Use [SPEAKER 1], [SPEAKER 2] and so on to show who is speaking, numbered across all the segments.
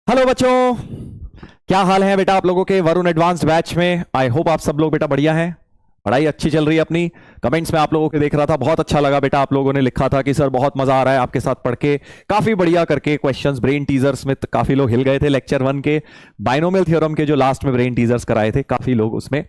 [SPEAKER 1] Hello बच्चों। क्या हाल है बेटा आप लोगों के वरुण एडवांस्ड बैच में। आई होप आप सब लोग बेटा बढ़िया हैं। पढ़ाई अच्छी चल रही है अपनी। कमेंट्स में आप लोगों के देख रहा था, बहुत अच्छा लगा बेटा। आप लोगों ने लिखा था कि सर बहुत मजा आ रहा है आपके साथ पढ़ के, काफी बढ़िया करके क्वेश्चंस ब्रेन टीजर्स में काफी लोग हिल गए थे। लेक्चर 1 के बाइनोमियल थ्योरम के जो लास्ट में ब्रेन टीजर्स कराए थे, काफी लोग उसमें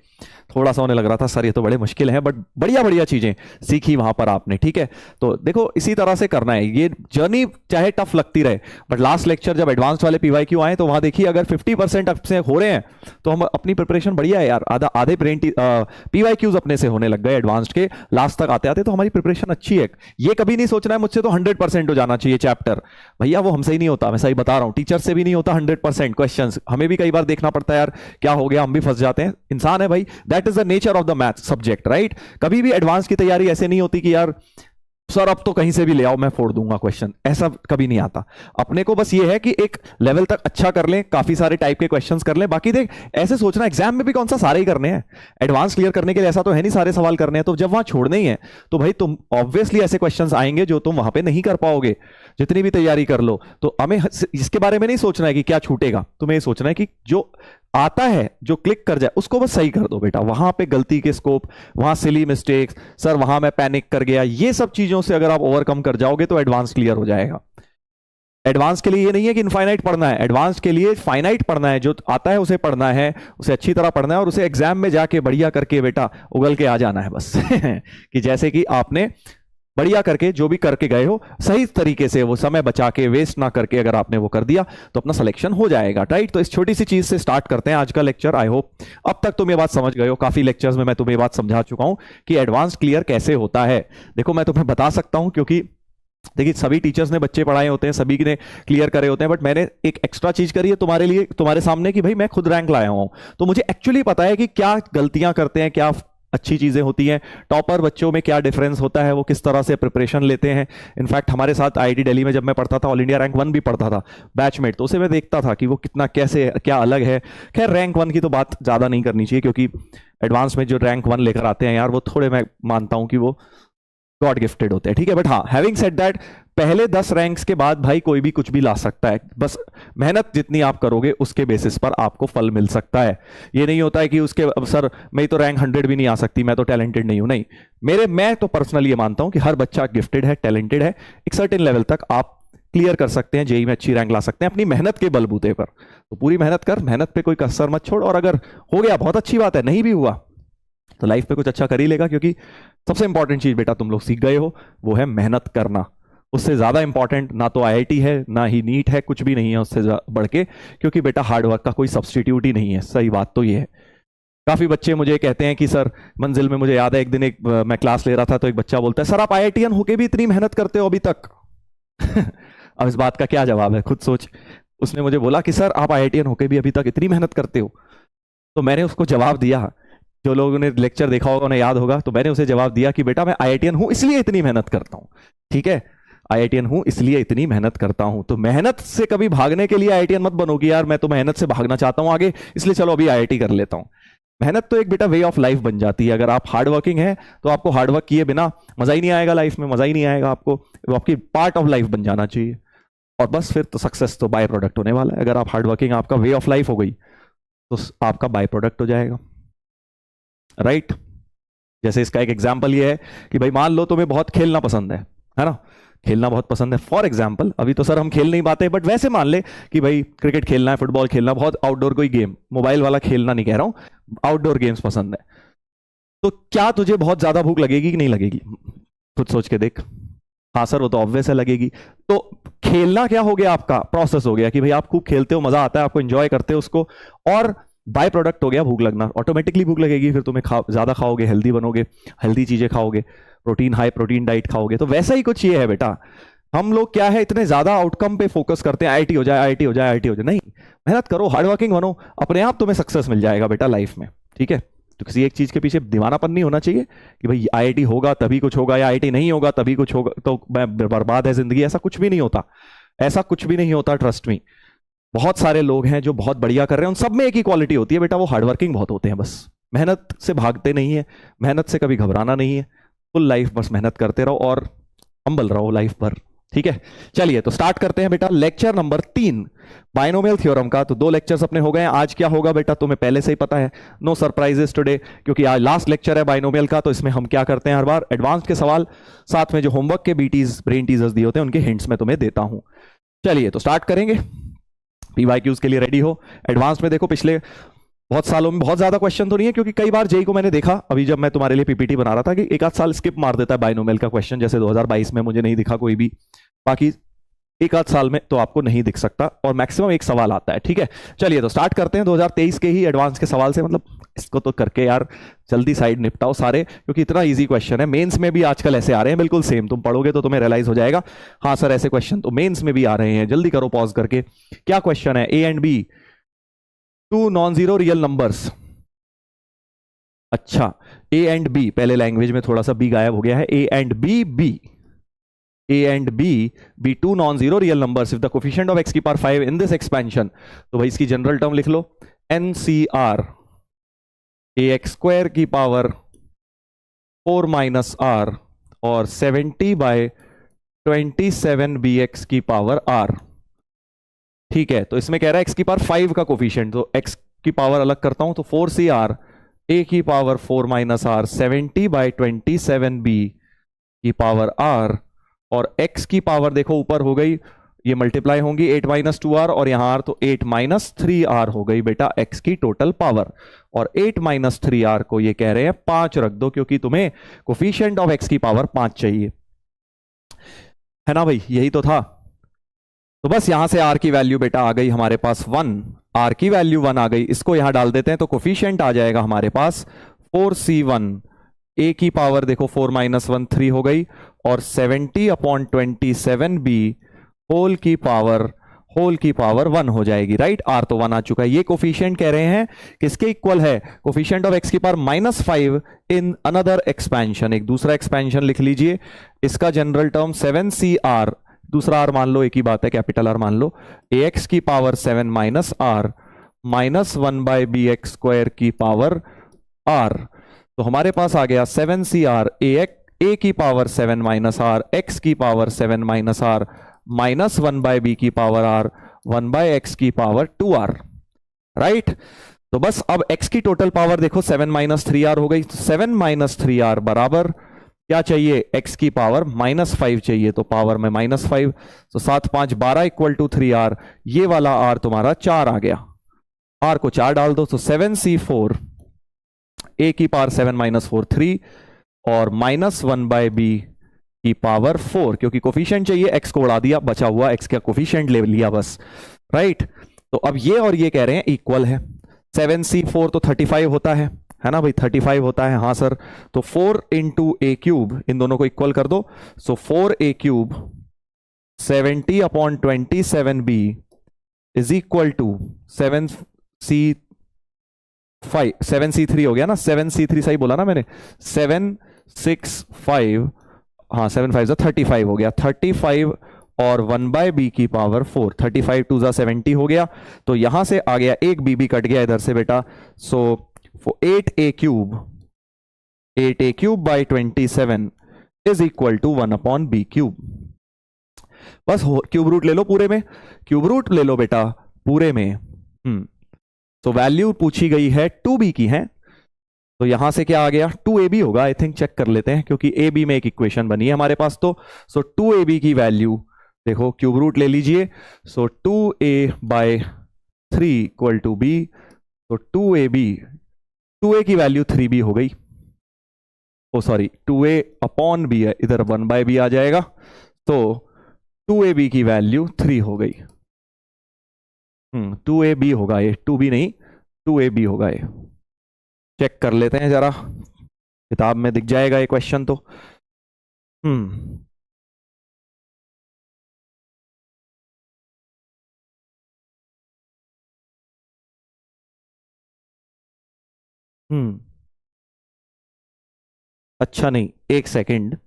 [SPEAKER 1] थोड़ा सा उन्हें लग रहा था सर ये तो बड़े मुश्किल है, बट बढ़िया बढ़िया चीजें सीखी वहां पर आपने। ठीक है, तो देखो इसी तरह से करना है। ये जर्नी चाहे टफ लगती रहे, बट लास्ट लेक्चर जब एडवांस वाले पीवाईक्यू आए तो वहां देखिए अगर 50% अपने हो रहे हैं तो हम अपनी प्रिपरेशन बढ़िया है यार। आधा आधे ब्रेन पीवाईक्यूज अपने से होने लग गए एडवांस्ड के लास्ट तक आते आते, तो हमारी प्रिपरेशन अच्छी है। ये कभी नहीं सोचना है मुझसे तो 100% हो जाना चाहिए चैप्टर, भैया वो हमसे ही नहीं होता। मैं सही बता रहा हूं, टीचर से भी नहीं होता 100%। क्वेश्चन हमें भी कई बार देखना पड़ता है यार क्या हो गया, हम भी फंस जाते हैं, इंसान है भाई। That is the nature of the math subject, right. कभी भी एडवांस की तैयारी ऐसे नहीं होती कि यार सर अब तो कहीं से भी ले आओ मैं फोड़ दूंगा क्वेश्चन, ऐसा कभी नहीं आता। अपने को बस ये है कि एक लेवल तक अच्छा कर लें, काफी सारे टाइप के क्वेश्चंस कर लें। बाकी देख ऐसे सोचना एग्जाम में भी कौन सा सारे ही करने हैं, एडवांस क्लियर करने के लिए ऐसा तो है नहीं सारे सवाल करने हैं। तो जब वहां छोड़ने ही है तो भाई तुम ऑब्वियसली ऐसे क्वेश्चंस आएंगे जो तुम वहां पे नहीं कर पाओगे, जितनी भी तैयारी कर लो। तो हमें इसके बारे में नहीं सोचना है कि क्या छूटेगा, तुम्हें ये सोचना है कि जो आता है जो क्लिक कर जाए उसको बस सही कर दो बेटा। वहां पे गलती के स्कोप, वहां सिली मिस्टेक्स, सर वहां मैं पैनिक कर गया, ये सब चीजों से अगर आप ओवरकम कर जाओगे तो एडवांस क्लियर हो जाएगा। एडवांस के लिए ये नहीं है कि इनफाइनाइट पढ़ना है, एडवांस के लिए फाइनाइट पढ़ना है। जो आता है उसे पढ़ना है, उसे अच्छी तरह पढ़ना है और उसे एग्जाम में जाके बढ़िया करके बेटा उगल के आ जाना है बस कि जैसे कि आपने बढ़िया करके जो भी करके गए हो सही तरीके से, वो समय बचा के वेस्ट ना करके अगर आपने वो कर दिया तो अपना सिलेक्शन हो जाएगा, राइट। तो इस छोटी सी चीज से स्टार्ट करते हैं आज का लेक्चर। आई होप अब तक तुम ये बात समझ गए हो, काफी लेक्चर्स में मैं तुम्हें ये बात समझा चुका हूं कि एडवांस क्लियर कैसे होता है। देखो मैं तुम्हें बता सकता हूं क्योंकि देखिए सभी टीचर्स ने बच्चे पढ़ाए होते हैं, सभी ने क्लियर करे होते हैं, बट मैंने एक एक्स्ट्रा चीज करी है तुम्हारे लिए, तुम्हारे सामने कि भाई मैं खुद रैंक लाया हूं तो मुझे एक्चुअली पता है कि क्या गलतियां करते हैं, क्या अच्छी चीजें होती हैं, टॉपर बच्चों में क्या डिफरेंस होता है, वो किस तरह से प्रिपरेशन लेते हैं। इनफैक्ट हमारे साथ आईआईटी दिल्ली में जब मैं पढ़ता था, ऑल इंडिया रैंक 1 भी पढ़ता था बैचमेट, तो उसे मैं देखता था कि वो कितना कैसे क्या अलग है। खैर रैंक 1 की तो बात ज्यादा नहीं करनी चाहिए क्योंकि एडवांस में जो रैंक 1 लेकर आते हैं यार वो थोड़े मैं मानता हूं कि वो गॉड गिफ्टेड होते हैं, ठीक है। बट हाँ, हैविंग सेड दैट, पहले 10 रैंक्स के बाद भाई कोई भी कुछ भी ला सकता है, बस मेहनत जितनी आप करोगे उसके बेसिस पर आपको फल मिल सकता है। ये नहीं होता है कि उसके अब सर मैं तो रैंक 100 भी नहीं आ सकती, मैं तो टैलेंटेड नहीं हूं, नहीं। मैं तो पर्सनली ये मानता हूं कि हर बच्चा गिफ्टेड है, टैलेंटेड है। एक सर्टेन लेवल तक आप क्लियर कर सकते हैं, जेई में अच्छी रैंक ला सकते हैं अपनी मेहनत के बलबूते पर। तो पूरी मेहनत कर, मेहनत पे कोई कसर मत छोड़, और अगर हो गया बहुत अच्छी बात है, नहीं भी हुआ तो लाइफ पे कुछ अच्छा कर ही लेगा। क्योंकि सबसे इंपॉर्टेंट चीज बेटा तुम लोग सीख गए हो वो है मेहनत करना। उससे ज्यादा इंपॉर्टेंट ना तो आईआईटी है ना ही नीट है, कुछ भी नहीं है उससे बढ़ के, क्योंकि बेटा हार्डवर्क का कोई सब्सटीट्यूट ही नहीं है। सही बात तो ये है। काफी बच्चे मुझे कहते हैं कि सर मंजिल में, मुझे याद है एक दिन मैं क्लास ले रहा था तो एक बच्चा बोलता है सर आप आईआईटीएन होके भी इतनी मेहनत करते हो अभी तक अब इस बात का क्या जवाब है, खुद सोच। उसने मुझे बोला कि सर आप आईआईटीएन होके भी अभी तक इतनी मेहनत करते हो। तो मैंने उसको जवाब दिया, जो लोगों ने लेक्चर देखा होगा उन्हें याद होगा, तो मैंने उसे जवाब दिया कि बेटा मैं आईआईटीएन हूं इसलिए इतनी मेहनत करता हूं, ठीक है। आईआईटीएन हूं इसलिए इतनी मेहनत करता हूं। तो मेहनत से कभी भागने के लिए आईआईटीएन मत बनोगी यार, मैं तो मेहनत से भागना चाहता हूं आगे इसलिए चलो अभी आईआईटी कर लेता हूं। मेहनत तो एक बेटा वे ऑफ लाइफ बन जाती है। अगर आप हार्ड वर्किंग है तो आपको हार्ड वर्क किए बिना मजा ही नहीं आएगा लाइफ में, मजा ही नहीं आएगा आपको, वो आपकी पार्ट ऑफ लाइफ बन जाना चाहिए। और बस फिर तो सक्सेस तो बाय प्रोडक्ट होने वाला है। अगर आप हार्ड वर्किंग आपका वे ऑफ लाइफ हो गई तो आपका बाय प्रोडक्ट हो जाएगा, राइट। जैसे इसका एक एग्जाम्पल ये है कि भाई मान लो तुम्हें बहुत खेलना पसंद है ना, खेलना बहुत पसंद है। फॉर एग्जाम्पल अभी तो सर हम खेल नहीं पाते, बट वैसे मान ले कि भाई क्रिकेट खेलना है, फुटबॉल खेलना, बहुत आउटडोर कोई गेम, मोबाइल वाला खेलना नहीं कह रहा हूं, आउटडोर गेम्स पसंद है। तो क्या तुझे बहुत ज्यादा भूख लगेगी कि नहीं लगेगी, खुद सोच के देख। हाँ सर वो तो ऑब्वियस है लगेगी। तो खेलना क्या हो गया, आपका प्रोसेस हो गया कि भाई आप खूब खेलते हो, मजा आता है आपको, एंजॉय करते हो उसको, और बाय प्रोडक्ट हो गया भूख लगना। ऑटोमेटिकली भूख लगेगी, फिर तुम्हें ज्यादा खाओगे, हेल्दी बनोगे, हेल्दी चीजें खाओगे, प्रोटीन हाई प्रोटीन डाइट खाओगे। तो वैसा ही कुछ ये है बेटा। हम लोग क्या है इतने ज्यादा आउटकम पे फोकस करते हैं, आईआईटी हो जाए, आईआईटी हो जाए, आईआईटी हो जाए। नहीं, मेहनत करो, हार्ड वर्किंग बनो, अपने आप तुम्हें सक्सेस मिल जाएगा बेटा लाइफ में, ठीक है। तो किसी एक चीज के पीछे दीवानापन नहीं होना चाहिए कि भाई आईआईटी होगा तभी कुछ होगा या आईआईटी नहीं होगा तभी कुछ होगा तो मैं बर्बाद है जिंदगी। ऐसा कुछ भी नहीं होता, ऐसा कुछ भी नहीं होता, ट्रस्ट मी। बहुत सारे लोग हैं जो बहुत बढ़िया कर रहे हैं, उन सब में एक ही क्वालिटी होती है बेटा, वो हार्डवर्किंग बहुत होते हैं। बस मेहनत से भागते नहीं है, मेहनत से कभी घबराना नहीं है, फुल लाइफ बस मेहनत करते रहो और हम्बल रहो लाइफ भर, ठीक है, चलिए तो स्टार्ट करते हैं बेटा लेक्चर नंबर 3 बाइनोमियल थ्योरम का। तो 2 लेक्चर्स अपने हो गए हैं। आज क्या होगा बेटा तुम्हें पहले से ही पता है, नो सरप्राइजेस टुडे, क्योंकि आज लास्ट लेक्चर है बाइनोमियल का। तो इसमें हम क्या करते हैं, हर बार एडवांस के सवाल साथ में जो होमवर्क के बीटीज ब्रेन टीजर्स दिए होते हैं उनके हिंट्स में तुम्हें देता हूं। चलिए तो स्टार्ट करेंगे। पीवाईक्यूज के लिए रेडी हो। एडवांस में देखो पिछले बहुत सालों में बहुत ज्यादा क्वेश्चन तो नहीं है, क्योंकि कई बार जेई को मैंने देखा अभी जब मैं तुम्हारे लिए पीपीटी बना रहा था कि एक आध साल स्किप मार देता है बाइनोमियल का क्वेश्चन, जैसे 2022 में मुझे नहीं दिखा कोई भी, बाकी एक आध साल में तो आपको नहीं दिख सकता, और मैक्सिमम एक सवाल आता है। ठीक है, चलिए तो स्टार्ट करते हैं 2023 के ही एडवांस के सवाल से। मतलब इसको तो करके यार जल्दी साइड निपटाओ सारे, क्योंकि इतना इजी क्वेश्चन है। मेंस में भी आजकल ऐसे आ रहे हैं बिल्कुल सेम, तुम पढ़ोगे तो तुम्हें रियलाइज हो जाएगा, हाँ सर ऐसे क्वेश्चन तो मेंस में भी आ रहे हैं। जल्दी करो पॉज करके। क्या क्वेश्चन है, A and B two non zero real numbers. अच्छा, ए एंड बी, पहले लैंग्वेज में थोड़ा सा बी गायब हो गया है। A and B, B A and B be two non-zero real numbers if the coefficient of x की पावर 5 in this expansion। तो भाई इसकी जनरल टर्म लिख लो, NCR ax स्क्वायर की पावर 4 माइनस r और 70 बाय 27 bx की power r। ठीक है, तो इसमें कह रहा है x की पावर 5 का कोफिशिएंट, तो x की पावर अलग करता हूं तो 4CR a की power 4 minus r 70 bye 27b की पावर r, और x की पावर देखो ऊपर हो गई, ये मल्टीप्लाई होंगी 8 माइनस 2r और यहां r, तो 8 माइनस 3r हो गई बेटा x की टोटल पावर। और 8 माइनस 3r को ये कह रहे हैं 5 रख दो, क्योंकि तुम्हें कोफिशिएंट ऑफ x की पावर 5 चाहिए, है ना भाई, यही तो था। तो बस यहां से r की वैल्यू बेटा आ गई हमारे पास 1, r की वैल्यू 1 आ गई, इसको यहां डाल देते हैं तो कोफिशिएंट आ जाएगा हमारे पास 4c1, a की पावर देखो 4 माइनस 1 3 हो गई, और 70 अपॉन 27b होल की पावर 1 हो जाएगी। राइट, r तो 1 आ चुका है। ये कोफिशिएंट कह रहे हैं किसके इक्वल है, कोफिशिएंट ऑफ x की पावर -5 इन अनदर एक्सपेंशन। एक दूसरा एक्सपेंशन लिख लीजिए, इसका जनरल टर्म 7CR, दूसरा r मान लो, एक ही बात है, कैपिटल R मान लो, ax की power 7 minus r minus 1 bye bx square की पावर r। तो हमारे पास आ गया 7CR a की पावर 7 माइनस r, x की power 7 minus r minus 1 bye b की पावर r 1 बाय x की पावर 2r। राइट, तो बस अब x की टोटल पावर देखो 7 माइनस 3r हो गई, तो 7 माइनस 3r बराबर क्या चाहिए, x की पावर -5 चाहिए, तो पावर में -5, तो 7 5 12 इक्वल टू 3r, ये वाला r तुम्हारा 4 आ गया, r को 4 डाल दो, तो 7c4 a की पावर 7 माइनस 4 3 और माइनस 1 बाय b की पावर 4, क्योंकि कोफिशिएंट चाहिए, x को उड़ा दिया, बचा हुआ x का कोफिशिएंट ले लिया बस। राइट, तो अब ये और ये कह रहे हैं इक्वल है। 7c4 तो 35 होता है ना भाई, 35 होता है, हाँ सर, तो 4 इंटू ए क्यूब, इन दोनों को इक्वल कर दो, so 4a cube 70 upon 27b is equal to 7c3 हो गया ना, 7c3 सही बोला ना मैंने, 765, हाँ 7 5 35 हो गया, 35 और 1 बाय बी की पावर 4, 35 2 70 हो गया, तो यहां से आ गया एक बी भी कट गया इधर से बेटा, so 8a cube by 27 is equal to 1 upon B cube. बस क्यूब रूट ले लो पूरे में, क्यूब रूट ले लो बेटा पूरे में। तो वैल्यू पूछी गई है 2b की है, तो यहां से क्या आ गया 2ab होगा, आई थिंक चेक कर लेते हैं, क्योंकि ab में एक इक्वेशन बनी है हमारे पास, तो सो 2ab की वैल्यू देखो क्यूब रूट ले लीजिए, so 2a by 3 equal to b, तो 2a की वैल्यू 3b हो गई, ओ सॉरी 2a अपॉन b है, इधर 1 बाय b आ जाएगा, तो 2ab की वैल्यू 3 हो गई। 2ab होगा ये, 2b नहीं 2ab होगा ये, चेक कर लेते हैं जरा, किताब में दिख जाएगा ये क्वेश्चन तो। अच्छा नहीं, एक सेकंड,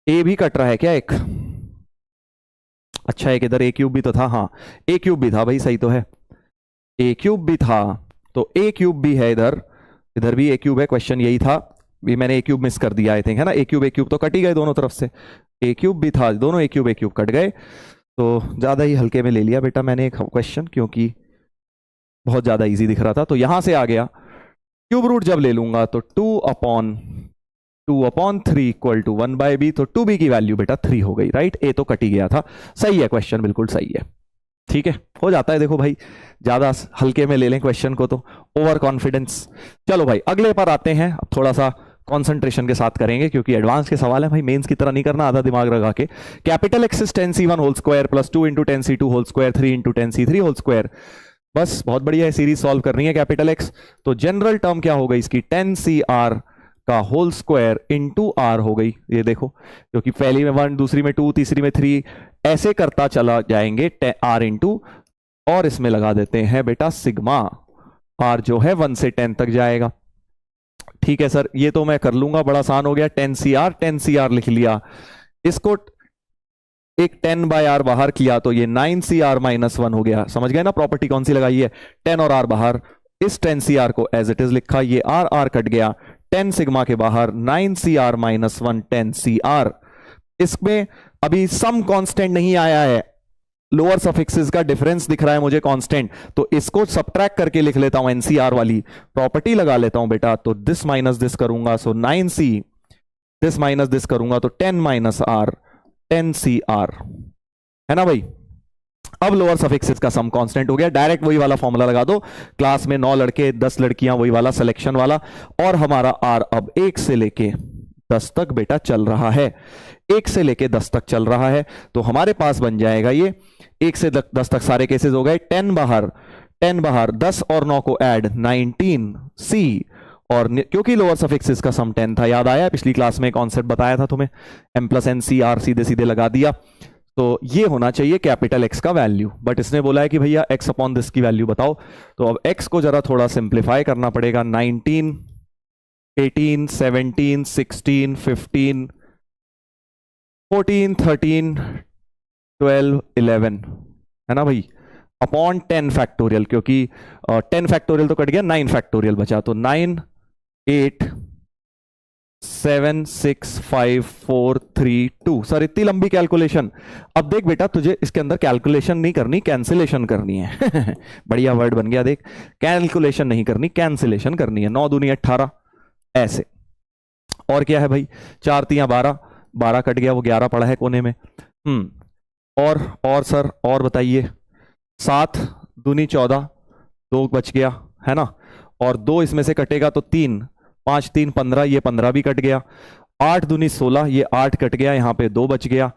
[SPEAKER 1] ए भी कट रहा है क्या एक, अच्छा एक इधर ए क्यूब भी तो था, हाँ ए क्यूब भी था भाई, सही तो है, ए क्यूब भी था, तो ए क्यूब भी है इधर, इधर भी ए क्यूब है, क्वेश्चन यही था, भी मैंने ए क्यूब मिस कर दिया आई थिंक, है ना, ए क्यूब तो कट ही गए दोनों तरफ से, ए क्यूब भी था, दोनों ए क्यूब कट गए, तो ज़्यादा ही हल्के में ले लिया बेटा मैंने एक क्वेश्चन, क्योंकि बहुत ज़्यादा इजी दिख रहा था। तो यहां से आ गया क्यूब रूट जब ले लूंगा तो 2/3 इक्वल टू 1/b, तो 2b की वैल्यू बेटा 3 हो गई, राइट। ए तो कट ही गया था। सही है, क्वेश्चन बिल्कुल सही है। ठीक है, हो जाता है, देखो भाई ज्यादा हल्के में ले लें क्वेश्चन को तो ओवर कॉन्फिडेंस। चलो भाई अगले पर आते हैं, अब थोड़ा सा कंसंट्रेशन के साथ करेंगे क्योंकि एडवांस के सवाल है भाई, मेंस की तरह नहीं करना आधा दिमाग लगा के। Capital X is 10c1 whole square plus 2 into 10c2 whole square 3 into 10c3 whole square. बस बहुत बढ़िया है, सीरीज सॉल्व करनी है कैपिटल एक्स। तो जनरल टर्म क्या हो गई इसकी, 10cr का होल स्क्वायर इंटू आर हो गई, ये देखो, क्योंकि पहली में 1, दूसरी में 2, तीसरी में 3, ऐसे करता चला जाएंगे आर इंटू, और इसमें लगा देते हैं बेटा सिग्मा आर जो है 1 से 10 तक जाएगा। ठीक है सर, ये तो मैं कर लूंगा, बड़ा आसान हो गया। 10cr लिख लिया, इसको एक 10/r बाहर किया तो ये 9cr-1 हो गया। समझ गए ना प्रॉपर्टी कौन सी लगाई है, 10 और r बाहर, इस 10cr को एज इट इज लिखा, ये r कट गया, 10 सिग्मा के बाहर 9cr-1 10cr। इसमें अभी सम कांस्टेंट नहीं आया है, लोअर सफिक्सेस का डिफरेंस दिख रहा है मुझे कांस्टेंट, तो इसको सबट्रैक्ट करके लिख लेता हूं, एनसीआर वाली प्रॉपर्टी लगा लेता हूं बेटा। तो दिस माइनस दिस करूंगा सो 9c, दिस माइनस दिस करूंगा तो 10 - r 10cr, है ना भाई। अब लोअर सफिक्सेस का सम कांस्टेंट हो गया, डायरेक्ट वही वाला फॉर्मूला लगा दो, क्लास में 9 लड़के 10 लड़कियां, वही वाला सिलेक्शन वाला, और हमारा r अब 1 से लेके 10 तक बेटा चल रहा है, 1 से लेके 10 तक चल रहा है। तो हमारे पास बन जाएगा ये 1 से 10 तक सारे केसेस हो गए, 10 बाहर 10 और 9 को ऐड 19c, और क्योंकि लोअर सफिक्सेस का सम 10 था, याद आया पिछली क्लास में कॉन्सेप्ट बताया था तुम्हें, m+n+c r सीधे सीधे लगा दिया। तो ये होना चाहिए कैपिटल एक्स का वैल्यू, बट इसने बोला है कि भैया x अपॉन दिस की वैल्यू बताओ। तो अब x को जरा थोड़ा सिंप्लीफाई करना पड़ेगा, 19, 18, 17, 16, 15, 14, 13, 12, 11, है ना भाई, अपॉन 10 फैक्टोरियल, क्योंकि 10 फैक्टोरियल तो कट गया, 9 फैक्टोरियल बचा, तो 9, 8, 7, 6, 5, 4, 3, 2। सर इतनी लंबी कैलकुलेशन। अब देख बेटा, तुझे इसके अंदर कैलकुलेशन नहीं करनी, कैंसिलेशन करनी है बढ़िया वर्ड बन गया देख, कैलकुलेशन नहीं करनी, कैंसिलेशन करनी है। 9 दूनी 18, ऐसे। और क्या है भाई, 4 तियां 12, 12 कट गया, वो 11 पड़ा है कोने में। और सर और बताइए, 7 दूनी 14, 2 बच गया, है ना, और 2 इसमें से कटेगा तो 3, 5 3 15, ये 15 भी कट गया, 8 दूनी 16, ये 8 कट गया, यहां पे 2 बच गया,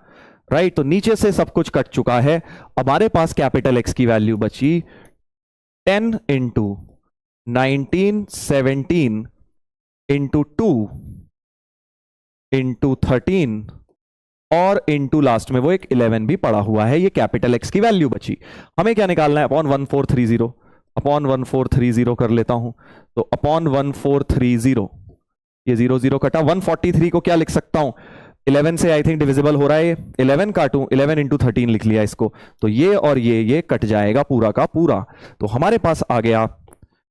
[SPEAKER 1] राइट। तो नीचे से सब कुछ कट चुका है, हमारे पास कैपिटल एक्स की वैल्यू बची 10 इंटू 19, 17 इंटू 2 इंटू 13 और इंटू लास्ट में वो एक 11 भी पड़ा हुआ है, ये कैपिटल एक्स की वैल्यू बची। हमें क्या निकालना है, अपॉन 1430, अपॉन 1430 कर लेता हूं, तो अपॉन 1430, ये 0 0 कटा, 143 को क्या लिख सकता हूं, 11 से आई थिंक डिविजिबल हो रहा है, 11 काटूं, 11 इंटू 13 लिख लिया इसको, तो ये और ये कट जाएगा पूरा का पूरा। तो हमारे पास आ गया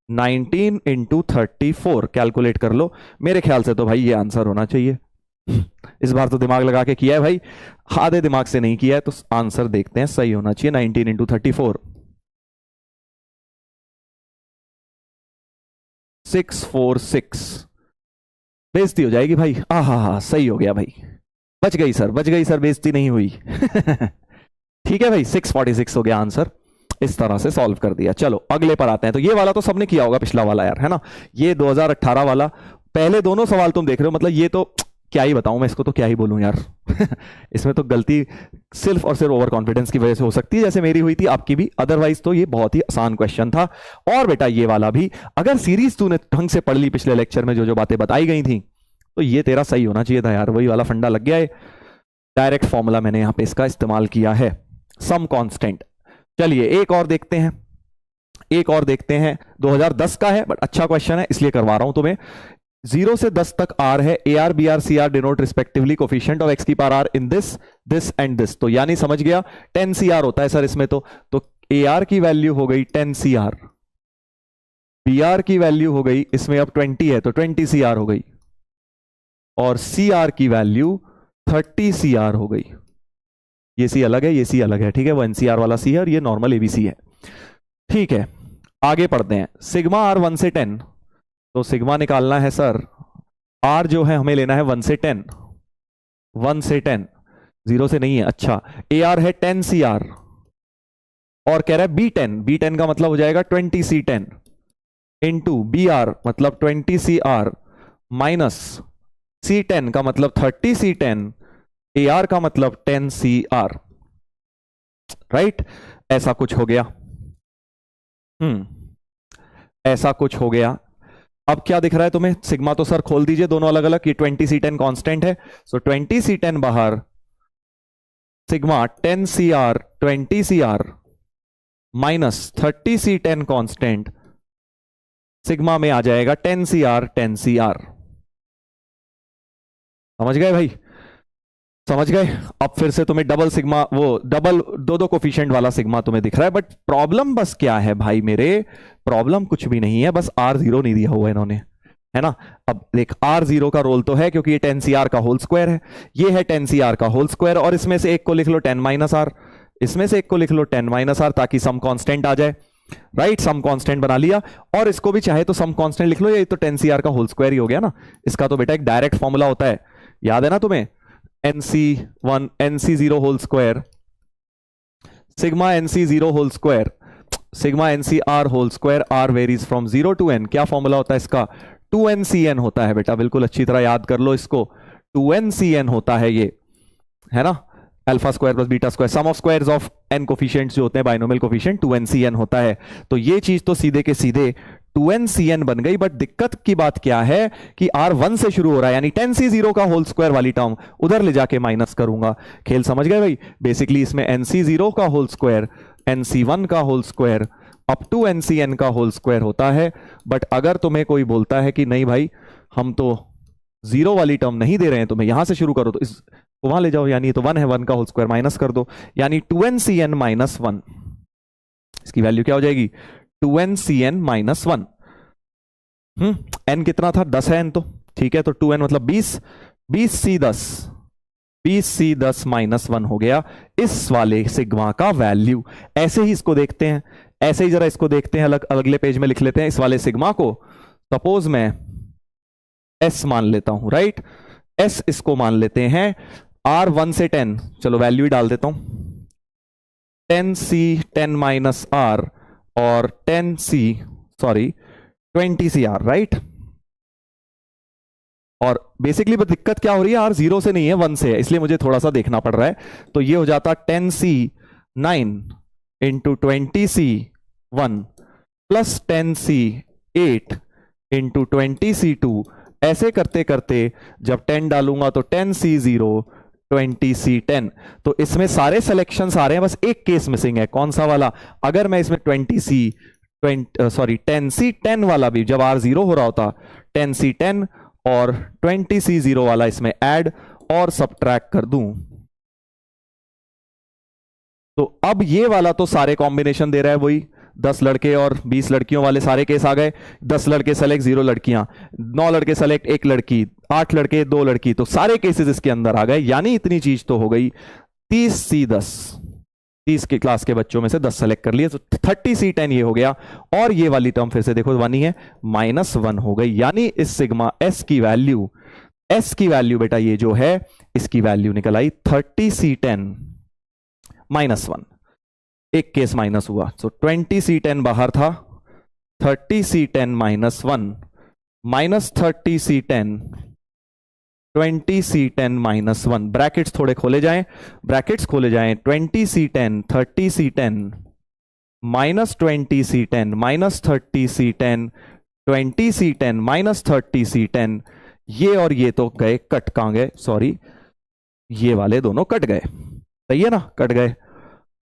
[SPEAKER 1] 19 इंटू 34, कैलकुलेट कर लो, मेरे ख्याल से तो भाई ये आंसर होना चाहिए। इस बार तो दिमाग लगा के किया है भाई, आधे दिमाग से नहीं किया है, तो आंसर देखते हैं, सही होना चाहिए 19 इंटू 34, 646। बेइज्जती हो जाएगी भाई, हा, सही हो गया भाई, बच गई सर, बेइज्जती नहीं हुई ठीक है भाई, 646 हो गया आंसर, इस तरह से सॉल्व कर दिया। चलो अगले पर आते हैं। तो ये वाला तो सबने किया होगा, पिछला वाला यार, है ना, ये 2018 वाला, पहले दोनों सवाल तुम देख रहे हो, मतलब ये तो क्या ही बताऊं मैं इसको, तो क्या ही बोलूं यार इसमें तो गलती सिर्फ और सिर्फ ओवर कॉन्फिडेंस की वजह से हो सकती है, जैसे मेरी हुई थी, आपकी भी, अदरवाइज तो ये बहुत ही आसान क्वेश्चन था। और बेटा ये वाला भी, अगर सीरीज तूने ढंग से पढ़ ली पिछले लेक्चर में, जो जो बातें बताई गई थी, तो ये तेरा सही होना चाहिए था यार, वही वाला फंडा लग गया है, डायरेक्ट फॉर्मूला मैंने यहां पे इसका इस्तेमाल किया है, सम कांस्टेंट। चलिए एक और देखते हैं, 2010 का है, बट अच्छा क्वेश्चन है इसलिए करवा रहा हूं तुम्हें। 0 से 10 तक आर है, a r b r C r denote respectively coefficient of x की power r in this and this. तो यानी समझ गया, 10 सी आर होता है सर इसमें, तो ए आर की वैल्यू हो गई 10 सी आर, बी आर की वैल्यू हो गई, इसमें अब 20 है तो 20 सी आर हो गई, और सी आर की वैल्यू 30 CR हो गई। ये सी अलग है, ये सी अलग है, ठीक है, वो एनसीआर वाला सी है और ये नॉर्मल एबीसी है। ठीक है, आगे पढ़ते हैं। सिग्मा आर 1 से 10, तो सिग्मा निकालना है सर, आर जो है हमें लेना है 1 से 10, 1 से 10, 0 से नहीं है। अच्छा, ए आर है 10 CR और कह रहा है बी 10 का मतलब हो जाएगा 20C10 इंटू बी आर मतलब 20CR माइनस C10 का मतलब 30C10, ए आर का मतलब 10CR, राइट। ऐसा कुछ हो गया, ऐसा कुछ हो गया। अब क्या दिख रहा है तुम्हें? सिग्मा तो सर खोल दीजिए दोनों अलग अलग, ये 20C10 कांस्टेंट है, सो 20C10 बाहर, sigma 10CR 20CR minus 30C10 constant, sigma में आ जाएगा 10CR 10CR। समझ गए भाई? समझ गए? अब फिर से तुम्हें डबल सिग्मा, वो डबल दो कोफिशिएंट वाला सिग्मा तुम्हें दिख रहा है, बट प्रॉब्लम बस क्या है भाई मेरे? प्रॉब्लम कुछ भी नहीं है, बस R0 नहीं दिया हुआ है इन्होंने, है ना। अब देख, R0 का रोल तो है क्योंकि ये 10CR का होल स्क्वायर है, ये है 10CR का होल स्क्वायर, और इसमें से एक को लिख लो 10 - R, इसमें से एक को लिख लो 10 - R, ताकि सम कांस्टेंट आ जाए, राइट। सम कांस्टेंट बना लिया, और इसको भी चाहे तो सम कांस्टेंट लिख लो, ये तो 10CR का होल स्क्वायर ही हो गया ना। इसका तो बेटा एक डायरेक्ट फॉर्मूला होता है, याद है ना तुम्हें? NC1 NC0 whole square sigma NC0 whole square sigma NCR whole square, R varies from 0 to n। क्या फॉर्मूला होता है इसका? 2NCN होता है बेटा, बिल्कुल अच्छी तरह याद कर लो इसको, 2NCN होता है ये, है ना। Alpha square plus beta square, sum of squares of n coefficients जो होते हैं बाइनोमियल कोफिशिएंट, 2NCN होता है। तो ये चीज तो सीधे के सीधे 2NCN बन गई, बट दिक्कत की बात क्या है कि R1 से शुरू हो रहा है, यानी 10C0 का होल स्क्वायर वाली टर्म उधर ले जाके माइनस करूंगा। खेल समझ गए भाई? बेसिकली इसमें NC0 का होल स्क्वायर, NC1 का whole square up to NCN का होल स्क्वायर होता है। बट अगर तुम्हें कोई बोलता है कि नहीं भाई हम तो जीरो वाली टर्म नहीं दे रहे हैं, तुम्हें यहां से शुरू करो, तो इस वहां ले जाओ, यानी तो 1 है, 1 का होल स्क्वायर माइनस कर दो, यानी 2NCN - 1। इसकी वैल्यू क्या हो जाएगी? 2NCN - 1। n कितना था? 10 है n, तो ठीक है, तो 2n मतलब 20, 20C10, 20C10 - 1 हो गया इस वाले सिग्मा का वैल्यू। ऐसे ही इसको देखते हैं, ऐसे ही जरा इसको देखते हैं, अलग अगले पेज में लिख लेते हैं इस वाले सिग्मा को। सपोज मैं S मान लेता हूं, राइट, S इसको मान लेते हैं R1 से 10, चलो वैल्यू ही डाल देता हूं, 10C 10 - R और 20CR, राइट। और बेसिकली दिक्कत क्या हो रही है? R 0 से नहीं है, 1 से है, इसलिए मुझे थोड़ा सा देखना पड़ रहा है। तो ये हो जाता 10C9 into 20C1 plus 10C8 into 20C2। ऐसे करते करते जब 10 डालूंगा तो 10C0 20C10। तो इसमें सारे सिलेक्शंस आ रहे हैं, बस एक केस मिसिंग है। कौन सा वाला? अगर मैं इसमें 10C10 वाला भी, जब R0 हो रहा होता, 10C10 और 20C0 वाला इसमें ऐड और सब्ट्रैक्ट कर दूं, तो अब ये वाला तो सारे कॉम्बिनेशन दे रहा है वही, 10 लड़के और 20 लड़कियों वाले सारे केस आ गए। 10 लड़के सेलेक्ट 0 लड़कियां, 9 लड़के सेलेक्ट 1 लड़की, 8 लड़के 2 लड़की, तो सारे केसेस इसके अंदर आ गए। यानी इतनी चीज तो हो गई 30C10, 30 की क्लास के बच्चों में से 10 सेलेक्ट कर लिए, तो 30C10 ये हो गया। और ये वाली टर्म फिर से देखो 1 ही है, -1 हो गई। यानी इस सिग्मा S की वैल्यू, S की वैल्यू बेटा ये जो है, इसकी वैल्यू निकल आई 30C10 -1। एक केस माइनस हुआ, तो 20C10 बाहर था, 30C10 -1 minus 30C10 20C10 -1। Brackets थोड़े खोले जाएं, ब्रैकेट्स खोले जाएं, 20C10 30C10 minus 20C10 minus 30C10 20C10 minus 30C10। ये और ये तो गए कट, कहां गए? सॉरी, ये वाले दोनों कट गए, सही है ना, कट गए,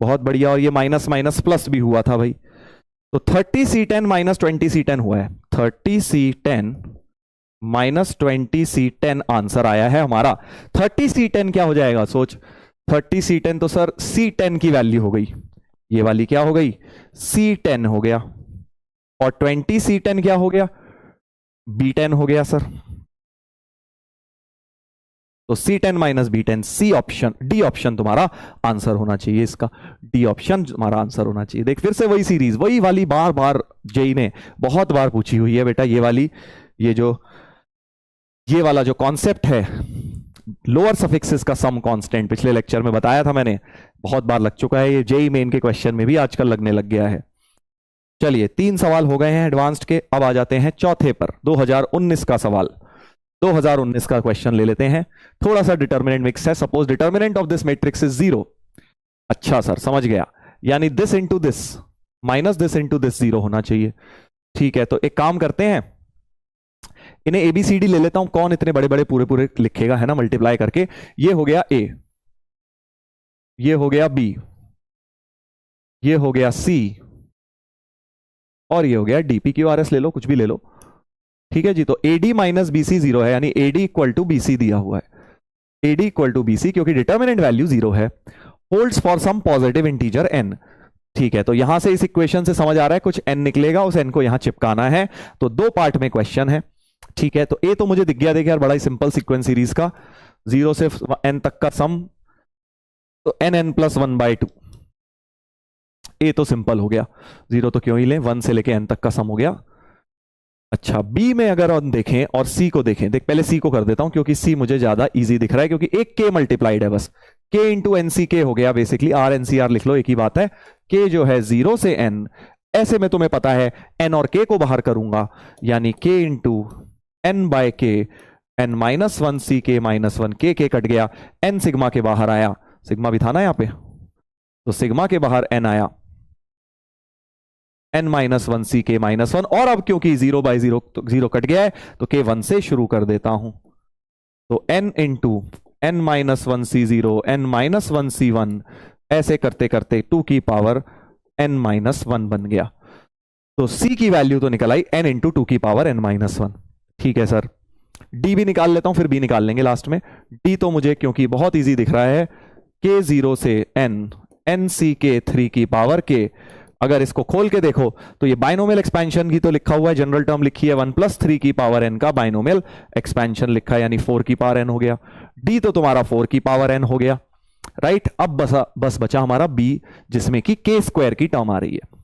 [SPEAKER 1] बहुत बढ़िया। और ये माइनस माइनस प्लस भी हुआ था भाई, तो 30C10 माइनस 20C10 हुआ है, 30C10 माइनस 20C10 आंसर आया है हमारा। 30C10 क्या हो जाएगा? सोच, 30C10 तो सर C10 की वैल्यू हो गई, ये वाली क्या हो गई? C10 हो गया, और 20C10 क्या हो गया? B10 हो गया सर। तो C10 माइनस B10, C option, D option तुम्हारा आंसर होना चाहिए इसका, डी ऑप्शन तुम्हारा आंसर होना चाहिए। देख फिर से वही सीरीज, वही वाली बार बार जेई ने बहुत बार पूछी हुई है बेटा, ये वाली, ये वाला जो कॉन्सेप्ट है लोअर सफिक्सेस का सम कांस्टेंट, पिछले लेक्चर में बताया था मैंने, बहुत बार लग चुका है ये, जेई मेन के क्वेश्चन में भी आजकल लगने लग गया है। चलिए 3 सवाल हो गए हैं एडवांस्ड के, अब आ जाते हैं चौथे पर, 2019 का सवाल। 2019 का क्वेश्चन ले लेते हैं, थोड़ा सा डिटर्मिनेंट मिक्स है। Suppose determinant of this matrix is 0। अच्छा सर समझ गया, यानी this into this minus this into this 0 होना चाहिए। ठीक है, तो एक काम करते हैं, इन्हें एबीसीडी ले लेता हूं, कौन इतने बड़े बड़े पूरे पूरे लिखेगा, है ना, मल्टीप्लाई करके। ये हो गया ए, ये हो गया बी, ये हो गया सी, और ये हो गया D. P Q R S ले लो, कुछ भी ले लो। ठीक है जी, तो एडी माइनस बीसी 0 है, यानी एडी इक्वल टू बीसी दिया हुआ है, एडी इक्वल टू बीसी, क्योंकि डिटर्मिनेंट वैल्यू 0 है, holds for some positive integer N. ठीक है, तो यहां से इस इक्वेशन से समझ आ रहा है कुछ एन निकलेगा, उस एन को यहां चिपकाना है। तो 2 पार्ट में क्वेश्चन है। ठीक है, तो ए तो मुझे दिख गया, देखिए यार बड़ा ही सिंपल सीक्वेंस सीरीज का, 0 से एन तक का सम, तो एन एन प्लस 1/2। ए तो सिंपल हो गया, 0 तो क्यों ही लें, 1 से लेके एन तक का सम हो गया। अच्छा, बी में अगर हम देखें और सी को देखें, देख पहले सी को कर देता हूं क्योंकि सी मुझे ज्यादा इजी दिख रहा है, क्योंकि एक के मल्टीप्लाइड है, बस के इंटू एन सी के हो गया basically, R N C R लिख लो, एक ही बात है। के जो है 0 से एन, ऐसे में तुम्हें पता है एन और के को बाहर करूंगा, यानी के इंटू एन बाय के, एन माइनस 1 सी के माइनस 1, के कट गया, एन सिग्मा के बाहर आया, सिग्मा भी था ना यहां पे, तो सिग्मा के बाहर एन आया, n माइनस 1 सी के माइनस 1, और अब क्योंकि 0/0 तो 0 कट गया है, तो के 1 से शुरू कर देता हूं, तो n इंटू एन माइनस 1 सी 0, एन माइनस 1 सी 1, ऐसे करते करते 2 की पावर n माइनस 1 बन गया। तो c की वैल्यू तो निकल आई n इंटू 2 की पावर n माइनस 1। ठीक है सर, d भी निकाल लेता हूं, फिर b निकाल लेंगे लास्ट में। d तो मुझे क्योंकि बहुत इजी दिख रहा है, k 0 से n, n c के 3 की पावर k। अगर इसको खोल के देखो तो ये बाइनोमियल एक्सपेंशन की तो लिखा हुआ है, जनरल टर्म लिखी है, 1 + 3 की पावर n का बाइनोमियल एक्सपेंशन लिखा है, यानी 4 की पावर n हो गया। d तो तुम्हारा 4 की पावर n हो गया, राइट। अब बस बचा हमारा b, जिसमें कि k स्क्वायर की टर्म आ रही है।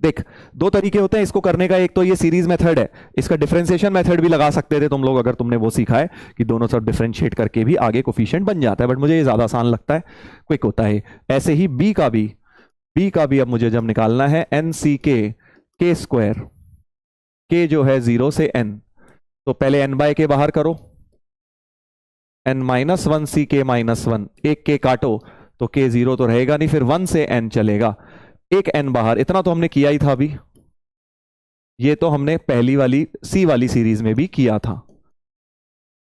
[SPEAKER 1] देख 2 तरीके होते हैं इसको करने का, एक तो ये सीरीज मेथड है, इसका डिफरेंशिएशन मेथड भी लगा सकते थे तुम लोग, अगर तुमने वो सीखा है कि दोनों तरफ डिफरेंशिएट करके भी आगे कोफिशिएंट बन जाता है, बट मुझे ये ज्यादा आसान लगता है, क्विक होता है। ऐसे ही b का भी अब मुझे जब निकालना है, एन सी के स्क्वायर, के जो है 0 से n, तो पहले n बाय के बाहर करो, n माइनस 1 सी के माइनस 1, एक के काटो तो के 0 तो रहेगा नहीं, फिर 1 से n चलेगा, एक n बाहर, इतना तो हमने किया ही था अभी, ये तो हमने पहली वाली सी वाली सीरीज में भी किया था।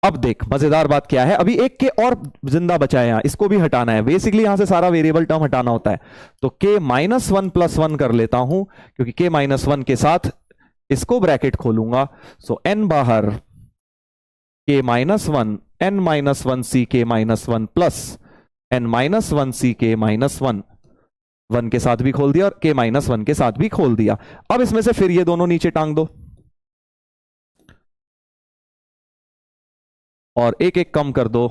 [SPEAKER 1] अब देख मजेदार बात क्या है, अभी एक के और जिंदा बचा है, यहां इसको भी हटाना है, बेसिकली यहां से सारा वेरिएबल टर्म हटाना होता है, तो के माइनस 1 + 1 कर लेता हूं, क्योंकि के माइनस 1 के साथ इसको ब्रैकेट खोलूंगा, सो n बाहर के माइनस 1, n माइनस 1 सी के माइनस 1 प्लस n माइनस 1 सी के माइनस 1, 1 के साथ भी खोल दिया और के माइनस 1 के साथ भी खोल दिया। अब इसमें से फिर ये दोनों नीचे टांग दो और एक एक कम कर दो,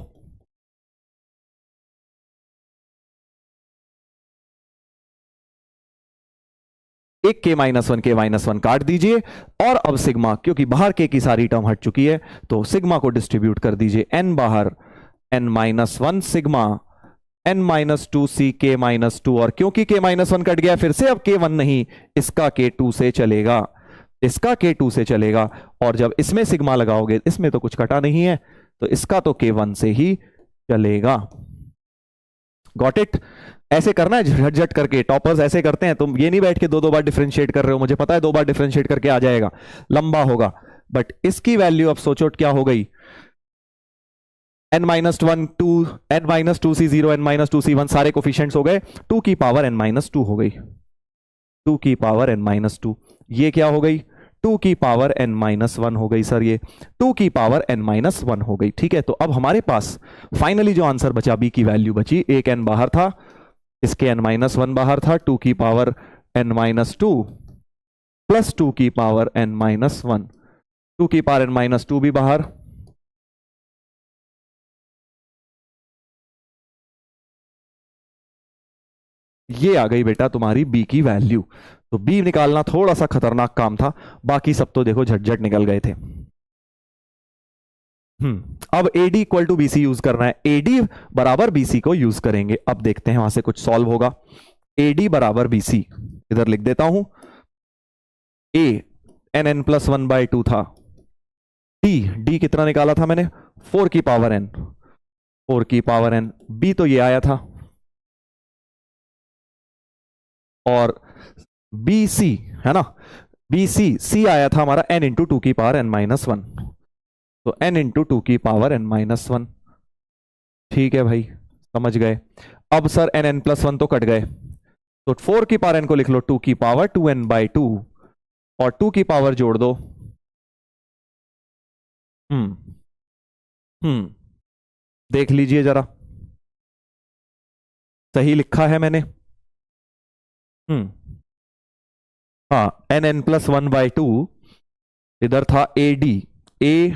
[SPEAKER 1] एक के माइनस 1 काट दीजिए, और अब सिग्मा, क्योंकि बाहर के की सारी टर्म हट चुकी है, तो सिग्मा को डिस्ट्रीब्यूट कर दीजिए, n बाहर n minus 1 sigma n minus 2 सी के माइनस 2, और क्योंकि के माइनस 1 कट गया, फिर से अब के 1 नहीं, इसका के 2 से चलेगा, इसका के 2 से चलेगा, और जब इसमें सिग्मा लगाओगे, इसमें तो कुछ कटा नहीं है, तो इसका तो के 1 से ही चलेगा। Got it? ऐसे करना है झट झट करके, टॉपर्स ऐसे करते हैं, तुम ये नहीं बैठ के 2 बार डिफरेंशिएट कर रहे हो, मुझे पता है 2 बार डिफरेंशिएट करके आ जाएगा, लंबा होगा, बट इसकी वैल्यू अब सोचो क्या हो गई, n माइनस 1 2, n माइनस 2 सी 0, n माइनस 2 सी 1, सारे कोफिशिएंट्स हो गए, 2 की पावर n माइनस 2 हो गई, 2 की पावर n माइनस 2, ये क्या हो गई, 2 की पावर n माइनस 1 हो गई सर, ये 2 की पावर n माइनस 1 हो गई। ठीक है, तो अब हमारे पास फाइनली जो आंसर बचा, b की वैल्यू बची, एक n बाहर था, इसके n माइनस 1 बाहर था, 2 की पावर n माइनस 2 प्लस 2 की पावर n माइनस 1, 2 की पावर n माइनस 2 भी बाहर, ये आ गई बेटा तुम्हारी बी की वैल्यू। तो बी निकालना थोड़ा सा खतरनाक काम था, बाकी सब तो देखो झटझट निकल गए थे। अब AD equal to BC use करना है, AD बराबर BC को यूज करेंगे। अब देखते हैं वहां से कुछ सॉल्व होगा। AD बराबर BC इधर लिख देता हूं, A nn+1/2 था, D कितना निकाला था मैंने 4 की पावर n, 4 की पावर n, B तो ये आया था, और BC है ना, C आया था हमारा n इंटू 2 की पावर n-1, तो n इंटू 2 की पावर n-1। ठीक है भाई, समझ गए। अब सर nn+1 तो कट गए, तो 4 की पावर n को लिख लो 2 की पावर 2n/2, और 2 की पावर जोड़ दो। देख लीजिए जरा, सही लिखा है मैंने। हाँ, nn+1/2 इधर था AD, A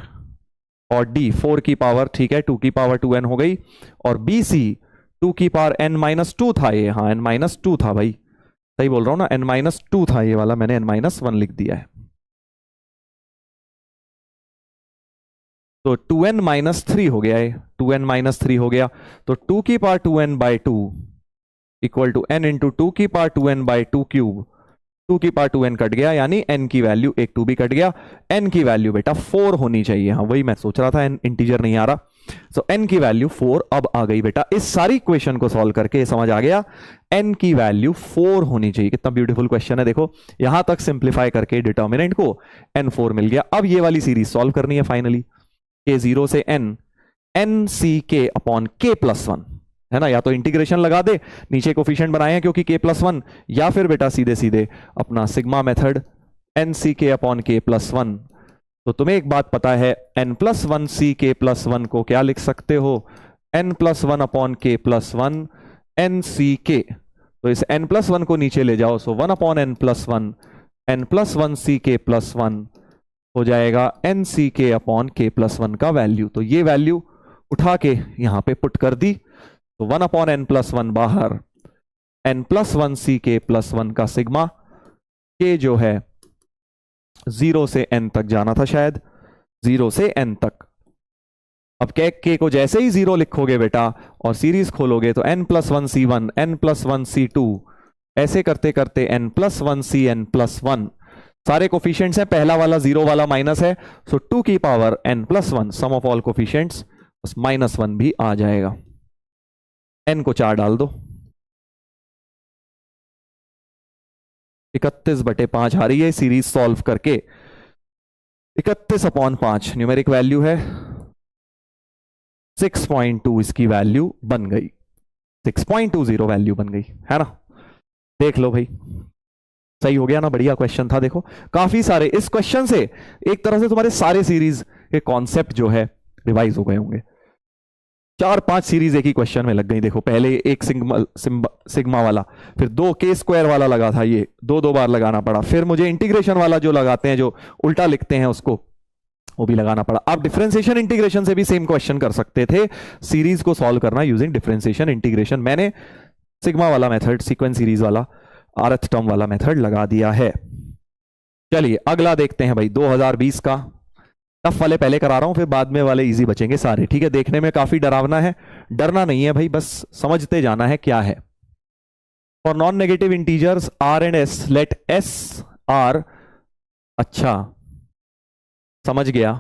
[SPEAKER 1] और D 4 की पावर, ठीक है, 2 की पावर 2n हो गई, और BC 2 की पावर n-2 था ये, हाँ n-2 था भाई, सही बोल रहा हूं ना, n-2 था ये वाला, मैंने n-1 लिख दिया है। तो 2n-3 हो गया है, 2n-3 हो गया, तो 2 की power 2n/2 equal to n into 2 की पावर 2n/2 क्यूब, 2 की पावर 2n कट गया, यानी n की वैल्यू एक 2 भी कट गया, n की वैल्यू बेटा 4 होनी चाहिए। हाँ वही मैं सोच रहा था, n इंटीजर नहीं आ रहा, सो n की वैल्यू 4 अब आ गई बेटा। इस सारी इक्वेशन को सॉल्व करके समझ आ गया n की वैल्यू 4 होनी चाहिए। कितना ब्यूटीफुल क्वेश्चन है, देखो यहां तक सिंप्लीफाई करके डिटर्मिनेंट को n4 मिल गया। अब ये वाली सीरीज सॉल्व करनी है फाइनली, k0 से n, nck अपॉन k+1 है ना, या तो इंटीग्रेशन लगा दे, नीचे कोफिशिएंट बनाए हैं क्योंकि k+1, या फिर बेटा सीधे सीधे अपना sigma method nck upon k+1। तो तुम्हें एक बात पता है, n+1 ck+1 को क्या लिख सकते हो, n+1 अपॉन k+1 nck, तो इस n+1 को नीचे ले जाओ, सो 1 अपॉन n+1 n+1 ck+1 हो जाएगा nck अपॉन k+1 का वैल्यू। तो ये वैल्यू उठा के यहां पे पुट कर दी, तो 1 अपॉन n+1 बाहर, n+1 ck+1 का सिग्मा, k जो है 0 से n तक जाना था शायद, 0 से n तक। अब k को जैसे ही 0 लिखोगे बेटा और सीरीज खोलोगे तो n+1 c1 n+1 c2, ऐसे करते करते n+1 c n+1, सारे कोफिशिएंट्स हैं, पहला वाला 0 वाला माइनस है, सो 2 की power n+1 sum of all coefficients, बस -1 भी आ जाएगा। n को 4 डाल दो, 31/5 आ रही है सीरीज सॉल्व करके, 31/5 न्यूमेरिक वैल्यू है, 6.2 इसकी वैल्यू बन गई, 6.20 वैल्यू बन गई है ना। देख लो भाई, सही हो गया ना, बढ़िया क्वेश्चन था। देखो काफी सारे इस क्वेश्चन से एक तरह से तुम्हारे सारे सीरीज के कॉन्सेप्ट जो है रिवाइज हो गए होंगे। 4-5 सीरीज एक ही क्वेश्चन में लग गई। देखो पहले एक सिग्मा वाला, फिर 2 k² वाला लगा था, ये 2 बार लगाना पड़ा, फिर मुझे इंटीग्रेशन वाला जो लगाते हैं, जो उल्टा लिखते हैं उसको, वो भी लगाना पड़ा। आप डिफरेंशिएशन इंटीग्रेशन से भी सेम क्वेश्चन कर सकते थे, सीरीज को सॉल्व करना यूजिंग डिफरेंशिएशन इंटीग्रेशन। मैंने सिग्मा वाला मेथड, सीक्वेंस सीरीज वाला, rth टर्म वाला मेथड लगा दिया है। चलिए अगला देखते हैं भाई, 2020 का। टफ वाले पहले करा रहा हूं, फिर बाद में वाले इजी बचेंगे सारे, ठीक है। देखने में काफी डरावना है, डरना नहीं है भाई, बस समझते जाना है क्या है। For non negative integers r and s, let s r, अच्छा समझ गया।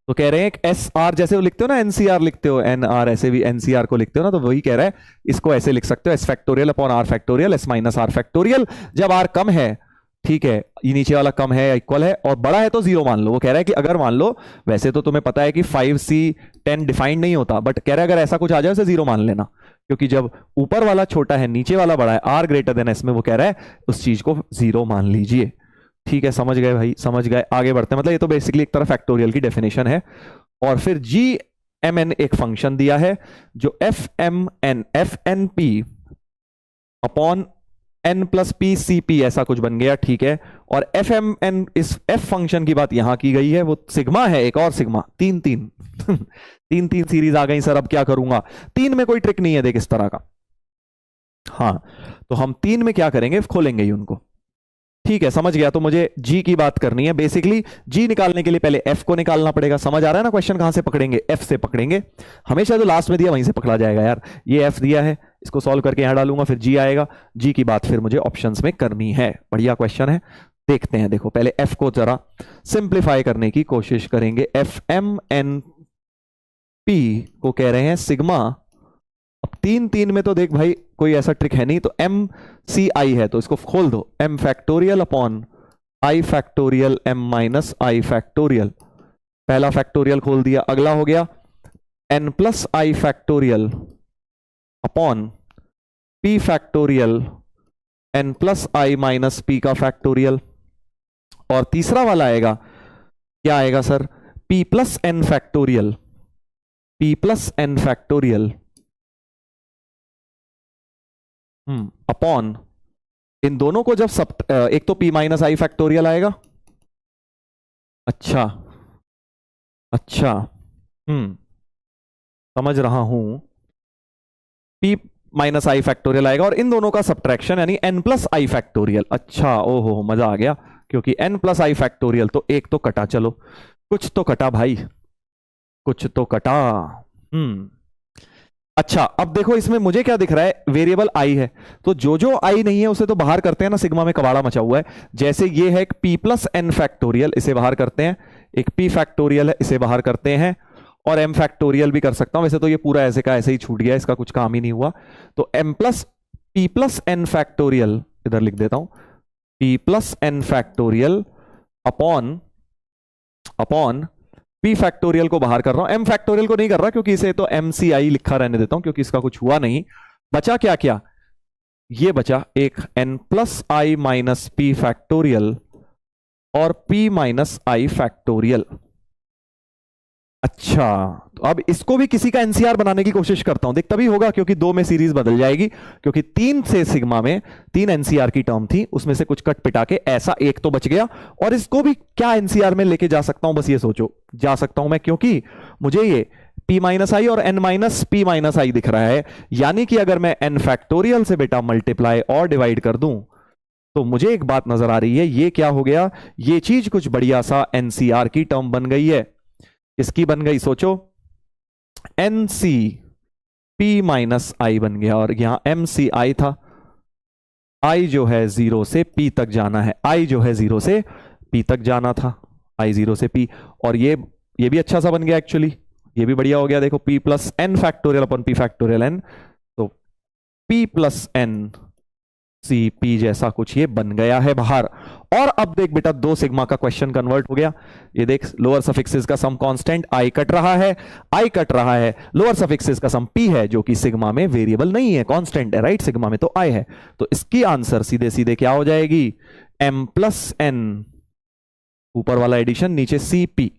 [SPEAKER 1] तो कह रहे हैं एस आर जैसे वो लिखते हो ना, एनसीआर लिखते हो, एन आर ऐसे भी एनसीआर को लिखते हो ना, तो वही कह रहा है, इसको ऐसे लिख सकते हो, S factorial upon R factorial, S minus R factorial. जब आर कम है, ठीक है, ये नीचे वाला कम है या इक्वल है, और बड़ा है तो 0 मान लो। वो कह रहा है कि अगर मान लो, वैसे तो तुम्हें पता है कि 5c10 डिफाइंड नहीं होता, बट कह रहा है अगर ऐसा कुछ आ जाए उसे 0 मान लेना, क्योंकि जब ऊपर वाला छोटा है नीचे वाला बड़ा है, आर ग्रेटर देन एस में, वो कह रहा है उस चीज को 0 मान लीजिए। ठीक है, समझ गए भाई, समझ गए। आगे बढ़ते हैं, मतलब ये तो बेसिकली एक तरह फैक्टोरियल की डेफिनेशन है। और फिर GMN एक फंक्शन दिया है जो FNP upon n plus PCP ऐसा कुछ बन गया, ठीक है। और FMN, इस F फंक्शन की बात यहां की गई है, वो सिग्मा है, एक और सिग्मा, 3 3 सीरीज आ गई सर, अब क्या करूंगा। 3 में कोई ट्रिक नहीं है, देख इस तरह का, हाँ, तो हम 3 में क्या करेंगे, खोलेंगे ही उनको। ठीक है, समझ गया। तो मुझे जी की बात करनी है। बेसिकली जी निकालने के लिए पहले एफ को निकालना पड़ेगा। समझ आ रहा है ना क्वेश्चन कहां से पकड़ेंगे, एफ से पकड़ेंगे। हमेशा जो लास्ट में दिया वहीं से पकड़ा जाएगा यार। ये एफ दिया है, इसको सॉल्व करके यहां डालूंगा, फिर जी आएगा। जी की बात फिर मुझे ऑप्शंस में करनी है। बढ़िया क्वेश्चन है, देखते हैं। देखो पहले एफ को जरा सिंप्लीफाई करने की कोशिश करेंगे। एफ एम एन पी को कह रहे हैं सिग्मा। अब 3 में तो देख भाई कोई ऐसा ट्रिक है नहीं, तो एम सी आई है, तो इसको खोल दो। M factorial upon i factorial m minus i factorial. पहला फैक्टोरियल खोल दिया। अगला हो गया n plus i factorial upon p factorial n plus i minus p का फैक्टोरियल। और तीसरा वाला आएगा, क्या आएगा sir, p plus N factorial, p plus N factorial upon इन दोनों को जब सब एक तो p माइनस आई फैक्टोरियल आएगा। अच्छा अच्छा, समझ रहा हूं। p माइनस आई फैक्टोरियल आएगा और इन दोनों का सब्ट्रैक्शन यानी n प्लस आई फैक्टोरियल। अच्छा, ओहो मजा आ गया, क्योंकि n प्लस आई फैक्टोरियल तो एक तो कटा। चलो कुछ तो कटा भाई, कुछ तो कटा। अच्छा, अब देखो इसमें मुझे क्या दिख रहा है, वेरिएबल आई है, तो जो आई नहीं है उसे तो बाहर करते हैं ना। सिग्मा में कबाड़ा मचा हुआ है। जैसे ये है एक p प्लस एन फैक्टोरियल, इसे बाहर करते हैं। एक p फैक्टोरियल है, इसे बाहर करते हैं। और m फैक्टोरियल भी कर सकता हूं। वैसे तो ये पूरा ऐसे का ऐसे ही छूट गया, इसका कुछ काम ही नहीं हुआ। तो m plus p plus N factorial इधर लिख देता हूं, p plus N factorial upon upon p factorial को बाहर कर रहा हूं, m फैक्टोरियल को नहीं कर रहा क्योंकि इसे तो mci लिखा रहने देता हूं, क्योंकि इसका कुछ हुआ नहीं। बचा क्या क्या, ये बचा एक n plus i minus P factorial और p माइनस आई फैक्टोरियल। अच्छा, तो अब इसको भी किसी का एनसीआर बनाने की कोशिश करता हूं, देख तभी होगा, क्योंकि 2 में सीरीज बदल जाएगी। क्योंकि 3 से सिग्मा में 3 एनसीआर की टर्म थी, उसमें से कुछ कट पिटा के ऐसा एक तो बच गया। और इसको भी क्या एनसीआर में लेके जा सकता हूं, बस ये सोचो। जा सकता हूं मैं, क्योंकि मुझे ये p माइनस आई और n माइनस p माइनस आई दिख रहा है। यानी कि अगर मैं n फैक्टोरियल से बेटा मल्टीप्लाई और डिवाइड कर दूं, तो मुझे एक बात नजर आ रही है, ये क्या हो गया, ये चीज कुछ बढ़िया सा एनसीआर की टर्म बन गई है। इसकी बन गई, सोचो, एन सी पी माइनस आई बन गया। और यहां एम सी आई था, आई जो है 0 से p तक जाना है, आई जो है 0 से p तक जाना था, आई 0 से p। और ये भी अच्छा सा बन गया एक्चुअली, ये भी बढ़िया हो गया। देखो p plus N factorial upon p factorial n, तो p plus N C P जैसा कुछ ये बन गया है बाहर। और अब देख बेटा 2 सिग्मा का क्वेश्चन कन्वर्ट हो गया। ये देख, लोअर सफिक्सेस का सम कांस्टेंट आई कट रहा है, आई कट रहा है। लोअर सफिक्सेस का सम पी है, जो कि सिग्मा में वेरिएबल नहीं है, कांस्टेंट है, राइट। सिग्मा में तो आई है, तो इसकी आंसर सीधे सीधे क्या हो जाएगी, एम प्लस एन, ऊपर वाला एडिशन, नीचे C P,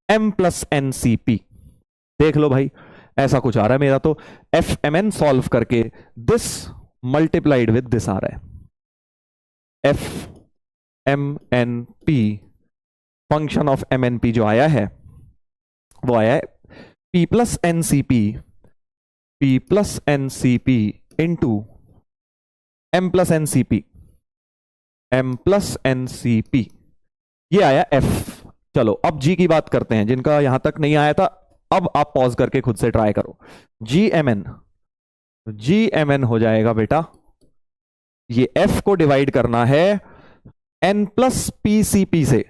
[SPEAKER 1] M plus N C P. देख लो भाई, ऐसा कुछ आ रहा है मेरा तो। एफ एम एन सॉल्व करके दिस मल्टीप्लाइड विद दिस आ रहा है। F M N P, function of M N P जो आया है वो आया है P plus N C P, P plus N C P into M plus N C P, M plus N C P, ये आया एफ। चलो अब जी की बात करते हैं, जिनका यहां तक नहीं आया था अब आप पॉज करके खुद से ट्राई करो। G M n, g M n हो जाएगा बेटा, ये एफ को डिवाइड करना है n plus p c p से,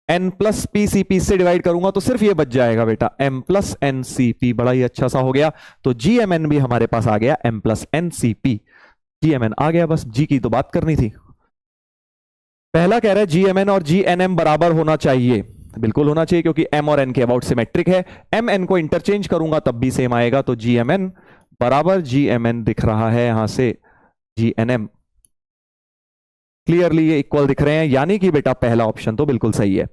[SPEAKER 1] n plus p c p से डिवाइड करूंगा तो सिर्फ ये बच जाएगा बेटा m plus N C p. बड़ा ही अच्छा सा हो गया। तो जी एम एन भी हमारे पास आ गया, m plus N C p, g M n आ गया। बस जी की तो बात करनी थी। पहला कह रहा है जी एम एन और जी एन एम बराबर होना चाहिए। बिल्कुल होना चाहिए, क्योंकि एम और एन के अबाउट सिमेट्रिक है। एम एन को इंटरचेंज करूंगा तब भी सेम आएगा। तो जी एम एन बराबर जी एम एन दिख रहा है यहां से जी एन एम। क्लियरली ये इक्वल दिख रहे हैं, यानी कि बेटा पहला ऑप्शन तो बिल्कुल सही है।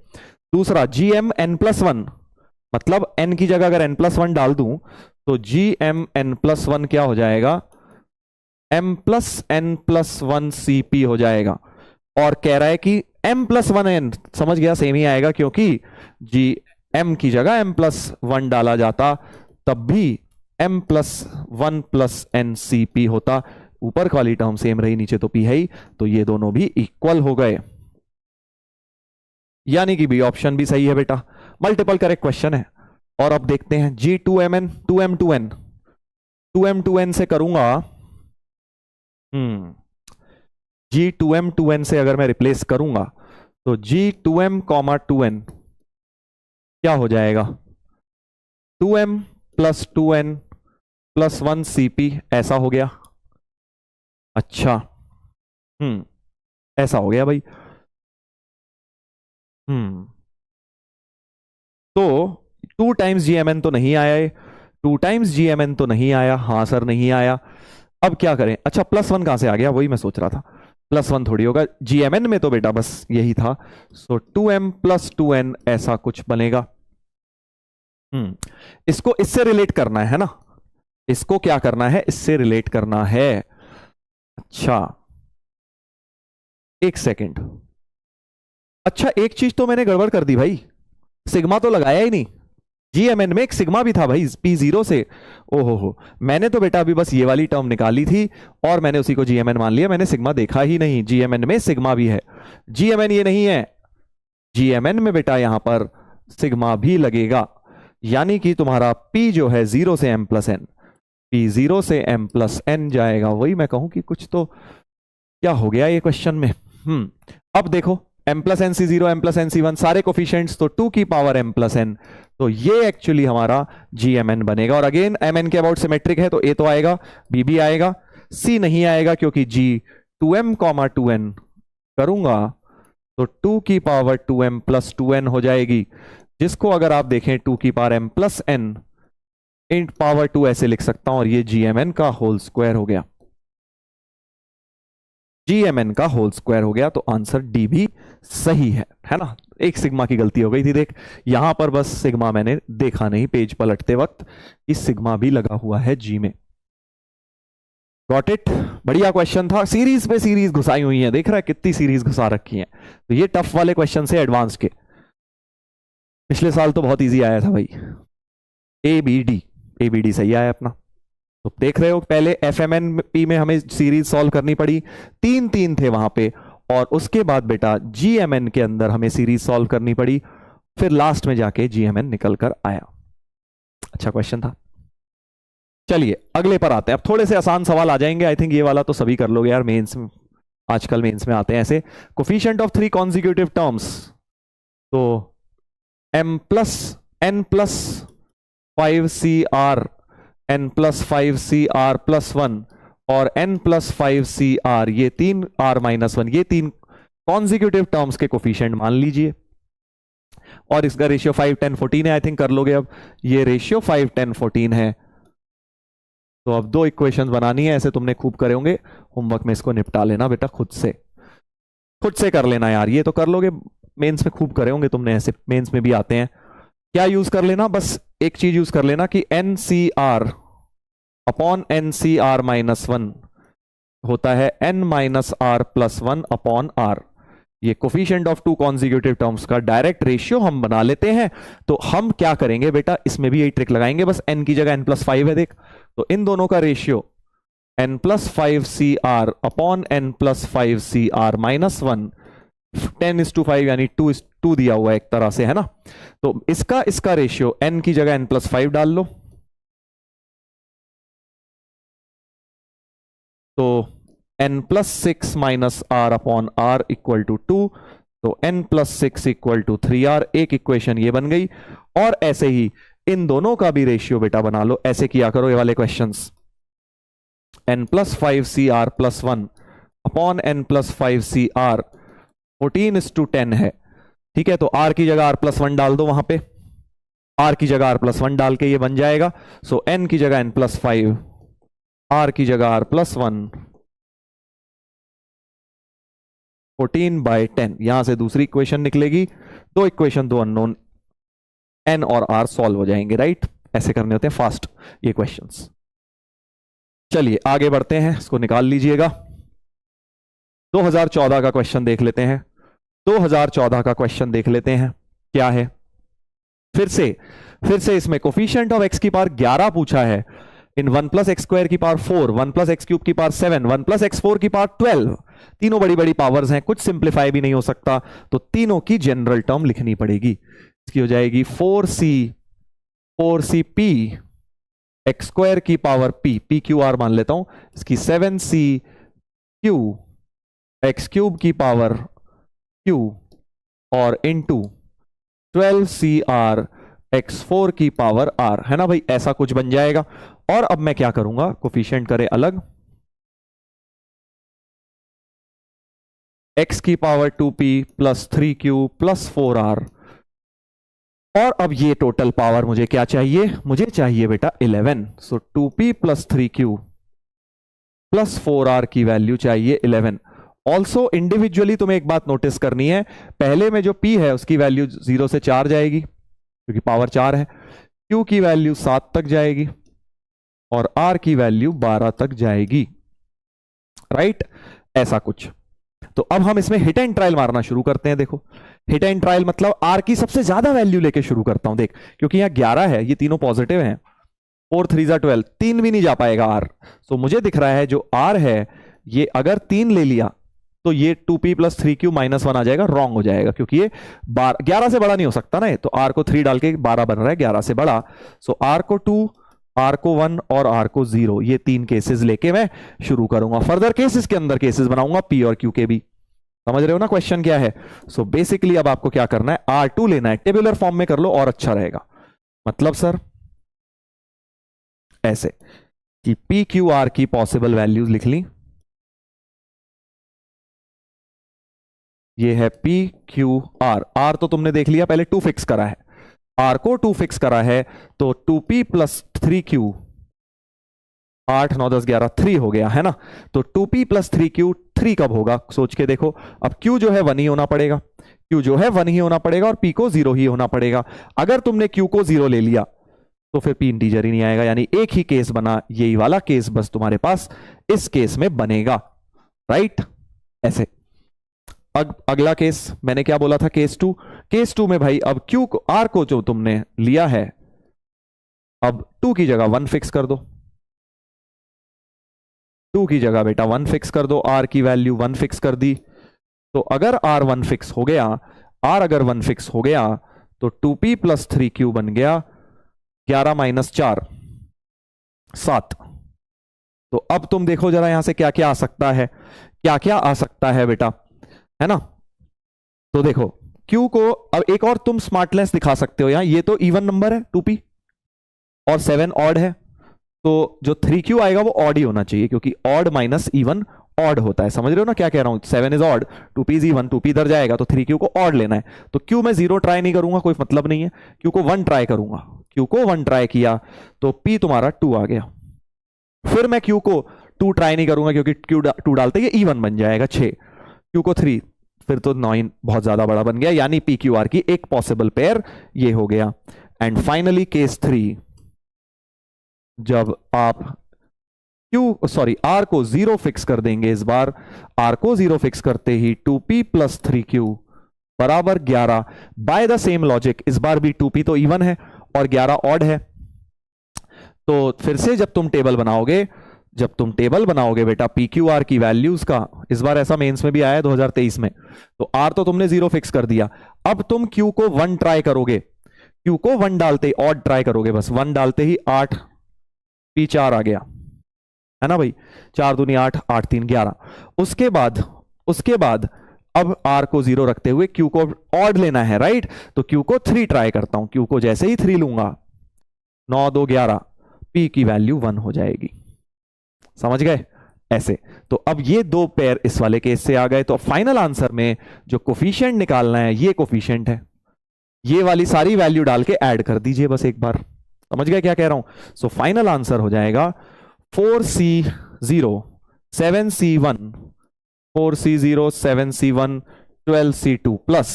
[SPEAKER 1] दूसरा G M N plus one, मतलब एन की जगह अगर एन प्लस वन डाल दूं तो G M N plus one क्या हो जाएगा, M plus N plus one C P हो जाएगा। और कह रहा है कि एम प्लस वन एन, समझ गया, सेम ही आएगा, क्योंकि जी एम की जगह एम प्लस वन डाला जाता तब भी M plus one plus N C P होता। ऊपर वाली टर्म सेम रही, नीचे तो पी है ही, तो ये दोनों भी इक्वल हो गए, यानी कि बी ऑप्शन भी सही है बेटा। मल्टीपल करेक्ट क्वेश्चन है। और अब देखते हैं G2Mn 2M2n 2M2n से करूंगा, G2M2n से अगर मैं रिप्लेस करूंगा तो G2M 2n क्या हो जाएगा, 2M plus 2n plus 1 CP, ऐसा हो गया। अच्छा, ऐसा हो गया भाई। तो 2 टाइम्स GMN तो नहीं आया है, 2 टाइम्स GMN तो नहीं आया, हाँ सर नहीं आया। अब क्या करें, अच्छा प्लस 1 कहां से आ गया, वही मैं सोच रहा था, प्लस 1 थोड़ी होगा, GMN में तो बेटा बस यही था। सो 2M प्लस 2n ऐसा कुछ बनेगा। इसको इससे रिलेट करना है ना, इसको क्या करना है, इससे रिलेट करना है। अच्छा एक सेकेंड, अच्छा एक चीज तो मैंने गड़बड़ कर दी भाई, सिग्मा तो लगाया ही नहीं। GMN में एक सिग्मा भी था भाई P0 से, ओहो हो, मैंने तो बेटा अभी बस ये वाली टर्म निकाली थी और मैंने उसी को GMN मान लिया, मैंने सिग्मा देखा ही नहीं। GMN में सिग्मा भी है, GMN ये नहीं है, GMN में बेटा यहां पर सिग्मा भी लगेगा, यानी कि तुम्हारा P जो है 0 से M प्लस n, P0 से M प्लस n जाएगा। वही मैं कहूं कि कुछ तो क्या हो गया ये क्वेश्चन में। अब देखो m plus N C 0, m plus N C 1 सारे कोफिशिएंट्स तो 2 की पावर m प्लस n, तो ये एक्चुअली हमारा GMN बनेगा। और अगेन mn के अबाउट सिमेट्रिक है, तो a तो आएगा, b भी आएगा, c नहीं आएगा, क्योंकि G 2m 2n करूंगा तो 2 की पावर 2m प्लस 2n हो जाएगी, जिसको अगर आप देखें 2 की पावर m प्लस n इन पावर 2 ऐसे लिख सकता हूं, और ये GMN का होल स्क्वायर हो गया, GMN का होल स्क्वायर हो गया। तो आंसर डी भी सही है ना। एक सिग्मा की गलती हो गई थी, देख यहां पर बस सिग्मा मैंने देखा नहीं पेज पलटते वक्त, इस सिग्मा भी लगा हुआ है जी में। गॉट इट, बढ़िया क्वेश्चन था, सीरीज पे सीरीज घुसाई हुई है, देख रहा है कितनी सीरीज घुसा रखी है। तो ये टफ वाले क्वेश्चन से एडवांस के, पिछले साल तो बहुत इजी आया था भाई। ABD सही आया अपना। तो देख रहे हो पहले FMNP में हमें सीरीज सॉल्व करनी पड़ी, 3 थे वहां पे, और उसके बाद बेटा GMN के अंदर हमें सीरीज सॉल्व करनी पड़ी, फिर लास्ट में जाके GMN निकल कर आया। अच्छा क्वेश्चन था। चलिए अगले पर आते हैं, अब थोड़े से आसान सवाल आ जाएंगे, आई थिंक ये वाला तो सभी कर लोगे यार, मेंस में आजकल मेंस में आते हैं ऐसे। कोफिशिएंट ऑफ 3 कॉन्जिक्यूटिव टर्म्स, तो n plus 5CR n plus 5CR plus 1 और n प्लस 5CR, ये 3 R माइनस 1, ये 3 कॉन्जिक्यूटिव टर्म्स के कोफिशिएंट मान लीजिए, और इसका रेशियो 5 10 14 है, आई थिंक कर लोगे। अब ये रेशियो 5 10 14 है, तो अब 2 इक्वेशंस बनानी है, ऐसे तुमने खूब करे होंगे होमवर्क में, इसको निपटा लेना बेटा खुद से कर लेना यार, ये तो कर लोगे, मेंस में खूब करे होंगे तुमने, ऐसे मेंस में भी आते हैं। क्या यूज कर लेना, बस एक चीज यूज कर लेना कि NCR अपॉन NCR माइनस 1 होता है n minus R plus 1 upon R। ये कोफिशिएंट ऑफ 2 कॉन्जिक्यूटिव टर्म्स का डायरेक्ट रेशियो हम बना लेते हैं। तो हम क्या करेंगे बेटा, इसमें भी यही ट्रिक लगाएंगे, बस n की जगह n प्लस 5 है, देख तो इन दोनों का ratio n plus 5CR upon n plus 5CR minus 1, 10:5 यानी 2 दिया हुआ है एक तरह से, है ना। तो इसका रेशियो n की जगह n प्लस 5 डाल लो, तो n plus 6 minus R upon R equal to 2, तो n plus 6 equal to 3R, एक इक्वेशन ये बन गई। और ऐसे ही इन दोनों का भी रेशियो बेटा बना लो, ऐसे किया करो ये वाले questions, n plus 5CR plus 1 upon n plus 5CR 14:10 है, ठीक है। तो R की जगह R प्लस 1 डाल दो, वहां पे R की जगह R प्लस 1 डाल के ये बन जाएगा। सो n की जगह n प्लस 5, R की जगह R प्लस 1, 14/10, यहां से दूसरी इक्वेशन निकलेगी, 2 इक्वेशन 2 अननोन, n और R सॉल्व हो जाएंगे, राइट। ऐसे करने होते हैं फास्ट ये क्वेश्चंस। चलिए आगे बढ़ते हैं, इसको निकाल लीजिएगा। 2014 का क्वेश्चन देख लेते हैं, 2014 का क्वेश्चन देख लेते हैं क्या है। फिर से इसमें कोफिशिएंट ऑफ x की पावर 11 पूछा है, इन 1 प्लस एक्स स्क्वायर की पावर 4, 1 प्लस एक्स क्यूब की पावर 7, 1 प्लस एक्स 4 की पावर 12, तीनों बड़ी बड़ी पावर्स हैं, कुछ सिंप्लीफाई भी नहीं हो सकता, तो तीनों की जनरल टर्म लिखनी पड़ेगी। इसकी हो जाएगी 4c p एक्स स्क्वायर की पावर p क्यू आर मान लेता हूं, इसकी 7c q एक्स क्यूब की पावर q और इनटू 12cr x4 की पावर r, है ना भाई, ऐसा कुछ बन जाएगा। और अब मैं क्या करूंगा, कोफिशिएंट करें अलग, x की power 2p plus 3q plus 4r, और अब ये टोटल पावर मुझे क्या चाहिए, मुझे चाहिए बेटा 11, सो 2p plus 3q plus 4r की वैल्यू चाहिए 11। ऑल्सो इंडिविजुअली तुम्हें एक बात नोटिस करनी है, पहले में जो p है उसकी वैल्यू 0 से 4 जाएगी क्योंकि पावर 4 है, q की वैल्यू 7 तक जाएगी और r की वैल्यू 12 तक जाएगी, राइट, ऐसा कुछ। तो अब हम इसमें हिट एंड ट्रायल मारना शुरू करते हैं। देखो हिट एंड ट्रायल मतलब r की सबसे ज्यादा वैल्यू लेके शुरू करता हूं, देख क्योंकि यहां 11 है, ये तीनों पॉजिटिव हैं, 4 3 12, 3 भी नहीं जा पाएगा r, सो मुझे दिख रहा है जो r है ये अगर 3 ले लिया तो ये 2p प्लस 3q माइनस 1 आ जाएगा, रॉन्ग हो जाएगा क्योंकि ये 11 से बड़ा नहीं हो सकता ना, तो r को 3 डाल के 12 बन रहा है 11 से बड़ा, सो r को 2, r को 1 और r को 0, ये 3 केसेस लेके मैं शुरू करूंगा। फर्दर केसेस के अंदर केसेस बनाऊंगा p और q के भी, समझ रहे हो ना क्वेश्चन क्या है। सो बेसिकली अब आपको क्या करना है, R2 लेना है, टेबुलर फॉर्म में कर लो और अच्छा रहेगा। मतलब सर ऐसे कि p q r की पॉसिबल वैल्यूज लिख ली, ये है p q r, r तो तुमने देख लिया, पहले 2 फिक्स करा है, r को 2 फिक्स करा है, तो 2p प्लस 3q 8 9 10 11 3 हो गया है ना, तो 2p प्लस 3q 3 कब होगा सोच के देखो। अब q जो है 1 ही होना पड़ेगा, q जो है 1 ही होना पड़ेगा और p को 0 ही होना पड़ेगा। अगर तुमने q को 0 ले लिया तो फिर p इंटीजर ही नहीं आएगा, यानी एक ही केस बना, यही वाला केस बस तुम्हारे पास इस केस में बनेगा, राइट, ऐसे। अगला केस मैंने क्या बोला था, केस 2, केस 2 में भाई अब q को r को जो तुमने लिया है, अब 2 की जगह 1 फिक्स कर दो, 2 की जगह बेटा 1 फिक्स कर दो, r की वैल्यू 1 फिक्स कर दी, तो अगर r 1 फिक्स हो गया, r अगर 1 फिक्स हो गया तो 2p प्लस 3q बन गया 11 माइनस 4 7। तो अब तुम देखो जरा यहां से क्या क्या आ सकता है, क्या क्या आ सकता है बेटा, है ना। तो देखो q को अब एक और तुम स्मार्टनेस दिखा सकते हो, यहां ये तो इवन नंबर है 2p और 7 ऑड है, तो जो 3q आएगा वो ऑड ही होना चाहिए क्योंकि ऑड माइनस इवन ऑड होता है, समझ रहे हो ना क्या कह रहा हूं, 7 is odd, 2p is even, 2p इधर जाएगा तो 3q को ऑड लेना है, तो q में 0 ट्राई नहीं करूंगा, कोई मतलब नहीं है, q को 1 ट्राई करूंगा, q को 1 ट्राई किया तो p तुम्हारा 2 आ गया, फिर मैं q को 2 ट्राई नहीं करूंगा क्योंकि q 2 डालते ये इवन बन जाएगा 6, q को 3, फिर तो 9 बहुत ज्यादा बड़ा बन गया, यानी p q r की एक पॉसिबल पेयर ये हो गया। एंड फाइनली केस 3, जब आप r को 0 फिक्स कर देंगे, इस बार r को 0 फिक्स करते ही 2p प्लस 3q बराबर 11, बाय द सेम लॉजिक इस बार भी 2p तो इवन है और 11 ऑड है, तो फिर से जब तुम टेबल बनाओगे बेटा p q r की वैल्यूज का, इस बार ऐसा मेंस में भी आया है 2023 में, तो r तो तुमने 0 फिक्स कर दिया, अब तुम q को 1 ट्राई करोगे, q को 1 डालते ही ऑड ट्राई करोगे, बस 1 डालते ही 8 p 4 आ गया, है ना भाई, 4 दूनी 8 8 3 11। उसके बाद अब r को 0 रखते हुए q को ऑड लेना है, राइट, तो q को 3 ट्राई करता हूं, q को जैसे ही 3 लूंगा 9 2 11, p की वैल्यू 1 हो जाएगी, समझ गए ऐसे। तो अब ये दो पेयर इस वाले केस से आ गए, तो फाइनल आंसर में जो कोफिशिएंट निकालना है ये कोफिशिएंट है, ये वाली सारी वैल्यू डाल के ऐड कर दीजिए बस एक बार, समझ गए क्या कह रहा हूं। सो फाइनल आंसर हो जाएगा 4c0 7c1 4c0 7c1 12c2 plus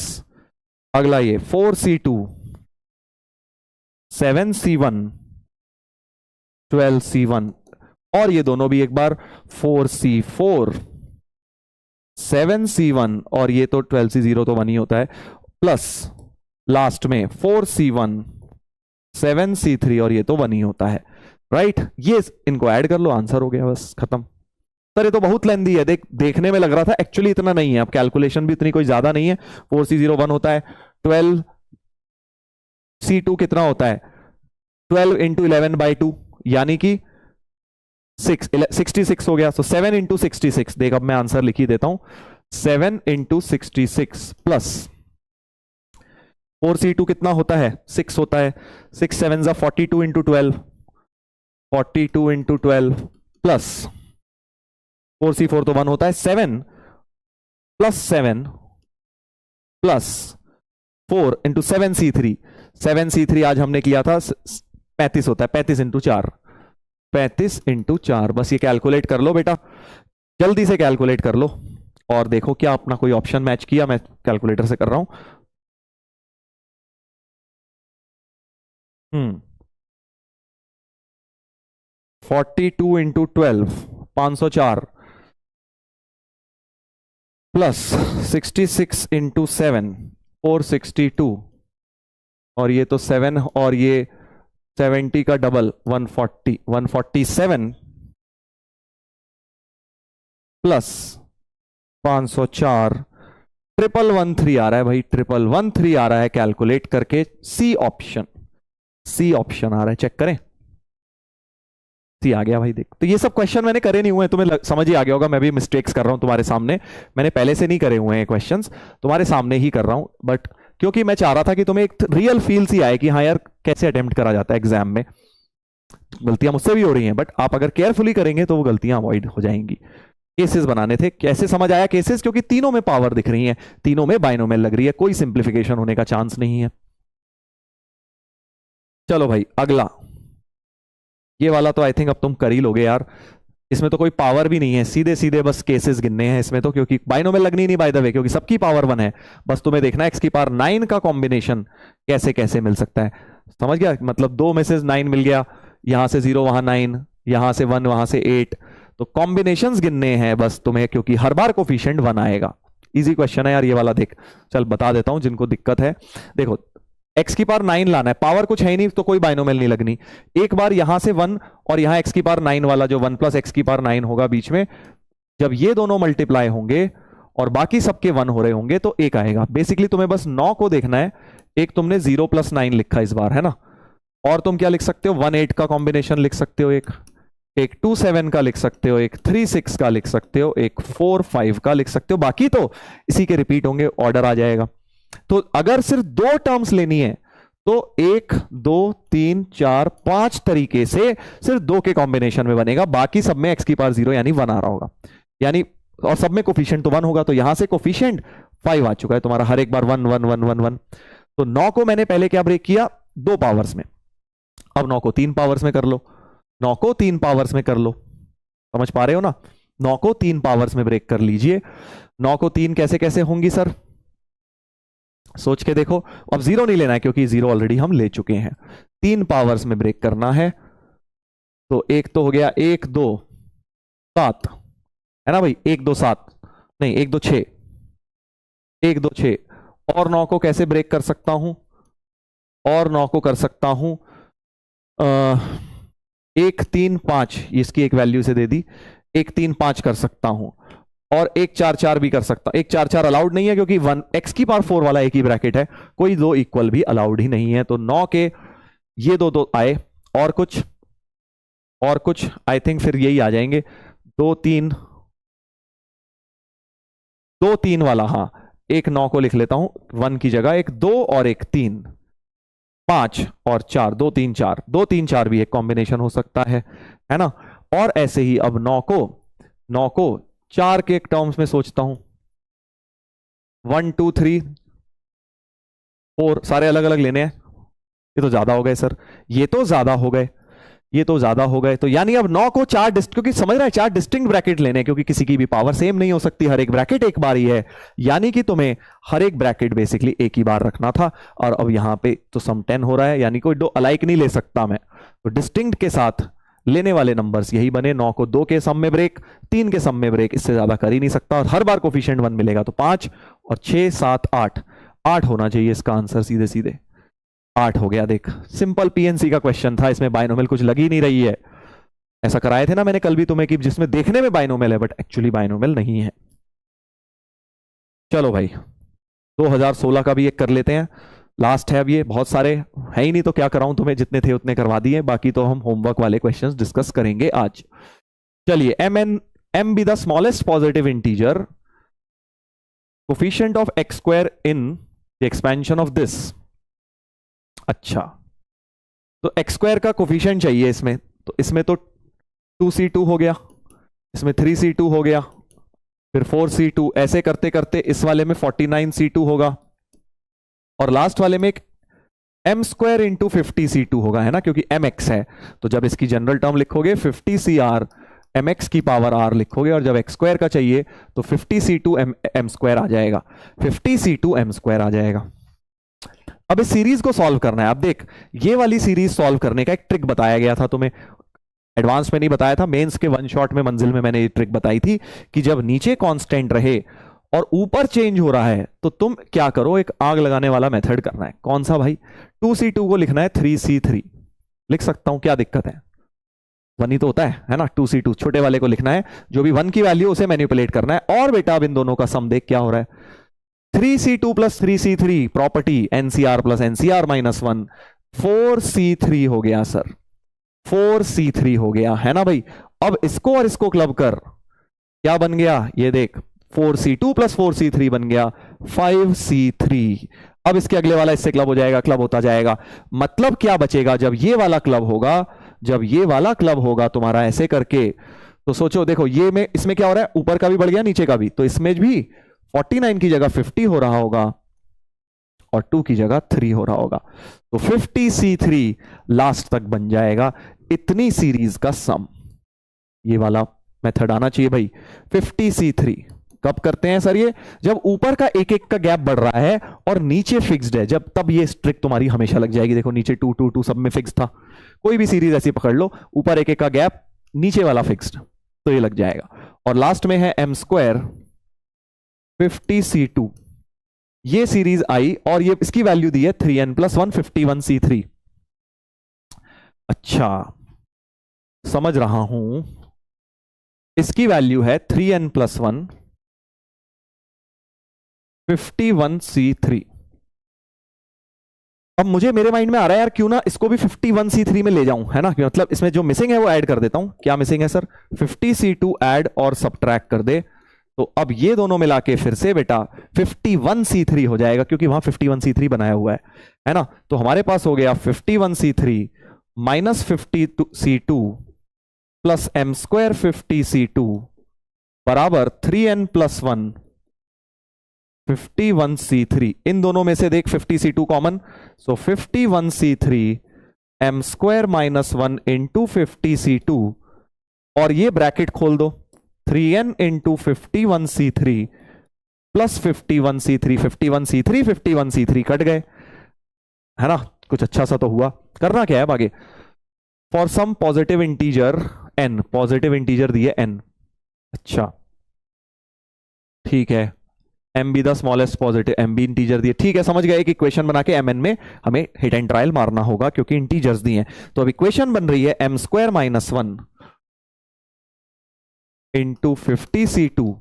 [SPEAKER 1] अगला ये 4c2 7c1 12c1 और ये दोनों भी एक बार 4c4 7c1 और ये तो 12c0 तो 1 ही होता है, प्लस लास्ट में 4c1 7c3 और ये तो 1 ही होता है। राइट ये इनको ऐड कर लो, आंसर हो गया, बस खत्म। सर ये तो बहुत लेंदी है, देखने में लग रहा था, एक्चुअली इतना नहीं है, अब कैलकुलेशन भी इतनी कोई ज्यादा नहीं है। 4C01 होता है 12C2 कितना होता है 12 इंटू 11/2 यानी कि 66 हो गया। सो 7 इंटू 66, देख अब मैं आंसर लिख ही देता हूं, 7 इंटू 66 प्लस 4C2 कितना होता है 6 होता है, 6 7 42 इंटू 12, 42 इंटू 12 प्लस 4C4 तो 1 होता है, 7 plus 7 plus 4 into 7C3, 7C3 आज हमने किया था 35 होता है, 35 इंटू 4, 35 इंटू 4। बस ये कैलकुलेट कर लो बेटा, जल्दी से कैलकुलेट कर लो और देखो क्या अपना कोई ऑप्शन मैच किया, मैं कैलकुलेटर से कर रहा हूं। 42 इंटू 12 504 प्लस 66 इंटू 7 462 और ये तो 7 और ये 70 का डबल 140 147 प्लस 504 1113 आ रहा है भाई, 1113 आ रहा है कैलकुलेट करके। सी ऑप्शन आ रहा है, चेक करें। सी आ गया भाई, देख तो ये सब क्वेश्चन मैंने करे नहीं हुए हैं, तुम्हें समझ ही आ गया होगा, मैं भी मिस्टेक्स कर रहा हूं तुम्हारे सामने, मैंने पहले से नहीं करे हुए हैं क्वेश्चंस, तुम्हारे सामने ही कर रहा हूं, बट क्योंकि मैं चाह रहा था कि तुम्हें एक रियल फील सी आए कि हाँ यार कैसे अटेम्प्ट करा जाता है एग्जाम में। गलतियां मुझसे भी हो रही हैं, बट आप अगर केयरफुली करेंगे तो वो गलतियां अवॉइड हो जाएंगी। केसेस बनाने थे, कैसे समझ आया केसेस, क्योंकि तीनों में पावर दिख रही है, तीनों में बाइनोमियल लग रही है, कोई सिंप्लीफिकेशन होने का चांस नहीं है। चलो भाई अगला, ये वाला तो आई थिंक अब तुम कर ही लोगे यार, इसमें तो कोई पावर भी नहीं है, सीधे सीधे बस केसेस गिनने हैं इसमें तो, क्योंकि बाइनोमियल लगनी नहीं बाय द वे, क्योंकि सबकी पावर 1 है, बस तुम्हें देखना है x की पावर 9 का कॉम्बिनेशन कैसे कैसे मिल सकता है। समझ गया, मतलब 2 में से 9 मिल गया, यहां से 0 वहां 9, यहां से 1 वहां से 8, तो कॉम्बिनेशंस गिनने हैं बस तुम्हें, क्योंकि हर बार कोफिशिएंट 1 आएगा। इजी क्वेश्चन है यार ये वाला, देख चल बता देता हूं जिनको दिक्कत है। देखो x की पावर 9 लाना है, पावर कुछ है ही नहीं तो कोई बाइनोमियल नहीं लगनी, एक बार यहां से 1 और यहां x की पावर 9 वाला जो 1 प्लस x की पावर 9 होगा बीच में, जब ये दोनों मल्टीप्लाई होंगे और बाकी सबके 1 हो रहे होंगे तो एक आएगा। बेसिकली तुम्हें बस 9 को देखना है, एक तुमने 0 + 9 लिखा इस बार है ना, और तुम क्या लिख सकते हो 1 8 का कॉम्बिनेशन लिख सकते हो, एक 2 7 का लिख सकते हो, एक 3 6 का लिख सकते हो, एक 4 5 का लिख सकते हो, बाकी तो इसी के रिपीट होंगे, ऑर्डर आ जाएगा। तो अगर सिर्फ 2 टर्म्स लेनी है तो 1 2 3 4 5 तरीके से सिर्फ 2 के कॉम्बिनेशन में बनेगा, बाकी सब में x की पावर 0 यानी 1 आ रहा होगा, यानी और सब में कोफिशिएंट तो 1 होगा, तो यहां से कोफिशिएंट 5 आ चुका है तुम्हारा, हर एक बार 1 1 1 1 1। तो 9 को मैंने पहले क्या ब्रेक किया 2 पावर्स में, अब 9 को 3 पावर्स में कर लो, 9 को 3 पावर्स में कर लो, समझ पा रहे हो ना, 9 को 3 पावर्स में ब्रेक कर लीजिए। 9 को 3 कैसे कैसे होंगी सर, सोच के देखो, अब 0 नहीं लेना है क्योंकि 0 ऑलरेडी हम ले चुके हैं, 3 पावर्स में ब्रेक करना है, तो एक तो हो गया 1 2 7 है ना भाई, 1 2 7 नहीं 1 2 6, 1 2 6, और 9 को कैसे ब्रेक कर सकता हूं, और 9 को कर सकता हूं 1 3 5, इसकी एक वैल्यू से दे दी, 1 3 5 कर सकता हूं, और 1 4 4 भी कर सकता। 1 4 4 अलाउड नहीं है क्योंकि 1 x की पावर 4 वाला एक ही ब्रैकेट है, कोई 2 इक्वल भी अलाउड ही नहीं है, तो 9 के ये दो आए, और कुछ आई थिंक फिर यही आ जाएंगे, 2 3 वाला, हाँ एक 9 को लिख लेता हूं 1 की जगह, एक 2 और एक 3, 5 और 4, 2 3 4, 2 3 4 भी एक कॉम्बिनेशन हो सकता है ना। और ऐसे ही अब 9 को 4 के टर्म्स में सोचता हूं, 1 2 3 4 सारे अलग अलग लेने हैं, ये तो ज्यादा हो गए सर, ये तो ज्यादा हो गए, तो यानी अब 9 को 4 क्योंकि समझ रहा है 4 डिस्टिंक्ट ब्रैकेट लेने, क्योंकि किसी की भी पावर सेम नहीं हो सकती, हर एक ब्रैकेट एक बार ही है, यानी कि तुम्हें हर एक ब्रैकेट बेसिकली एक ही बार रखना था, और अब यहां पे तो सम 10 हो रहा है, यानी कोई 2 अलाइक नहीं ले सकता मैं, तो डिस्टिंक्ट के साथ लेने वाले नंबर्स यही बने, 9 को 2 के सम में ब्रेक, 3 के सम में ब्रेक, इससे ज्यादा कर ही नहीं सकता, और हर बार कोफिशिएंट 1 मिलेगा, तो 5 और 6 7 8 होना चाहिए इसका आंसर सीधे सीधे। 8 हो गया। देख सिंपल पीएनसी का क्वेश्चन था, इसमें बाइनोमियल कुछ लग ही नहीं रही है। ऐसा कराए थे ना मैंने कल भी तुम्हें कि जिसमें देखने में बाइनोमियल है बट एक्चुअली बाइनोमियल नहीं है। चलो भाई 2016 का भी एक कर लेते हैं, लास्ट है। अब ये बहुत सारे है ही नहीं तो क्या कराऊं तुम्हें, जितने थे उतने करवा दिए, बाकी तो हम होमवर्क वाले क्वेश्चंस डिस्कस करेंगे आज। चलिए M be the smallest positive integer, coefficient of X square in the expansion of this. अच्छा तो एक्स स्क्वायर का कोफिशिएंट चाहिए इसमें, तो इसमें तो 2c2 हो गया, इसमें 3c2 हो गया, फिर 4c2, ऐसे करते करते इस वाले में 49c2 होगा, और लास्ट वाले में एक एम स्क्वायर इंटू 50c2 होगा, है ना, क्योंकि mx है। तो जब इसकी जनरल टर्म लिखोगे 50cr mx की पावर r लिखोगे, और जब x स्क्वायर का चाहिए तो 50c2 m स्क्वायर आ जाएगा, 50c2 m स्क्वायर आ जाएगा। अब इस सीरीज को सॉल्व करना है। अब देख ये वाली सीरीज सॉल्व करने का एक ट्रिक बताया गया था तुम्हें, एडवांस में नहीं बताया था, मेंस के वन शॉट में मंजिल में मैंने ये ट्रिक बताई थी कि जब नीचे कांस्टेंट रहे और ऊपर चेंज हो रहा है तो तुम क्या करो, एक आग लगाने वाला मेथड करना है। कौन सा भाई? 2c2 को लिखना है 3c3, लिख सकता हूं, क्या दिक्कत है, वन ही तो होता है ना। 2c2 छोटे वाले को लिखना है, जो भी वन की वैल्यू उसे मैनिपुलेट करना है। और बेटा अब इन दोनों का सम देख क्या हो रहा है, 3c2 plus 3c3 property NCR plus NCR minus 1, 4c3 हो गया सर, 4c3 हो गया, है ना भाई। अब इसको और इसको क्लब कर, क्या बन गया ये देख, 4c2 प्लस 4c3 बन गया 5c3। अब इसके अगले वाला इससे क्लब हो जाएगा, क्लब होता जाएगा, मतलब क्या बचेगा, जब ये वाला क्लब होगा, जब ये वाला क्लब होगा तुम्हारा ऐसे करके, तो सोचो देखो ये में इसमें क्या हो रहा है, ऊपर का भी बढ़ गया नीचे का भी, तो इसमें भी 49 की जगह 50 हो रहा होगा और 2 की जगह 3 हो रहा होगा, तो 50c3 लास्ट तक बन जाएगा। इतनी सीरीज का सम, ये वाला मेथड आना चाहिए भाई। 50c3 कब करते हैं सर ये, जब ऊपर का एक एक का गैप बढ़ रहा है और नीचे फिक्स्ड है, जब तब ये ट्रिक तुम्हारी हमेशा लग जाएगी। देखो नीचे 2 2 2 सब में फिक्स था, कोई भी सीरीज ऐसी पकड़ लो, ऊपर एक एक का गैप, नीचे वाला फिक्स्ड, तो ये लग जाएगा। और लास्ट में है m स्क्वायर 50c2, ये सीरीज आई और ये इसकी वैल्यू दी है 3n प्लस 1 51c3। अच्छा समझ रहा हूं, इसकी वैल्यू है 3n प्लस 1 51c3। अब मुझे मेरे माइंड में आ रहा है यार क्यों ना इसको भी 51c3 में ले जाऊं, है ना, मतलब इसमें जो मिसिंग है वो ऐड कर देता हूं। क्या मिसिंग है सर? 50c2 ऐड और सब्ट्रैक्ट कर दे, तो अब ये दोनों मिला के फिर से बेटा 51c3 हो जाएगा, क्योंकि वहां 51c3 बनाया हुआ है ना। तो हमारे पास हो गया 51c3 minus 50c2 plus m square 50c2 बराबर 3n प्लस 1 51c3। इन दोनों में से देख 50c2 कॉमन, सो 51c3 m square minus 1 into 50c2, और ये ब्रैकेट खोल दो 3n into 51c3 plus 51c3, 51c3 51c3 cut गए, है ना, कुछ अच्छा सा तो हुआ। करना क्या है आगे, for some positive integer n, positive integer दिए n, अच्छा ठीक है, M be the smallest positive, M be integer दिए, ठीक है समझ गए। एक इक्वेशन बना के mn में हमें हिट एंड ट्रायल मारना होगा क्योंकि इंटीजर्स दिए हैं। तो अब इक्वेशन बन रही है m square minus 1 into 50c2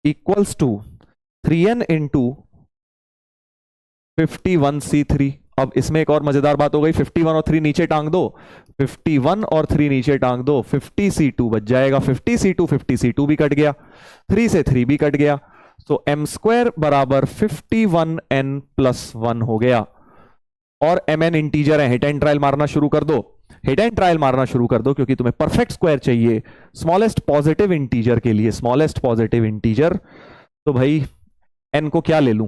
[SPEAKER 1] equals to 3n into 51c3। अब इसमें एक और मजेदार बात हो गई, 51 और 3 नीचे टांग दो, 51 और 3 नीचे टांग दो, 50c2 बच जाएगा, 50c2 50c2 भी कट गया, 3 से 3 भी कट गया, तो m स्क्वायर बराबर 51n प्लस 1 हो गया। और mn इंटीजर है, हिट एंड ट्रायल मारना शुरू कर दो, हिट एंड ट्रायल मारना शुरू कर दो, क्योंकि तुम्हें परफेक्ट स्क्वायर चाहिए स्मॉलेस्ट पॉजिटिव इंटीजर के लिए, स्मॉलेस्ट पॉजिटिव इंटीजर। तो भाई n को क्या ले लूं,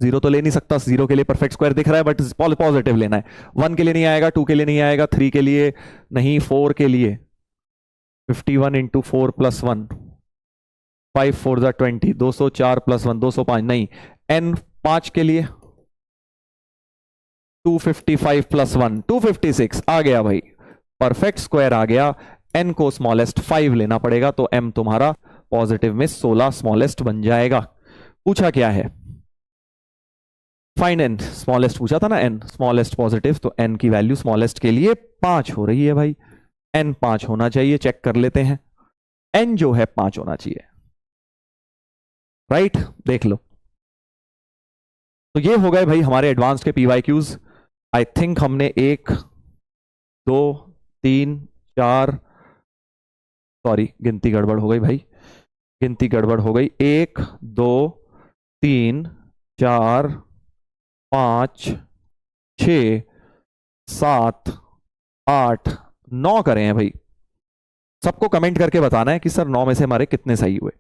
[SPEAKER 1] 0 तो ले नहीं सकता, 0 के लिए परफेक्ट स्क्वायर दिख रहा है बट पॉजिटिव लेना है, 1 के लिए नहीं आएगा, 2 के लिए नहीं आएगा, 3 के लिए नहीं, 4 के लिए 51 इंटू 4 प्लस 1, 5 4 जा 20, 204 प्लस 1 205 नहीं, n 5 के लिए 255 प्लस 1 256 आ गया भाई, परफेक्ट स्क्वायर आ गया। n को स्मॉलेस्ट 5 लेना पड़ेगा, तो m तुम्हारा पॉजिटिव में 16 स्मॉलेस्ट बन जाएगा। पूछा क्या है, फाइंड एन, स्मॉलेस्ट पूछा था ना, एन स्मॉलेस्ट पॉजिटिव, तो एन की वैल्यू स्मॉलेस्ट के लिए 5 हो रही है भाई। एन 5 होना चाहिए, चेक कर लेते हैं। एन जो है 5 होना चाहिए, राइट, देख लो। तो ये हो गए भाई हमारे एडवांस के पीवाईक्यूज। आई थिंक हमने 1 2 3 4, सॉरी गिनती गड़बड़ हो गई भाई, गिनती गड़बड़ हो गई। 1 2 3 4 5 6 7 8 9 करे हैं भाई। सबको कमेंट करके बताना है कि सर 9 में से हमारे कितने सही हुए,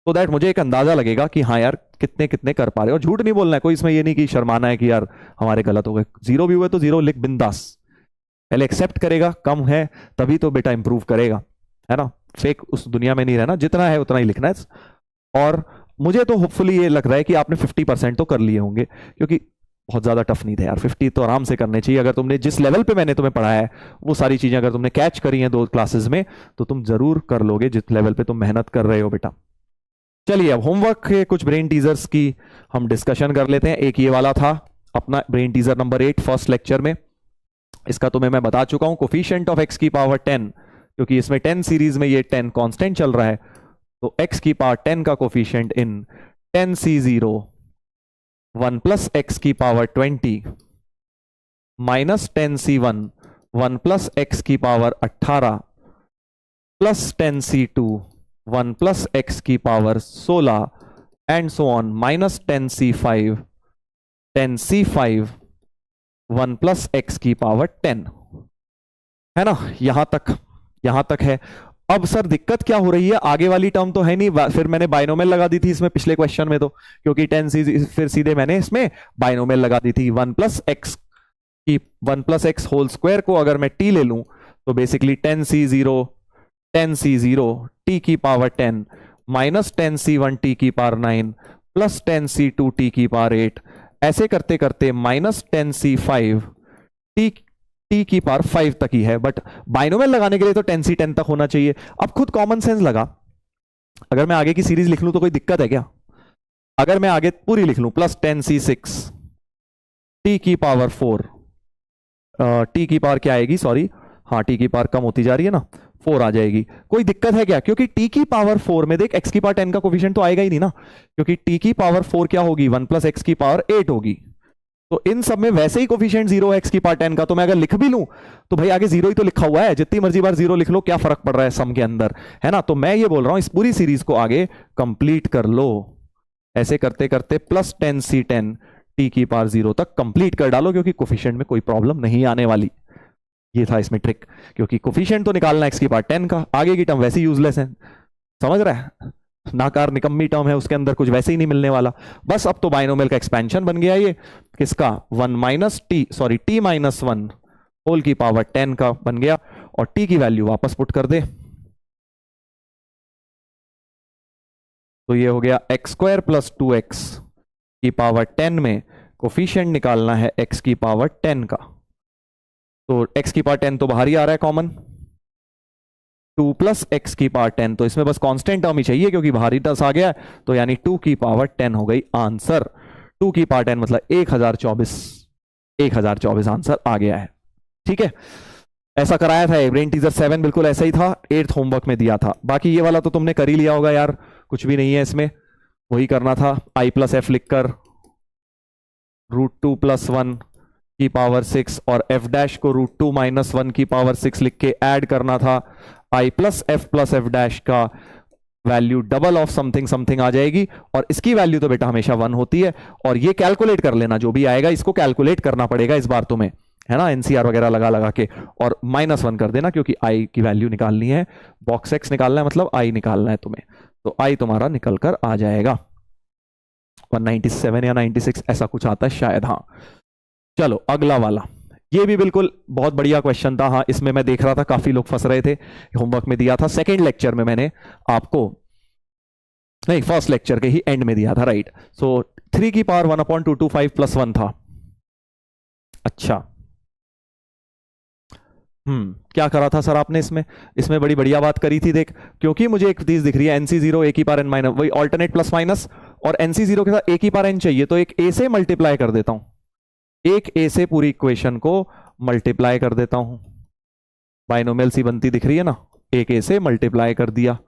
[SPEAKER 1] तो दैट मुझे एक अंदाजा लगेगा कि हाँ यार कितने कितने कर पा रहे हो। और झूठ नहीं बोलना है कोई इसमें, ये नहीं कि शर्माना है कि यार हमारे गलत हो गए। 0 भी हुए तो 0 लिख बिंदास, पहले एक्सेप्ट करेगा, कम है तभी तो बेटा इंप्रूव करेगा, है ना। फेक उस दुनिया में नहीं रहना, जितना है उतना ही लिखना है। और मुझे तो होपफुली ये लग रहा है कि आपने 50% तो कर लिए होंगे, क्योंकि बहुत ज्यादा टफ नहीं थे यार। 50 तो आराम से करने चाहिए। अगर तुमने जिस लेवल पे मैंने तुम्हें पढ़ाया है वो सारी चीजें अगर तुमने कैच करी हैं 2 क्लासेस में, तो तुम जरूर कर लोगे जिस लेवल पे तुम मेहनत कर रहे हो बेटा। चलिए अब होमवर्क के कुछ ब्रेन टीजर्स की हम डिस्कशन कर लेते हैं। एक ये वाला था अपना brain teaser number 8 first lecture में। इसका तुम्हें मैं बता चुका हूं, कोफिशिएंट ऑफ x की पावर 10, क्योंकि इसमें 10 सीरीज में ये 10 कांस्टेंट चल रहा है, तो x की पावर 10 का कोफिशिएंट इन 10c0 1 प्लस x की power 20 minus 10c1 1 plus x की power 18 plus 10c2 1 plus x की power 16 and so on minus 10c5 10c5 1 plus x की पावर 10, है ना। यहां तक है। अब सर दिक्कत क्या हो रही है, आगे वाली टर्म तो है नहीं, फिर मैंने बाइनोमियल लगा दी थी इसमें पिछले क्वेश्चन में, तो क्योंकि 10c फिर सीधे मैंने इसमें बाइनोमियल लगा दी थी। 1 प्लस एक्स होल स्क्वायर को अगर मैं t ले लूं तो बेसिकली 10c0 t की पावर 10 माइनस 10c1 t की पावर 9 प्लस 10c2 t की पावर 8, ऐसे करते करते माइनस 10c5 t की पावर 5 तक ही है। बट बाइनोमियल लगाने के लिए तो 10c10 तक होना चाहिए। अब खुद कॉमन सेंस लगा, अगर मैं आगे की सीरीज लिख लूं तो कोई दिक्कत है क्या? अगर मैं आगे पूरी लिख लूं प्लस 10c6 t की पावर 4, t की पावर क्या आएगी, सॉरी हाँ t की पावर कम होती जा रही है ना, 4 आ जाएगी। कोई दिक्कत है क्या? क्योंकि t की पावर 4 में देख x की पावर 10 का कोफिशिएंट तो आएगा ही नहीं ना, क्योंकि t की पावर 4 क्या होगी, 1 प्लस x की पावर 8 होगी। तो इन सब में वैसे ही कोफिशिएंट 0 है x की पावर 10 का, तो मैं अगर लिख भी लूं तो भाई आगे 0 ही तो लिखा हुआ है, जितनी मर्जी बार 0 लिख लो, क्या फर्क पड़ रहा है सम के अंदर, है ना। तो मैं ये बोल रहा हूं इस पूरी सीरीज को आगे कंप्लीट कर लो, ऐसे करते करते प्लस 10c10 t की पावर 0 तक कंप्लीट कर डालो, क्योंकि कोफिशिएंट में कोई प्रॉब्लम नहीं आने वाली। ये था इसमें ट्रिक, क्योंकि कोफिशिएंट तो निकालना x की पावर 10 का, आगे की टर्म वैसे ही यूजलेस है, समझ रहा है, नाकार निकम्मी टर्म है, उसके अंदर कुछ वैसे ही नहीं मिलने वाला। बस अब तो बाइनोमियल का एक्सपेंशन बन गया ये, किसका, 1 minus T, sorry t minus 1 whole की पावर 10 का बन गया, और t की वैल्यू वापस पुट कर दे, तो ये हो गया x स्क्वायर प्लस 2x की पावर 10 में कोफिशिएंट निकालना है x की पावर 10 का, तो x की पावर 10 तो बाहर ही आ रहा है कॉमन, 2 प्लस एक्स की पावर 10, तो इसमें बस कांस्टेंट टर्म ही चाहिए क्योंकि बाहर ही 10 आ गया, तो यानी 2 की पावर 10 हो गई आंसर। 2 की पावर 10 मतलब 1024 आंसर आ गया है, ठीक है। ऐसा कराया था ब्रेन टीजर 7, बिल्कुल ऐसा ही था, 8th होमवर्क में दिया था। बाकी ये वाला तो तुमने कर ही लिया होगा यार, कुछ भी नहीं है इसमें, वही करना था, i प्लस एफ लिखकर √2 प्लस 1 की पावर 6 और f डैश को √2 माइनस 1 की पावर 6 लिख के ऐड करना था। i प्लस एफ डैश का value double of something something आ जाएगी, और इसकी वैल्यू तो बेटा हमेशा 1 होती है। और ये कैलकुलेट कर लेना, जो भी आएगा इसको कैलकुलेट करना पड़ेगा इस बार तुम्हें, है ना, एनसीआर वगैरह लगा लगा के, और -1 कर देना, क्योंकि i की वैल्यू निकालनी है, बॉक्स x निकालना है, मतलब i निकालना है तुम्हें, तो i तुम्हारा निकल कर आ जाएगा 197 या 96 ऐसा कुछ आता है शायद, हाँ। चलो अगला वाला, ये भी बिल्कुल बहुत बढ़िया क्वेश्चन था, हाँ इसमें मैं देख रहा था काफी लोग फंस रहे थे, होमवर्क में दिया था, सेकेंड लेक्चर में मैंने आपको, नहीं फर्स्ट लेक्चर के ही एंड में दिया था, राइट। सो 3 की पावर 1/225 प्लस 1 था। अच्छा, क्या करा था सर आपने इसमें बड़ी बढ़िया बात करी थी, देख, क्योंकि मुझे एक चीज दिख रही है NC0 a की पावर n माइनस, वही ऑल्टरनेट प्लस माइनस, और एनसी जीरो के साथ ए की पावर एन चाहिए, तो एक ए से मल्टीप्लाई कर देता हूं, एक ए से पूरी इक्वेशन को मल्टीप्लाई कर देता हूं। बाइनोमियल सी बनती दिख रही है ना, एक ए से मल्टीप्लाई कर दिया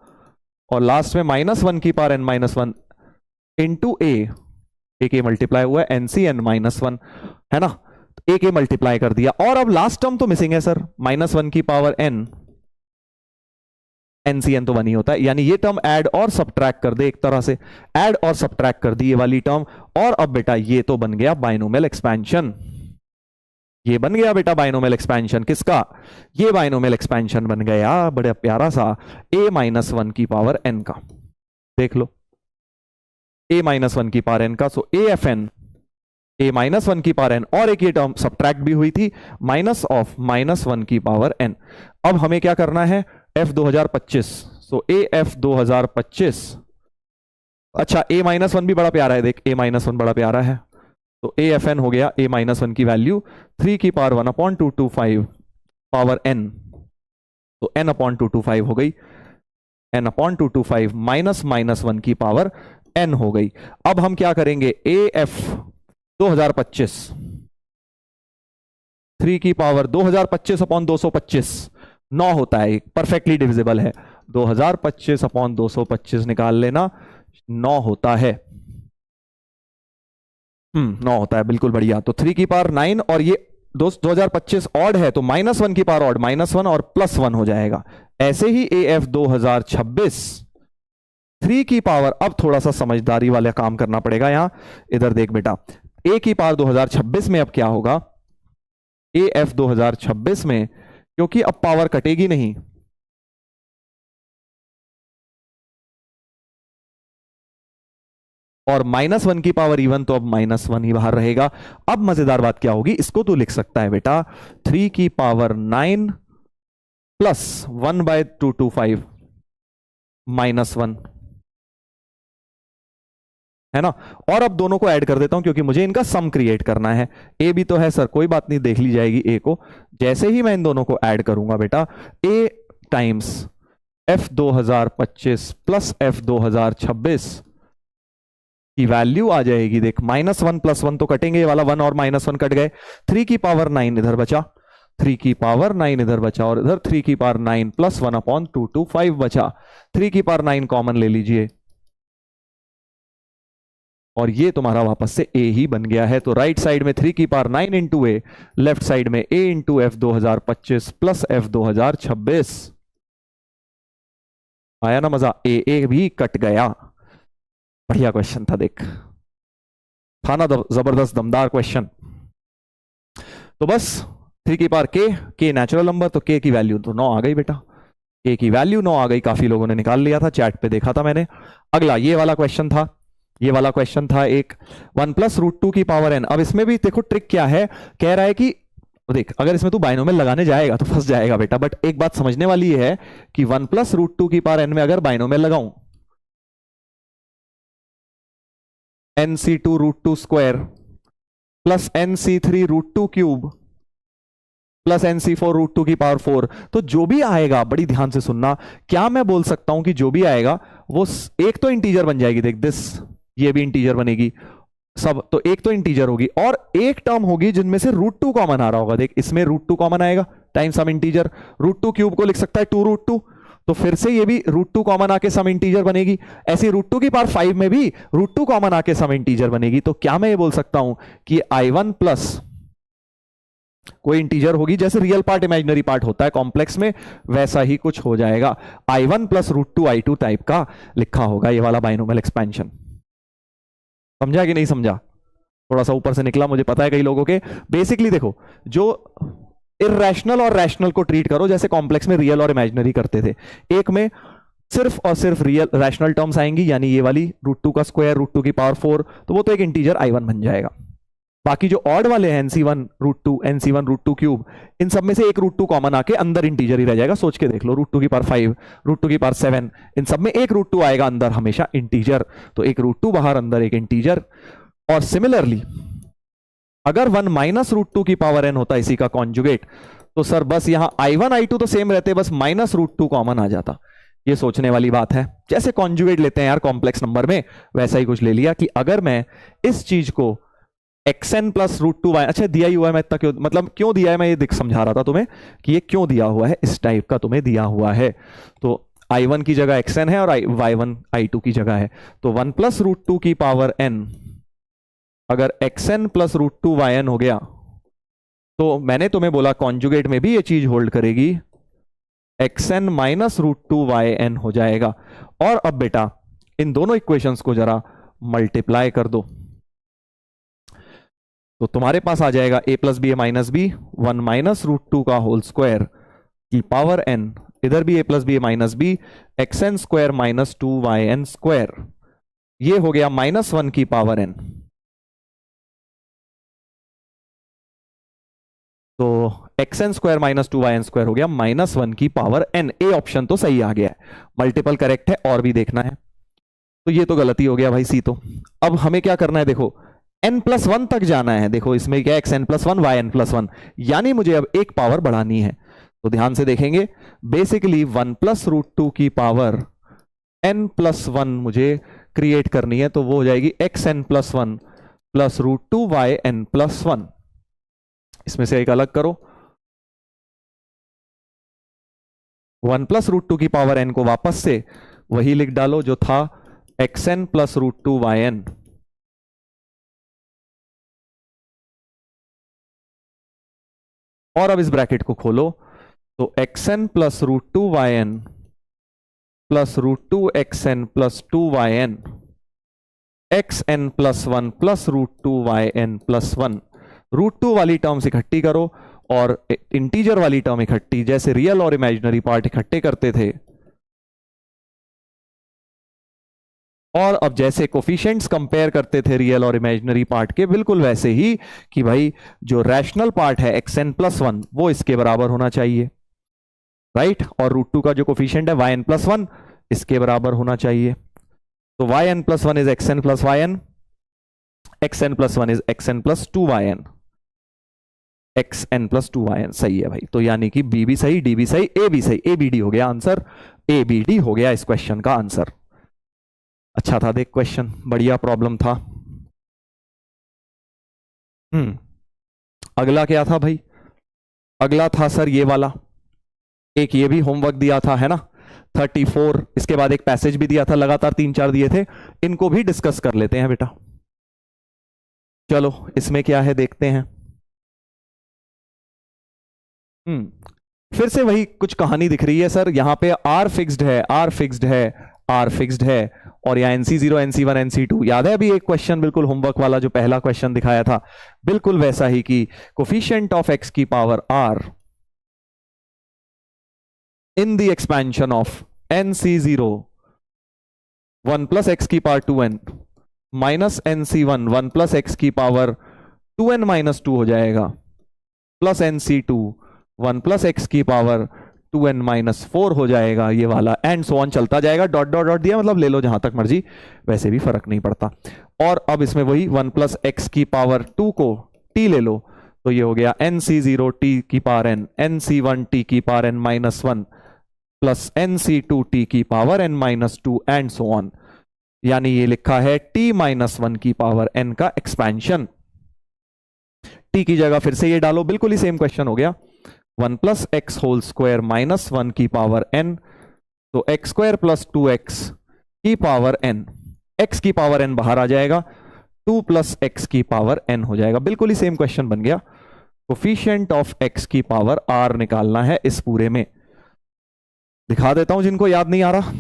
[SPEAKER 1] और लास्ट में -1 की पावर n - 1 इंटू ए, एक ए मल्टीप्लाई हुआ है एनसी n - 1 है ना, एक ए मल्टीप्लाई कर दिया। और अब लास्ट टर्म तो मिसिंग है सर, -1 की पावर n, एनसीएन तो 1 ही होता है, यानी ये टर्म ऐड और सब्ट्रैक्ट कर दे, एक तरह से ऐड और सब्ट्रैक्ट कर दी ये वाली टर्म। और अब बेटा ये तो बन गया बाइनोमियल एक्सपेंशन, ये बन गया बेटा बाइनोमियल एक्सपेंशन किसका, ये बाइनोमियल एक्सपेंशन बन गया बड़ा प्यारा सा a - 1 की पावर n का, देख लो a - 1 की पावर n का। सो AFN a - 1 की पावर n, और एक ये टर्म सब्ट्रैक्ट भी हुई थी माइनस ऑफ -1 की पावर n। अब हमें क्या करना है, F 2025, सो AF 2025, अच्छा a - 1 भी बड़ा प्यारा है, देख a - 1 बड़ा प्यारा है, तो AFN हो गया a - 1 की वैल्यू 3 की पावर 1/225 पावर n, तो n/225 हो गई, n/225 -1 की पावर n हो गई। अब हम क्या करेंगे, AF 2025 3 की पावर 2025/225 9 होता है, परफेक्टली डिविजिबल है, 2025/225 निकाल लेना, 9 होता है, 9 होता है, बिल्कुल बढ़िया। तो 3 की पावर 9 और ये 2025 ऑड है, तो -1 की पावर ऑड, -1 और +1 हो जाएगा। ऐसे ही AF 2026 3 की पावर, अब थोड़ा सा समझदारी वाला काम करना पड़ेगा यहां, इधर देख बेटा, a की पावर 2026 में अब क्या होगा, AF 2026 में, क्योंकि अब पावर कटेगी नहीं, और -1 की पावर इवन, तो अब -1 ही बाहर रहेगा। अब मजेदार बात क्या होगी, इसको तो लिख सकता है बेटा 3 की पावर 9 प्लस 1/225 -1 है ना। और अब दोनों को ऐड कर देता हूं क्योंकि मुझे इनका सम क्रिएट करना है। ए भी तो है सर, कोई बात नहीं, देख ली जाएगी ए को। जैसे ही मैं इन दोनों को ऐड करूंगा बेटा, ए टाइम्स F 2025 प्लस F 2026 की वैल्यू आ जाएगी, देख -1 + 1 तो कटेंगे, ये वाला 1 और -1 कट गए, 3 की पावर 9 इधर बचा, 3 की पावर 9 इधर बचा, और इधर 3 की पावर 9 प्लस 1/225 बचा, 3 की पावर 9 कॉमन ले लीजिए, और ये तुम्हारा वापस से a ही बन गया है। तो राइट साइड में 3 की पावर 9 इंटू ए, लेफ्ट साइड में a into F 2025 plus F 2026। आया ना मजा, a भी कट गया, बढ़िया क्वेश्चन था, देख था ना जबरदस्त दमदार क्वेश्चन। तो बस 3 की पावर k नेचुरल नंबर, तो k की वैल्यू तो 9 आ गई बेटा, k की वैल्यू 9 आ गई, काफी लोगों ने निकाल लिया था, चैट पे देखा था मैंने। अगला ये वाला क्वेश्चन था, ये वाला क्वेश्चन था एक 1 + √2 की पावर n। अब इसमें भी देखो ट्रिक क्या है, कह रहा है कि देख अगर इसमें तू बाइनोमियल लगाने जाएगा तो फंस जाएगा बेटा, बट एक बात समझने वाली है कि 1 + √2 की पावर n में अगर बाइनोमियल लगाऊं, nc2 √2 square plus nc3 √2 cube plus nc4 √2 की पावर 4, तो जो भी आएगा, बड़ी ध्यान से सुनना, क्या मैं बोल सकता हूं कि जो भी आएगा वो एक तो इंटीजर बन जाएगी, देख दिस, ये भी इंटीजर बनेगी सब, तो एक तो इंटीजर होगी, और एक टर्म होगी जिनमें से √2 कॉमन आ रहा होगा, देख इसमें √2 कॉमन आएगा टाइम सम इंटीजर, √2 क्यूब को लिख सकता है 2 √2, तो फिर से ये भी √2 कॉमन आके सम इंटीजर बनेगी, ऐसे √2 की पावर 5 में भी √2 कॉमन आके सम इंटीजर बनेगी। तो क्या मैं ये बोल सकता हूं कि I1 प्लस कोई इंटीजर होगी, जैसे रियल पार्ट इमेजिनरी पार्ट होता है कॉम्प्लेक्स में, वैसा ही कुछ हो जाएगा, I1 प्लस √2 I2 टाइप का लिखा होगा ये वाला बाइनोमियल एक्सपेंशन। समझा कि नहीं समझा, थोड़ा सा ऊपर से निकला मुझे पता है कई लोगों के। बेसिकली देखो, जो इर्रेशनल और रैशनल को ट्रीट करो जैसे कॉम्प्लेक्स में रियल और इमेजिनरी करते थे, एक में सिर्फ और सिर्फ रियल रैशनल टर्म्स आएंगी, यानी ये वाली √2 का स्क्वायर, √2 की पावर 4, तो वो तो एक इंटीजर I1 बन जाएगा। बाकी जो ऑड वाले हैं nc1 √2 nc1 √2 क्यूब, इन सब में से एक √2 कॉमन आके अंदर इंटीजर ही रह जाएगा, सोच के देख लो, √2 की पावर 5, √2 की पावर 7, इन सब में एक √2 आएगा अंदर हमेशा इंटीजर, तो एक √2 बाहर, अंदर एक इंटीजर। और सिमिलरली अगर 1 - √2 की पावर n होता इसी का कॉन्जुगेट, तो सर बस यहां I1 I2 तो सेम रहते, बस -√2 कॉमन आ जाता, ये सोचने वाली बात है। जैसे कॉन्जुगेट लेते हैं यार कॉम्प्लेक्स नंबर में, वैसा ही कुछ ले लिया कि अगर मैं इस चीज को xn plus root two Y, अच्छा दिया ही हुआ है, मैं इतना क्यों, मतलब क्यों दिया है मैं ये दिख समझा रहा था तुम्हें कि ये क्यों दिया हुआ है, इस टाइप का तुम्हें दिया हुआ है। तो i1 की जगह xn है और y1 i2 की जगह है, तो 1 प्लस रूट टू की पावर n अगर xn plus root two yn हो गया, तो मैंने तुम्हें बोला कॉन्जुगेट में भी ये चीज होल्ड करेगी, xn minus root two yn हो जाएगा। और अब बेटा इन दोनों इक्वेशंस को जरा मल्टीप्लाई कर दो, तो तुम्हारे पास आ जाएगा a plus B minus B 1 minus root two का होल स्क्वायर की पावर n, इधर भी a plus B minus B xn square minus 2yn square, ये हो गया माइनस 1 की पावर n। तो xn square minus 2yn square हो गया माइनस 1 की पावर n। ए ऑप्शन तो सही आ गया है, मल्टीपल करेक्ट है, और भी देखना है। तो ये तो गलती हो गया भाई सी। तो अब हमें क्या करना है, देखो n प्लस वन तक जाना है। देखो इसमें क्या xn plus one yn plus one, यानी मुझे अब एक पावर बढ़ानी है। तो ध्यान से देखेंगे, बेसिकली 1 प्लस रूट टू की पावर n प्लस वन मुझे क्रिएट करनी है, तो वो हो जाएगी xn plus one plus root two yn plus one. इसमें से एक अलग करो, 1 प्लस रूट टू की पावर n को वापस से वही लिख डालो जो था xn plus root two yn, और अब इस ब्रैकेट को खोलो, तो xn plus root two yn plus root two xn plus 2yn xn plus one plus root two yn plus one. Root two वाली टर्म्स इकट्ठी करो और इंटीजर वाली टर्म इकट्ठी, जैसे रियल और इमेजिनरी पार्ट इकट्ठे करते थे। और अब जैसे कोफिशिएंट्स कंपेयर करते थे रियल और इमेजिनरी पार्ट के, बिल्कुल वैसे ही कि भाई जो रैशनल पार्ट है xn प्लस वन वो इसके बराबर होना चाहिए, राइट, और रूट टू का जो कोफिशिएंट है yn प्लस वन इसके बराबर होना चाहिए। तो yn plus one is xn plus yn, xn plus one is xn plus 2yn, xn plus 2yn सही है भाई। तो यानी कि बी भी सही, डी भी सही, ए भी सही, ABD हो गया आंसर, ABD हो गया इस क्वेश्चन का आंसर। अच्छा था देख क्वेश्चन, बढ़िया प्रॉब्लम था। अगला क्या था भाई, अगला था सर ये वाला, एक ये भी होमवर्क दिया था है ना 34, इसके बाद एक पैसेज भी दिया था, लगातार 3-4 दिए थे, इनको भी डिस्कस कर लेते हैं बेटा। चलो इसमें क्या है देखते हैं। फिर से वही कुछ कहानी दिख रही है सर, यहां पे R फिक्स्ड है, R फिक्स्ड है, R फिक्स्ड है, और यहाँ NC0 NC1 NC2 याद है अभी एक क्वेश्चन बिल्कुल होमवर्क वाला जो पहला क्वेश्चन दिखाया था, बिल्कुल वैसा ही कि कोफिशिएंट ऑफ x की power r in the expansion of NC0 1 plus x की power 2n minus NC1 1 plus x की पावर 2n माइनस 2 हो जाएगा, प्लस NC2 1 प्लस x की पावर 2n माइनस 4 हो जाएगा, ये वाला एंड सो ऑन चलता जाएगा। डॉट डॉट डॉट दिया मतलब ले लो जहां तक मर्जी, वैसे भी फर्क नहीं पड़ता। और अब इसमें वही 1 प्लस x की पावर 2 को t ले लो, तो ये हो गया NC0 t की पावर n, NC1 t की power n minus 1 plus NC2 t की power n minus 2 and so on. यानी ये लिखा है t माइनस 1 की पावर n का एक्सपेंशन। t की जगह फिर से ये डालो, बिल्कुल ही सेम क्वेश्चन हो गया, 1 plus X whole square minus 1 की पावर n, तो x स्क्वायर प्लस 2x की पावर n, x की पावर n बाहर आ जाएगा, 2 प्लस x की पावर n हो जाएगा, बिल्कुल ही सेम क्वेश्चन बन गया। कोफिशिएंट ऑफ x की पावर r निकालना है इस पूरे में। दिखा देता हूं जिनको याद नहीं आ रहा,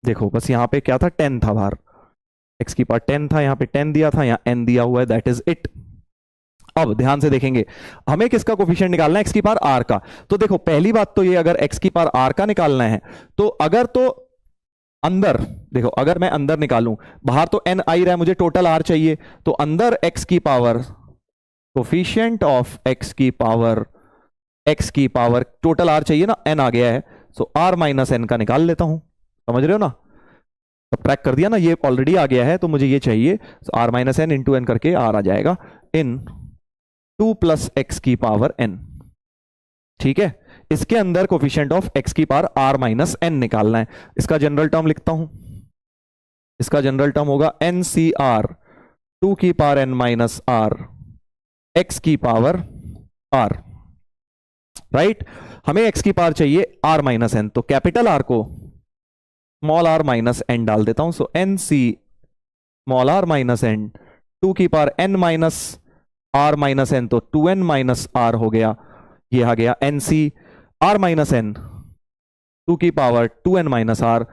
[SPEAKER 1] देखो बस यहां पे क्या था 10 था बाहर, x की पावर 10 था, यहां पे 10 दिया था, यहां n दिया हुआ है, दैट इज इट। अब ध्यान से देखेंगे हमें किसका कोफिशिएंट निकालना है, x की पावर r का। तो देखो पहली बात तो ये, अगर x की पावर r का निकालना है तो अगर तो अंदर देखो, अगर मैं अंदर निकालूं, बाहर तो n आ ही रहा है, मुझे टोटल r चाहिए, तो अंदर x की पावर कोफिशिएंट ऑफ x की पावर टोटल r चाहिए ना, n आ गया है, तो r माइनस n का निकाल लेता हूं, समझ रहे हो ना, सब्ट्रैक्ट कर दिया ना, ये ऑलरेडी आ गया है तो मुझे ये चाहिए, तो r minus n into n करके r आ जाएगा इन 2 प्लस x की पावर n, ठीक है। इसके अंदर कोफिशिएंट ऑफ x की पावर r माइनस n निकालना है। इसका जनरल टर्म लिखता हूं, इसका जनरल टर्म होगा NCR 2 की power n minus r x की पावर r, राइट। हमें x की पावर चाहिए r माइनस n, तो कैपिटल R को स्मॉल r माइनस n डाल देता हूं। सो NC small r minus n 2 की power n minus r minus n, तो 2n माइनस r हो गया। ये आ गया NC r माइनस n 2 की power 2n minus r।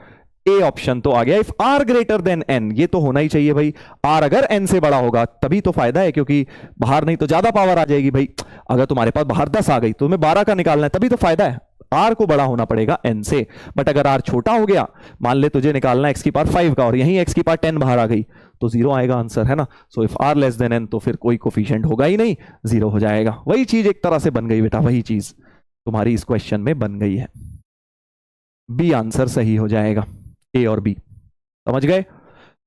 [SPEAKER 1] A option तो आ गया। If r greater than n, ये तो होना ही चाहिए भाई। r अगर n से बड़ा होगा तभी तो फायदा है, क्योंकि बाहर नहीं तो ज्यादा पावर आ जाएगी भाई। अगर तुम्हारे पास बाहर 10 आ गई तो तुम्हें 12 का निकालना है, तभी तो फायदा है। r को बड़ा होना पड़ेगा n से। बट अगर r छोटा हो गया, मान ले तुझे निकालना है x की पावर 5 का और यहीं x की पावर 10 बाहर आ गई, तो 0 आएगा आंसर, है ना। So if r less than n, तो फिर कोई कोफिशिएंट होगा ही नहीं, 0 हो जाएगा। वही चीज एक तरह से बन गई बेटा, वही चीज तुम्हारी इस क्वेश्चन में बन गई है। बी आंसर सही हो जाएगा, ए और बी। समझ गए?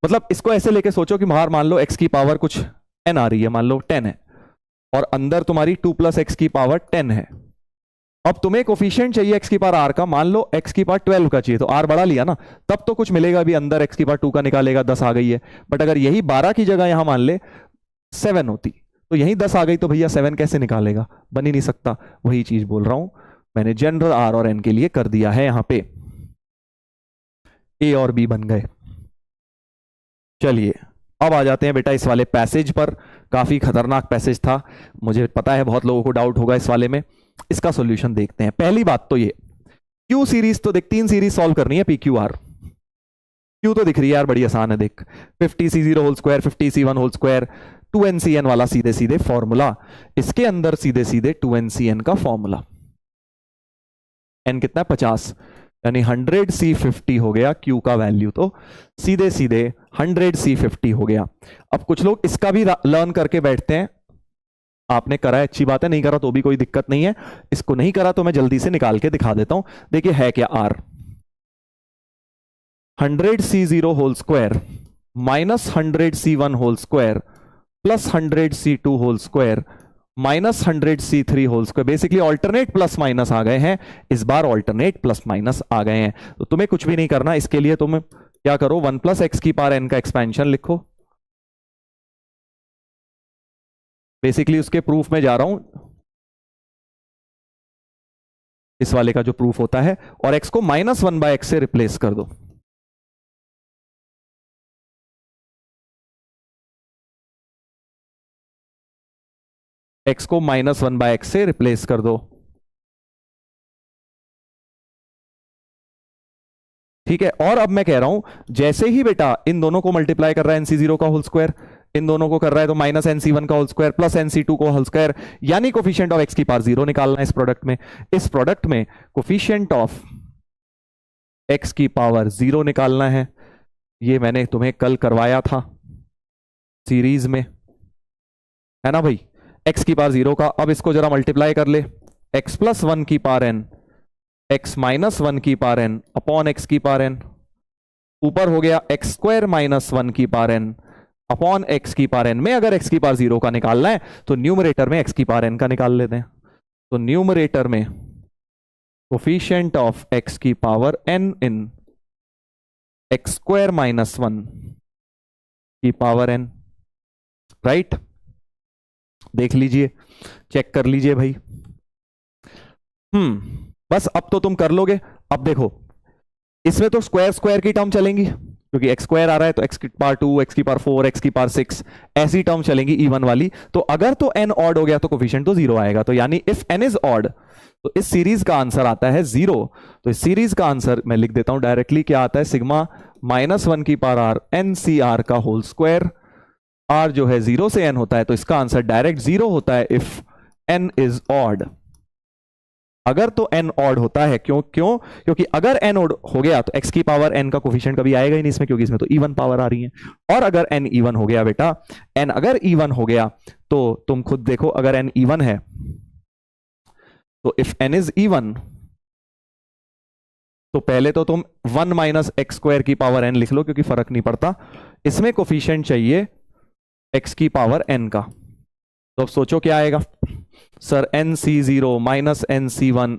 [SPEAKER 1] मतलब इसको ऐसे लेके सोचो कि बाहर मान लो x की पावर कुछ n आ रही है, मान लो 10 है, और अंदर तुम्हारी 2 प्लस x की पावर 10 है। अब तुम्हें कोफिशिएंट चाहिए x की पावर r का, मान लो x की पावर 12 का चाहिए, तो r बढ़ा लिया ना, तब तो कुछ मिलेगा भी। अंदर x की पावर 2 का निकालेगा, 10 आ गई है। बट अगर यही 12 की जगह यहां मान ले 7 होती, तो यही 10 आ गई, तो भैया 7 कैसे निकालेगा? बन ही नहीं सकता। वही चीज बोल रहा हूं, मैंने जनरल r और n के लिए कर दिया है यहां पे। ए और बी बन गए। चलिए अब आ जाते हैं बेटा इस वाले पैसेज पर। काफी खतरनाक पैसेज था, मुझे पता है बहुत लोगों को डाउट होगा इस वाले में। इसका सॉल्यूशन देखते हैं। पहली बात तो ये, क्यू सीरीज तो देख, 3 सीरीज सॉल्व करनी है पी क्यू आर। क्यू तो दिख रही है यार, बड़ी आसान है, देख 50c0 whole square 50c1 whole square 2ncn वाला सीधे सीधे फॉर्मूला, इसके अंदर सीधे सीधे 2ncn का फॉर्मूला। n कितना है? 50, यानी 100c50 हो गया क्यू का वैल्यू, तो सीधे सीधे 100c50 हो गया। अब कुछ लोग इसका भी लर्न करके बैठते हैं। आपने करा है, अच्छी बात है, नहीं करा तो भी कोई दिक्कत नहीं है। इसको नहीं करा तो मैं जल्दी से निकाल के दिखा देता हूं। देखिए है क्या, r 100c0 whole square minus 100c1 whole square plus 100c2 whole square minus 100c3 whole square. Basically alternate plus minus आ गए हैं, इस बार ऑल्टरनेट प्लस माइनस आ गए हैं। तो तुम्हें कुछ भी नहीं करना, इसके लिए तुम क्या करो, 1 प्लस एक्स की पावर n का एक्सपेंशन लिखो। बेसिकली उसके प्रूफ में जा रहा हूं, इस वाले का जो प्रूफ होता है, और x को -1/x से रिप्लेस कर दो। x को -1/x से रिप्लेस कर दो, ठीक है। और अब मैं कह रहा हूं, जैसे ही बेटा इन दोनों को मल्टीप्लाई कर रहा है NC0 का होल स्क्वायर, इन दोनों को कर रहा है, तो माइनस NC1 का होल स्क्वायर प्लस NC2 का होल स्क्वायर, यानी कोफिशिएंट ऑफ x की पावर 0 निकालना है इस प्रोडक्ट में। इस प्रोडक्ट में कोफिशिएंट ऑफ x की पावर 0 निकालना है। ये मैंने तुम्हें कल करवाया था सीरीज में, है ना भाई। x की पावर 0 का, अब इसको जरा मल्टीप्लाई कर ले, x प्लस 1 की पावर n, x माइनस 1 की पावर n अपॉन x की पावर n, ऊपर हो गया x स्क्वायर माइनस 1 की पावर n अपॉन x की पावर n में। अगर x की पावर 0 का निकालना है तो न्यूमरेटर में x की पावर n का निकाल लेते हैं। तो न्यूमरेटर में कोफिशिएंट ऑफ x की पावर n इन x स्क्वायर माइनस 1 की पावर n, राइट। देख लीजिए, चेक कर लीजिए भाई। बस अब तो तुम कर लोगे। अब देखो इसमें तो स्क्वायर स्क्वायर की टर्म चलेंगी, क्योंकि x स्क्वायर आ रहा है, तो x की पावर 2, x की पावर 4, x की पावर 6, ऐसी टर्म चलेंगी इवन वाली। तो अगर तो n ऑड हो गया तो कोफिशिएंट तो 0 आएगा। तो यानी इफ n इज ऑड, तो इस सीरीज का आंसर आता है 0। तो इस सीरीज का आंसर मैं लिख देता हूं डायरेक्टली, क्या आता है, सिग्मा -1 की पावर r NCR का होल स्क्वायर। r जो है 0 से n होता है, तो इसका आंसर डायरेक्ट 0 होता है इफ n इज ऑड। अगर तो n ऑड होता है, क्योंकि अगर n ऑड हो गया तो x की पावर n का कोफिशिएंट कभी आएगा ही नहीं इसमें, क्योंकि इसमें तो इवन पावर आ रही है। और अगर n इवन हो गया बेटा, n अगर इवन हो गया तो तुम खुद देखो, अगर n इवन है तो इफ n इज इवन, तो पहले तो तुम 1 माइनस x स्क्वायर की पावर n लिख लो, क्योंकि फर्क नहीं पड़ता। इसमें कोफिशिएंट चाहिए x की पावर n का। तो अब सोचो क्या आएगा sir, NC0 minus NC1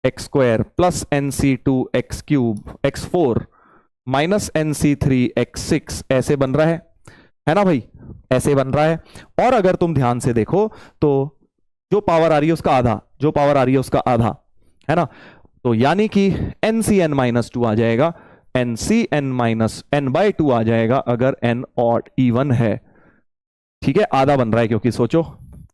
[SPEAKER 1] x square plus NC2 x³ x4 minus NC3 x6 ऐसे बन रहा है ना भाई, ऐसे बन रहा है। और अगर तुम ध्यान से देखो तो जो पावर आ रही है उसका आधा, जो पावर आ रही है उसका आधा, है ना। तो यानी कि NCn-2 आ जाएगा, NCn-n/2 आ जाएगा अगर n ऑड इवन है। ठीक है, आधा बन रहा है क्योंकि सोचो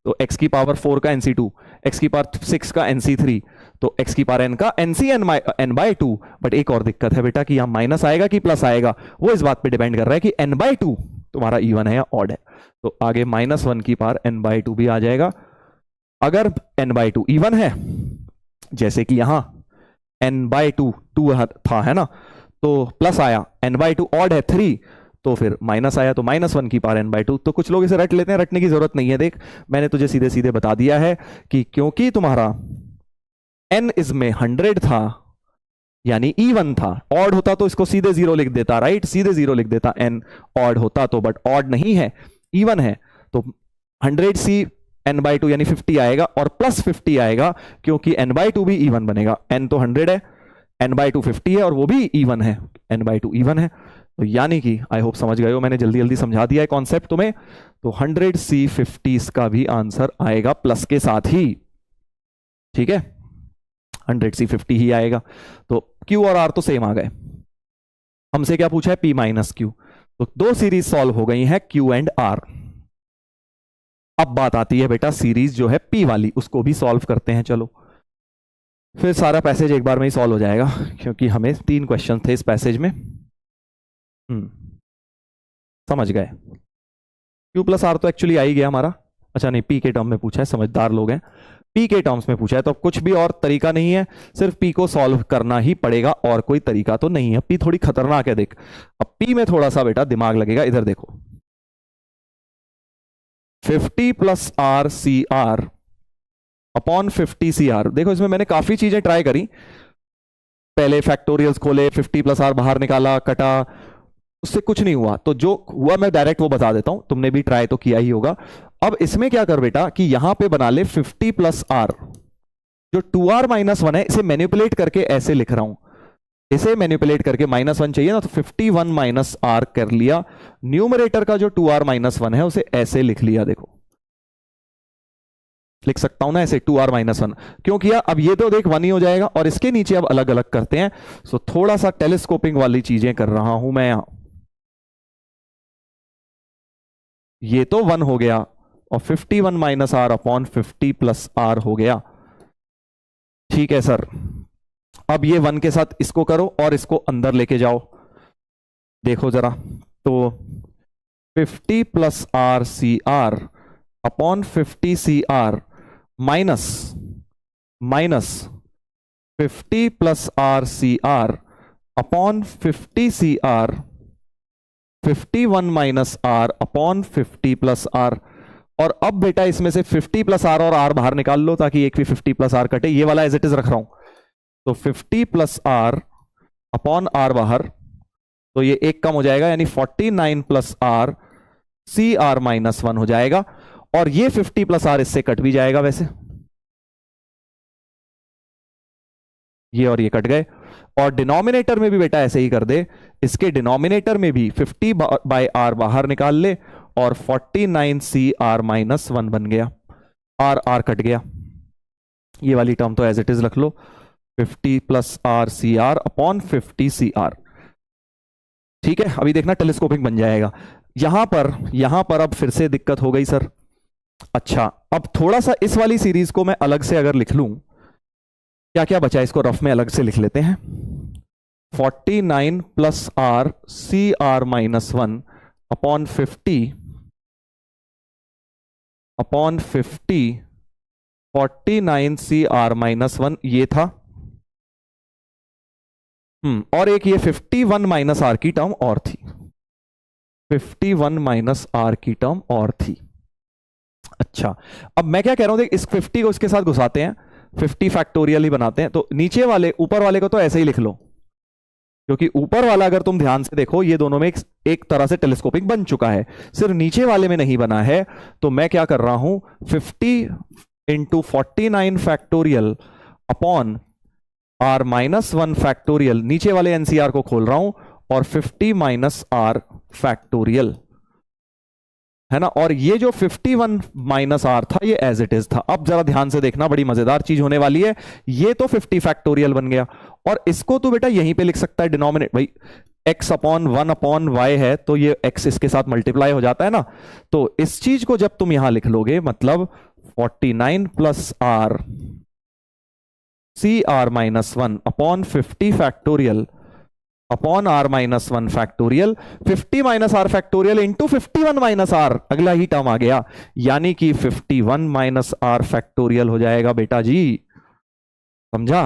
[SPEAKER 1] तो x की पावर 4 का NC2, x की पावर 6 का NC3, तो x की पावर n का NCn-n/2। बट एक और दिक्कत है बेटा कि यहां माइनस आएगा कि प्लस आएगा, वो इस बात पे डिपेंड कर रहा है कि n/2 तुम्हारा इवन है या ऑड है। तो आगे -1 की पावर n/2 भी आ जाएगा अगर n/2 इवन है, जैसे कि यहां n/2 2 था, है ना, तो प्लस आया, n/2 ऑड है 3, तो फिर माइनस आया, तो -1 की पावर n/2। तो कुछ लोग इसे रट लेते हैं, रटने की जरूरत नहीं है। देख मैंने तुझे सीधे सीधे बता दिया है कि क्योंकि तुम्हारा n इसमें 100 था यानी इवन था, ऑड होता तो इसको सीधे 0 लिख देता, राइट, सीधे 0 लिख देता n ऑड होता तो, बट ऑड नहीं है, इवन है, तो 100C n/2 यानी 50 आएगा और प्लस 50 आएगा क्योंकि n/2 भी इवन बनेगा। n तो 100 है, n/2 50 है और वो भी इवन है, n/2 इवन है। तो यानी कि आई होप समझ गए हो, मैंने जल्दी जल्दी समझा दिया है कॉन्सेप्ट तुम्हें। तो 100C 50 का भी आंसर आएगा प्लस के साथ ही, ठीक है, 100C 50 ही आएगा। तो Q और R तो सेम आ गए। हमसे क्या पूछा है, P माइनस Q। तो दो सीरीज सॉल्व हो गई है Q एंड R। अब बात आती है बेटा सीरीज जो है P वाली, उसको भी सॉल्व करते हैं। चलो फिर सारा पैसेज एक बार में ही सॉल्व हो जाएगा क्योंकि हमें 3 क्वेश्चन थे इस पैसेज में। समझ गए। Q प्लस R तो एक्चुअली आ ही गया हमारा। अच्छा नहीं, P के टर्म में पूछा है, समझदार लोग हैं, P के टर्म्स में पूछा है, तो अब कुछ भी और तरीका नहीं है, सिर्फ P को सॉल्व करना ही पड़ेगा और कोई तरीका तो नहीं है। P थोड़ी खतरनाक है, देख अब P में थोड़ा सा बेटा दिमाग लगेगा। इधर देखो 50 plus R CR upon 50 CR। देखो इसमें मैंने काफी चीजें ट्राई करी, पहले फैक्टोरियल्स खोले, 50 प्लस R बाहर निकाला, कटा, उससे कुछ नहीं हुआ। तो जो हुआ मैं डायरेक्ट वो बता देता हूं, तुमने भी ट्राई तो किया ही होगा। अब इसमें क्या कर बेटा कि यहां पे बना ले 50 प्लस R, जो 2R माइनस 1 है इसे मैनिपुलेट करके ऐसे लिख रहा हूं, इसे मैनिपुलेट करके -1 चाहिए ना, तो 51 माइनस R कर लिया। न्यूमरेटर का जो 2R माइनस 1 है उसे ऐसे लिख लिया, देखो लिख सकता हूं ना ऐसे 2R माइनस 1। क्यों किया, अब ये तो देख 1 ही हो जाएगा और इसके नीचे अब अलग अलग करते हैं। सो थोड़ा सा टेलीस्कोपिंग वाली चीजें कर रहा हूं मैं यहां। ये तो 1 हो गया और 51 minus R upon 50 plus R हो गया। ठीक है सर, अब ये 1 के साथ इसको करो और इसको अंदर लेके जाओ, देखो जरा। तो 50 plus R CR upon 50 CR minus 50 plus R CR upon 50 CR 51 minus R upon 50 plus R। और अब बेटा इसमें से 50 प्लस R और R बाहर निकाल लो ताकि एक भी 50 प्लस R कटे, ये वाला एज इट इज रख रहा हूं। तो 50 प्लस R अपॉन R बाहर, तो ये एक कम हो जाएगा यानी 49 प्लस R CR माइनस 1 हो जाएगा। और ये 50 प्लस R इससे कट भी जाएगा वैसे, ये और ये कट गए। और डिनोमिनेटर में भी बेटा ऐसे ही कर दे, इसके डिनोमिनेटर में भी 50 बाय R बाहर निकाल ले और 49 CR माइनस 1 बन गया, R कट गया। ये वाली टर्म तो एज इट इज रख लो, 50 plus R CR upon 50 CR। ठीक है, अभी देखना टेलीस्कोपिक बन जाएगा। यहां पर अब फिर से दिक्कत हो गई सर। अच्छा, अब थोड़ा सा इस वाली सीरीज को मैं अलग से अगर लिख लूं, क्या क्या बचा, इसको रफ में अलग से लिख लेते हैं। 49 plus R CR minus 1 upon 50 49 CR minus 1 ये था। और एक ये 51 माइनस R की टर्म और थी, 51 माइनस R की टर्म और थी। अच्छा, अब मैं क्या कह रहा हूं, देख इस 50 को इसके साथ घुसाते हैं, 50 फैक्टोरियल ही बनाते हैं। तो नीचे वाले ऊपर वाले को तो ऐसे ही लिख लो, क्योंकि ऊपर वाला अगर तुम ध्यान से देखो ये दोनों में एक तरह से टेलीस्कोपिक बन चुका है, सिर्फ नीचे वाले में नहीं बना है। तो मैं क्या कर रहा हूं, 50 into 49 factorial upon R minus one factorial, नीचे वाले एनसीआर को खोल रहा हूं, और 50 माइनस आर फैक्टोरियल, है ना। और ये जो 51 माइनस आर था ये एज इट इज था। अब जरा ध्यान से देखना, बड़ी मजेदार चीज होने वाली है। ये तो 50 फैक्टोरियल बन गया, और इसको तो बेटा यहीं पे लिख सकता है डिनोमिनेट, भाई x अपॉन 1 अपॉन वाई है, तो ये x इसके साथ मल्टीप्लाई हो जाता है ना। तो इस चीज को जब तुम यहां लिख लोगे, मतलब 49 plus R C R minus 1 upon 50 factorial upon R minus 1 factorial, 50 minus R factorial into 51 minus R, अगला ही टर्म आ गया, यानी कि 51 माइनस आर फैक्टोरियल हो जाएगा बेटा जी, समझा।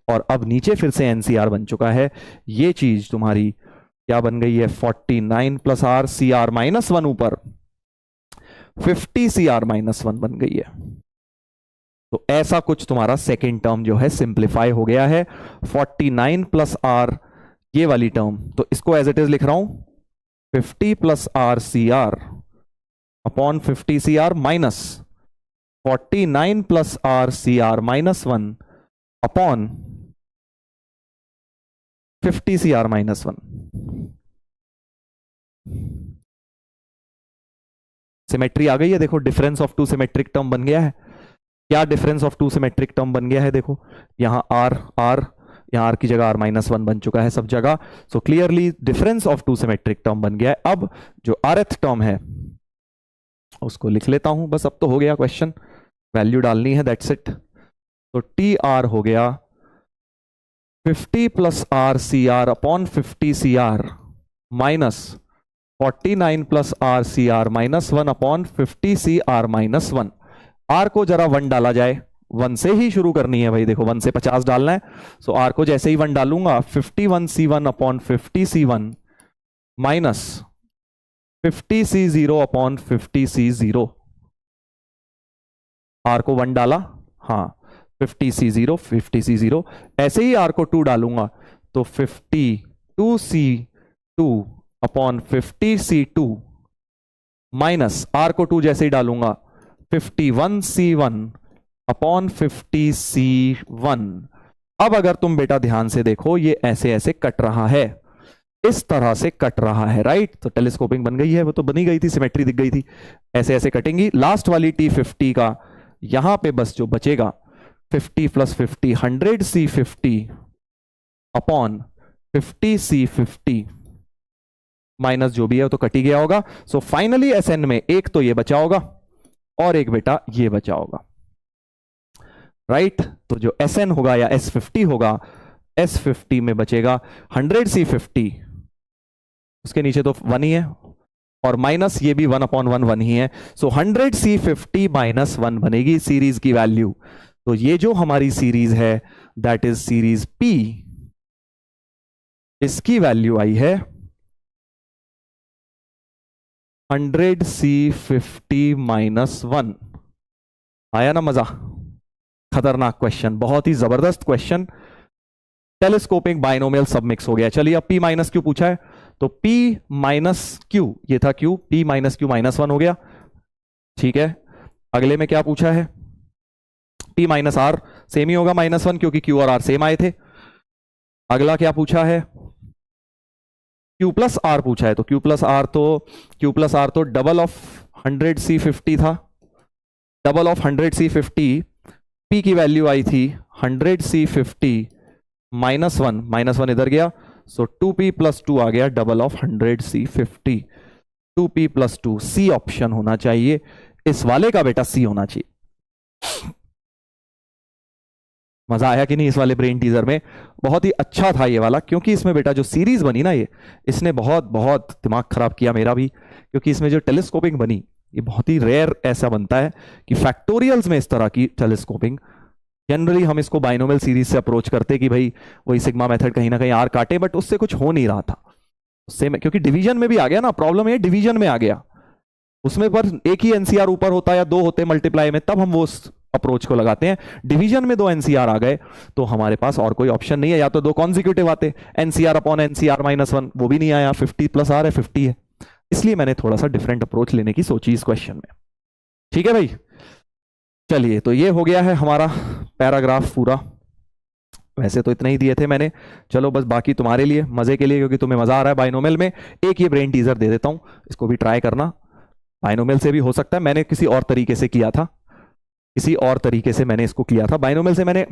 [SPEAKER 1] और अब नीचे फिर से एनसीआर बन चुका है, ये चीज तुम्हारी क्या बन गई है, 49 plus R C R minus 1 ऊपर 50 सी आर माइनस 1 बन गई है। तो ऐसा कुछ तुम्हारा सेकेंड टर्म जो है सिंप्लीफाई हो गया है। 49 प्लस आर ये वाली टर्म, तो इसको एज इट इज लिख रहा हूं, 50 plus R C R upon 50 C R minus 49 plus R C R minus 1 upon 50 C R minus 1। Symmetry आ गई है, देखो difference of two symmetric term बन गया है। क्या difference of two symmetric term बन गया है, देखो यहां आर आर, यहां आर की जगह आर माइनस 1 बन चुका है सब जगह। So clearly difference of two symmetric term बन गया है। अब जो आरथ टर्म है उसको लिख लेता हूं, बस अब तो हो गया क्वेश्चन, वैल्यू डालनी है, दैट्स इट। तो टी आर हो गया 50 plus R C R upon 50 C R minus 49 plus R C R minus 1 upon 50 C R minus 1। आर को जरा 1 डाला जाए, 1 से ही शुरू करनी है भाई, देखो 1 से 50 डालना है। सो आर को जैसे ही 1 डालूंगा 51 C1 upon 50 C1 minus 50 C0 upon 50 C0। Are को 1 डाला, हाँ 50 C0 50 C0, ऐसे ही आर को 2 डालूंगा तो 52 C2 upon 50 C2 minus are को 2 जैसे ही डालूंगा 51 C1 अपॉन 50 C1। अब अगर तुम बेटा ध्यान से देखो, ये ऐसे ऐसे कट रहा है, इस तरह से कट रहा है, राइट। तो टेलीस्कोपिंग बन गई है, वो तो बनी गई थी, सिमेट्री दिख गई थी, ऐसे ऐसे कटेंगी। लास्ट वाली T50 का यहां पे बस जो बचेगा 50 plus 50 100 C50 upon 50 C50 minus जो भी है वो तो कट ही गया होगा। सो फाइनली SN में एक तो ये बचा होगा और एक बेटा ये बचा होगा, राइट। तो जो SN होगा या S50 होगा, S50 में बचेगा 100 C50, उसके नीचे तो 1 ही है, और माइनस ये भी 1 अपॉन 1 1 ही है। सो 100 C50 माइनस 1 बनेगी सीरीज की वैल्यू। तो ये जो हमारी सीरीज है दैट इज सीरीज P, इसकी वैल्यू आई है 100 C50 माइनस 1। आया ना मजा, खतरनाक क्वेश्चन, बहुत ही जबरदस्त क्वेश्चन। टेलीस्कोपिंग बाइनोमियल सब मिक्स हो गया। चलिए अब P माइनस क्यू पूछा है, तो P माइनस क्यू, ये था Q, P minus Q minus 1 हो गया, ठीक है। अगले में क्या पूछा है, P माइनस आर, सेम ही होगा माइनस 1 क्योंकि Q और R सेम आए थे। अगला क्या पूछा है, Q प्लस आर पूछा है, तो Q प्लस आर तो डबल ऑफ 100 C50 था, डबल ऑफ 100 C50, P की वैल्यू आई थी 100 C50 माइनस 1 इधर गया, सो 2P प्लस 2 आ गया, double of 100 C50, 2P plus 2, C option होना चाहिए, इस वाले का बेटा C होना चाहिए। मजा आया कि नहीं इस वाले ब्रेन टीजर में, बहुत ही अच्छा था ये वाला, क्योंकि इसमें बेटा जो सीरीज बनी ना, ये इसने बहुत बहुत दिमाग खराब किया मेरा भी, क्योंकि इसमें जो टेलीस्कोपिंग बनी ये बहुत ही रेयर ऐसा बनता है कि फैक्टोरियल्स में इस तरह की टेलीस्कोपिंग, जनरली हम इसको बाइनोमियल सीरीज से अप्रोच करते कि भाई वही सिग्मा मेथड कहीं ना कहीं आर काटे, बट उससे कुछ हो नहीं रहा था उससे, क्योंकि डिवीजन में भी आ गया ना, प्रॉब्लम ये डिवीजन में आ गया, उसमें पर एक ही एनसीआर ऊपर होता या 2 होते मल्टीप्लाई में, तब हम वो अप्रोच को लगाते हैं। डिवीजन में 2 एनसीआर आ गए तो हमारे पास और कोई ऑप्शन नहीं है, या तो 2 कॉन्जिक्यूटिव आते, एनसीआर अपॉन एनसीआर माइनस 1, वो भी नहीं आया, 50 प्लस आर है 50 है, इसलिए मैंने थोड़ा सा डिफरेंट अप्रोच लेने की सोची इस क्वेश्चन में, ठीक है भाई। चलिए तो ये हो गया है हमारा पैराग्राफ पूरा, वैसे तो इतने ही दिए थे मैंने, चलो बस बाकी तुम्हारे लिए मजे के लिए, क्योंकि तुम्हें मजा आ रहा है बाइनोमियल में। एक ये ब्रेन टीजर दे देता हूं, इसको भी ट्राई करना। बाइनोमियल से भी हो सकता है, मैंने किसी और तरीके से किया था, किसी और तरीके से मैंने इसको किया था। बाइनोमियल से मैंने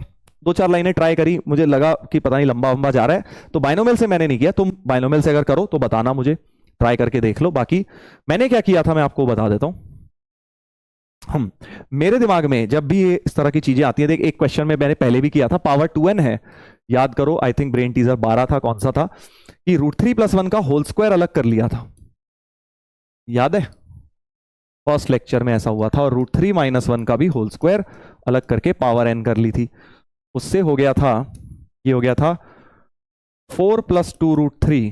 [SPEAKER 1] 2-4 लाइनें ट्राई करी, मुझे लगा कि पता नहीं लंबा लंबा जा रहा है, तो बाइनोमियल से मैंने नहीं किया। तुम बाइनोमियल से अगर करो तो बताना मुझे, ट्राई करके देख लो। बाकी मैंने क्या किया था मैं आपको बता देता हूं। हम मेरे दिमाग में जब भी ये इस तरह की चीजें आती है, देख एक क्वेश्चन में मैंने पहले भी किया था, पावर 2n है, याद करो, आई थिंक ब्रेन टीजर 12 था, कौन सा था, कि √3 + 1 का होल स्क्वायर अलग कर लिया था, याद है? फर्स्ट लेक्चर में ऐसा हुआ था, और √3 - 1 का भी होल स्क्वायर अलग करके पावर n कर ली थी। उससे हो गया था, ये हो गया था 4 + 2√3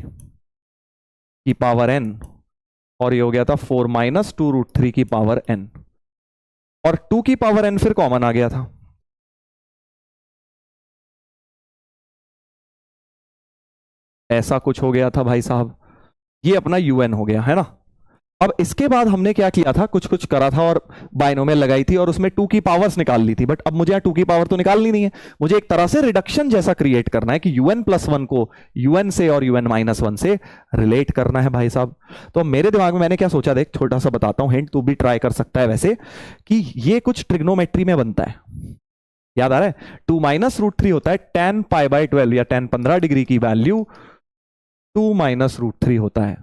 [SPEAKER 1] की पावर n, और ये हो गया था 4 - 2√3 की पावर n, और 2 की पावर n फिर कॉमन आ गया था। ऐसा कुछ हो गया था भाई साहब, ये अपना un हो गया है ना। अब इसके बाद हमने क्या किया था, कुछ कुछ करा था और बाइनोमियल लगाई थी, और उसमें 2 की पावर्स निकाल ली थी। बट अब मुझे यहाँ 2 की पावर तो निकालनी नहीं है, मुझे एक तरह से रिडक्शन जैसा क्रिएट करना है कि un + 1 को un से और un - 1 से रिलेट करना है भाई साहब। तो मेरे दिमाग में मैंने क्या सोचा, देख छोटा सा बताता हूं हिंट, तू भी ट्राई कर सकता है वैसे, कि ये कुछ ट्रिग्नोमेट्री में बनता है, याद आ रहा है? 2 - √3 होता है tan π/12 या tan 15 डिग्री की वैल्यू 2 - √3 होता है,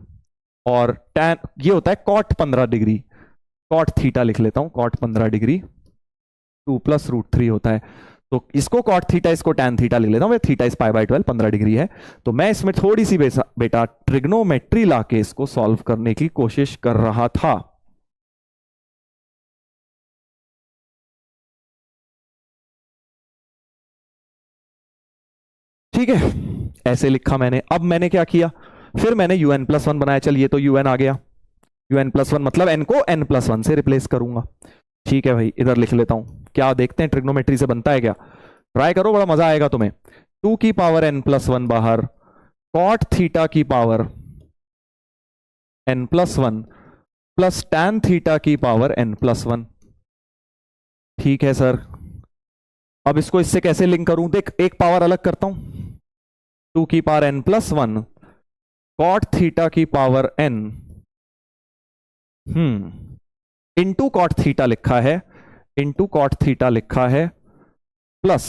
[SPEAKER 1] और tan ये होता है cot 15 डिग्री, cot थीटा लिख लेता हूं, cot 15 डिग्री 2 + √3 होता है। तो इसको cot थीटा, इसको tan थीटा लिख लेता हूं, थीटा इस π/12 15 डिग्री है। तो मैं इसमें थोड़ी सी बेटा ट्रिग्नोमेट्री लाके इसको सॉल्व करने की कोशिश कर रहा था। ठीक है, ऐसे लिखा मैंने। अब मैंने क्या किया, फिर मैंने un + 1 बनाया, चल ये तो un आ गया, un + 1 मतलब n को n + 1 से रिप्लेस करूंगा। ठीक है भाई, इधर लिख लेता हूं, क्या देखते हैं ट्रिग्नोमेट्री से बनता है क्या, ट्राई करो, बड़ा मजा आएगा तुम्हें। 2 की पावर n + 1 बाहर, cot थीटा की power n + 1 plus tan theta की पावर n + 1। ठीक है सर, अब इसको इससे कैसे लिंक करूं, देख एक पावर अलग करता हूं, 2 की पावर n + 1 cot थीटा की power n into cot theta लिखा है, इंटू कॉट थीटा लिखा है, प्लस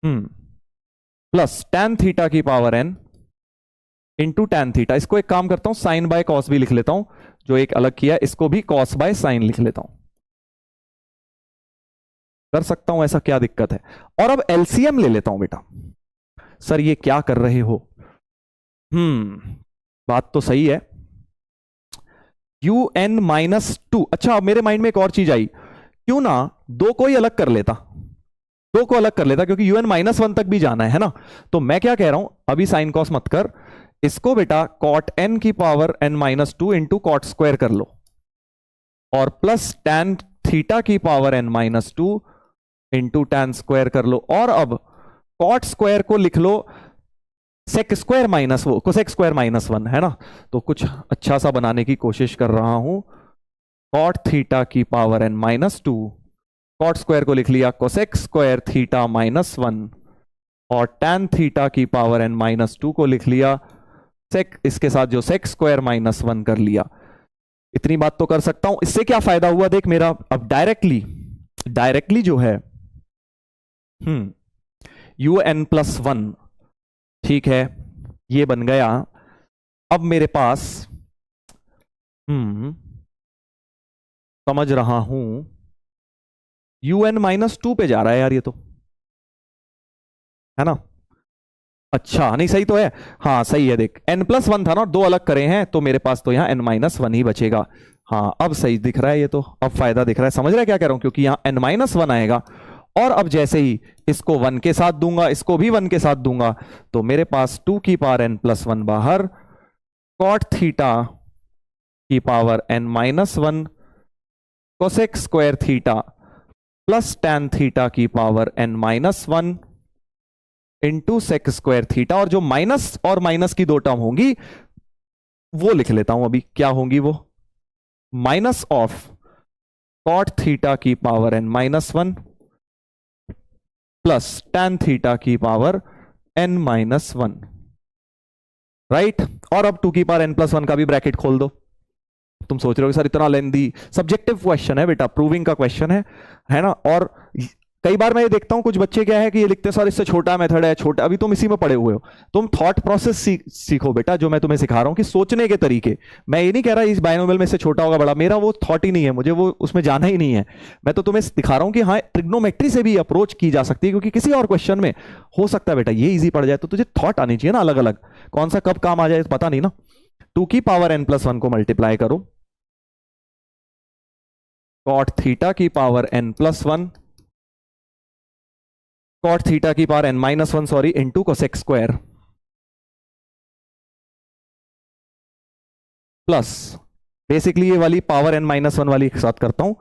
[SPEAKER 1] प्लस tan थीटा की power n into tan theta. इसको एक काम करता हूं, साइन बाय कॉस भी लिख लेता हूं, जो एक अलग किया, इसको भी कॉस बाय साइन लिख लेता हूं, कर सकता हूं ऐसा, क्या दिक्कत है। और अब एलसीएम ले लेता हूं बेटा। सर ये क्या कर रहे हो, बात तो सही है, un - 2। अच्छा, अब मेरे माइंड में एक और चीज आई, क्यों ना दो को ही अलग कर लेता, दो को अलग कर लेता, क्योंकि un - 1 तक भी जाना है ना। तो मैं क्या कह रहा हूं, अभी साइन कॉस मत कर, इसको बेटा cot n की power n - 2 into cot square कर लो, और प्लस tan थीटा की power n - 2 into tan square कर लो, और अब cot स्क्वायर को लिख लो सेक स्क्वायर माइनस वो कोसेक स्क्वायर -1 है ना। तो कुछ अच्छा सा बनाने की कोशिश कर रहा हूं, cot थीटा की पावर n - 2, cot स्क्वायर को लिख लिया कोसेक स्क्वायर थीटा -1, और tan थीटा की पावर n - 2 को लिख लिया सेक, इसके साथ जो सेक स्क्वायर -1 कर लिया। इतनी बात तो कर सकता हूं। इससे क्या फायदा हुआ देख मेरा, अब डायरेक्टली जो है un + 1, ठीक है, ये बन गया। अब मेरे पास समझ रहा हूं, un - 2 पे जा रहा है यार ये तो, है ना। अच्छा नहीं, सही तो है, हाँ सही है, देख n + 1 था ना, दो अलग करे हैं, तो मेरे पास तो यहां n - 1 ही बचेगा। हाँ अब सही दिख रहा है ये तो, अब फायदा दिख रहा है, समझ रहा है क्या कह रहा हूं, क्योंकि यहां n - 1 आएगा, और अब जैसे ही इसको 1 के साथ दूंगा, इसको भी 1 के साथ दूंगा, तो मेरे पास 2 की पावर n + 1 बाहर, cot थीटा की power n - 1 cosec square theta plus tan theta की power n - 1 into sec square theta, और जो माइनस और माइनस की दो टर्म होंगी वो लिख लेता हूं अभी, क्या होंगी वो, माइनस ऑफ cot थीटा की power n - 1 plus tan theta की power n minus one, right. और अब 2 की पावर n प्लस वन का भी ब्रैकेट खोल दो। तुम सोच रहे हो सर इतना लेंदी, सब्जेक्टिव क्वेश्चन है बेटा, प्रूविंग का क्वेश्चन है ना। और कई बार मैं ये देखता हूं कुछ बच्चे क्या है कि ये लिखते हैं सर इससे छोटा मेथड है, छोटा, अभी तुम इसी में पड़े हुए हो। तुम थॉट प्रोसेस सीखो बेटा, जो मैं तुम्हें सिखा रहा हूं कि सोचने के तरीके। मैं ये नहीं कह रहा इस बाइनोमियल में से छोटा होगा बड़ा, मेरा वो थॉट ही नहीं है, मुझे वो उसमें जाना ही नहीं है। मैं तो तुम्हें दिखा रहा हूं कि हाँ ट्रिग्नोमेट्री से भी अप्रोच की जा सकती है, क्योंकि किसी और क्वेश्चन में हो सकता है बेटा ये इजी पड़ जाए, तो तुझे थॉट आनी चाहिए ना अलग अलग, कौन सा कब काम आ जाए पता नहीं ना। 2 की पावर n प्लस वन को मल्टीप्लाई करो, कॉट थीटा की power n plus one, cot theta की power n minus one, sorry, into cosec square, plus basically ये वाली पावर n माइनस वन वाली एक साथ करता हूं,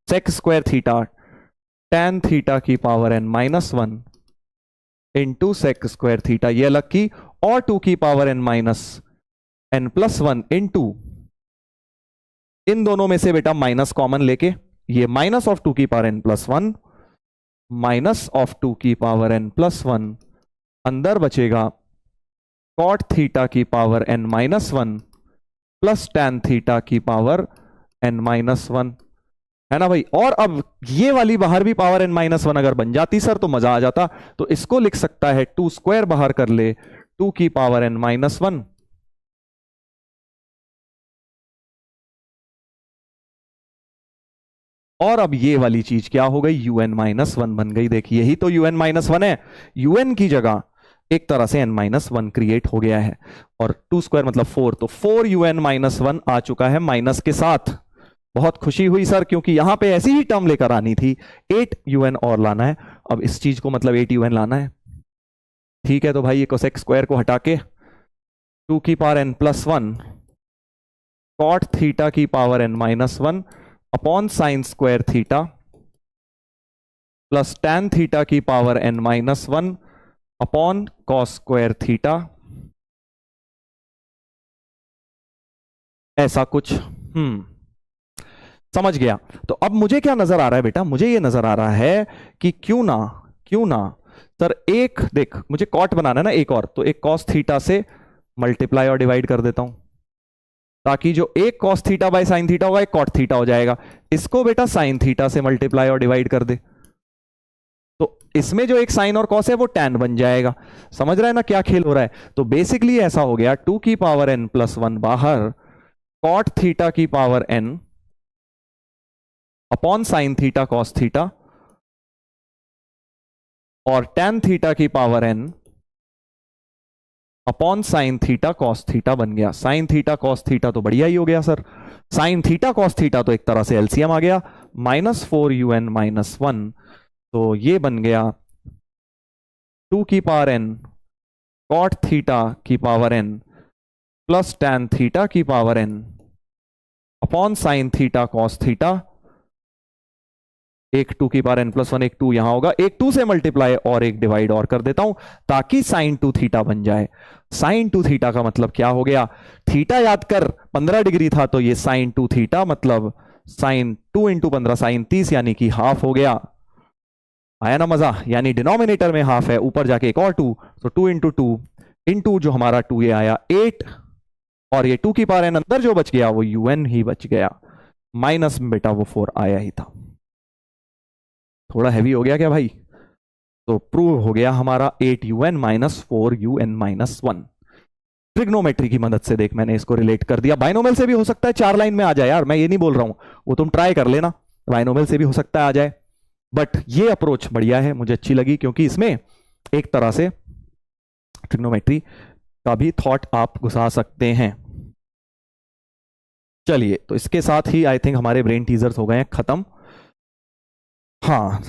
[SPEAKER 1] sec square theta tan theta की power n minus one into sec square theta, ये अलग की, और 2 की power n minus n plus one into, इन दोनों में से बेटा माइनस कॉमन लेके, ये माइनस ऑफ 2 की power n plus one minus of 2 की पावर n प्लस वन, अंदर बचेगा कॉट थीटा की power n minus one plus tan theta की पावर n माइनस वन, है ना भाई। और अब ये वाली बाहर भी पावर n माइनस वन अगर बन जाती सर तो मजा आ जाता, तो इसको लिख सकता है 2 स्क्वायर बाहर कर ले, 2 की पावर n माइनस वन, और अब ये वाली चीज क्या हो गई, un माइनस वन बन गई। देखिए यही तो un माइनस वन है, un की जगह एक तरह से n माइनस वन क्रिएट हो गया है, और 2 स्क्वायर मतलब 4, तो 4 un माइनस वन आ चुका है माइनस के साथ। बहुत खुशी हुई सर, क्योंकि यहां पे ऐसी ही टर्म लेकर आनी थी, 8 un और लाना है। अब इस चीज को मतलब 8 un लाना है, ठीक है। तो भाई ये कोसेक स्क्वायर को हटा के 2 की power n plus one cot theta की power n minus one upon sine square theta plus tan theta की power n minus one upon cos square theta, ऐसा कुछ। समझ गया। तो अब मुझे क्या नजर आ रहा है बेटा, मुझे ये नजर आ रहा है कि क्यों ना सर एक देख, मुझे कॉट बनाना है ना एक और, तो एक कॉस थीटा से मल्टीप्लाई और डिवाइड कर देता हूं, ताकि जो एक cos theta by sine theta होगा एक कॉट थीटा हो जाएगा। इसको बेटा साइन थीटा से मल्टीप्लाई और डिवाइड कर दे, तो इसमें जो एक साइन और कॉस है वो टैन बन जाएगा। समझ रहा है ना क्या खेल हो रहा है। तो बेसिकली ऐसा हो गया 2 की पावर n प्लस वन बाहर, कॉट थीटा की power n upon sine theta cos theta, और टैन थीटा की power n upon sine theta cos theta बन गया। साइन थीटा कॉस थीटा तो बढ़िया ही हो गया sir, sign theta cos theta तो एक तरह से एलसीएम आ गया, -4un माइनस वन, तो ये बन गया 2 की पावर n कॉट थीटा की power n plus tan theta की power n upon sine theta cos theta, एक 2 की पावर n प्लस वन, एक 2 यहां होगा, एक 2 से मल्टीप्लाई और एक डिवाइड और कर देता हूं, ताकि साइन 2 थीटा बन जाए। साइन 2 थीटा का मतलब क्या हो गया, थीटा याद कर 15 डिग्री था, तो ये साइन 2 थीटा मतलब साइन 2 इंटू 15 साइन 30, यानी कि हाफ हो गया। आया ना मजा, यानी डिनोमिनेटर में हाफ है, ऊपर जाके एक और 2, तो 2 इंटू 2 इंटू जो हमारा 2 ये आया 8, और ये 2 की पावर n अंदर जो बच गया वो un ही बच गया, माइनस में बेटा वो 4 आया ही था। थोड़ा हैवी हो गया क्या भाई। तो प्रूव हो गया हमारा 8un minus 4un minus one. Trigonometry की मदद से देख मैंने इसको रिलेट कर दिया। बाइनोमियल से भी हो सकता है 4 लाइन में आ जाए यार, मैं ये नहीं बोल रहा हूं, वो तुम ट्राई कर लेना, बाइनोमियल से भी हो सकता है आ जाए, बट ये अप्रोच बढ़िया है, मुझे अच्छी लगी, क्योंकि इसमें एक तरह से ट्रिग्नोमेट्री का भी थॉट आप घुसा सकते हैं। चलिए, तो इसके साथ ही आई थिंक हमारे ब्रेन टीजर्स हो गए हैं खत्म। हाँ,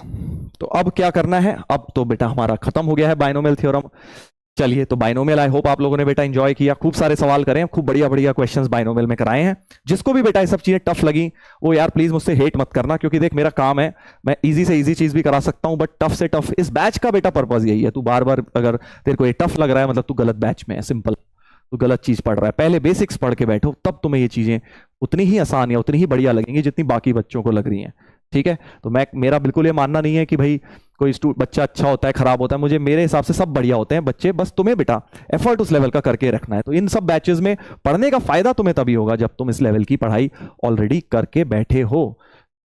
[SPEAKER 1] तो अब क्या करना है, अब तो बेटा हमारा खत्म हो गया है बाइनोमियल थ्योरम। चलिए, तो बाइनोमियल आई होप आप लोगों ने बेटा एंजॉय किया, खूब सारे सवाल करें, खूब बढ़िया बढ़िया क्वेश्चंस बाइनोमियल में कराए हैं। जिसको भी बेटा ये सब चीजें टफ लगी वो यार प्लीज मुझसे हेट मत करना, क्योंकि देख मेरा काम है, मैं इजी से इजी चीज भी करा सकता हूं, बट टफ से टफ इस बैच का बेटा पर्पज यही है। तू बार बार अगर तेरे को ये टफ लग रहा है मतलब तू गलत बैच में है, सिंपल, तू गलत चीज पढ़ रहा है। पहले बेसिक्स पढ़ के बैठो, तब तुम्हें ये चीजें उतनी ही आसान या उतनी ही बढ़िया लगेंगी जितनी बाकी बच्चों को लग रही हैं। ठीक है, तो मैं मेरा बिल्कुल ये मानना नहीं है कि भाई कोई बच्चा अच्छा होता है खराब होता है, मुझे मेरे हिसाब से सब बढ़िया होते हैं बच्चे, बस तुम्हें बेटा एफर्ट उस लेवल का करके रखना है। तो इन सब बैचेस में पढ़ने का फायदा तुम्हें तभी होगा जब तुम इस लेवल की पढ़ाई ऑलरेडी करके बैठे हो।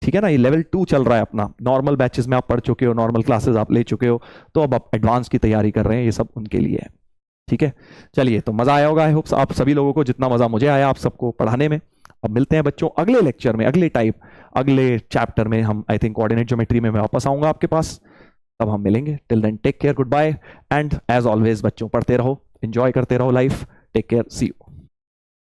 [SPEAKER 1] ठीक है ना, ये लेवल 2 चल रहा है अपना, नॉर्मल बैचेस में आप पढ़ चुके हो, नॉर्मल क्लासेस आप ले चुके हो, तो अब आप एडवांस की तैयारी कर रहे हैं, ये सब उनके लिए है। ठीक है, चलिए, तो मजा आया होगा आई होप आप सभी लोगों को, जितना मजा मुझे आया आप सबको पढ़ाने में। अब मिलते हैं बच्चों अगले लेक्चर में, अगले चैप्टर में। हम आई थिंक कोऑर्डिनेट ज्योमेट्री में मैं वापस आऊंगा आपके पास, तब हम मिलेंगे। Till then take care, good bye, and as always बच्चों पढ़ते रहो, एंजॉय करते रहो life, take care, see you.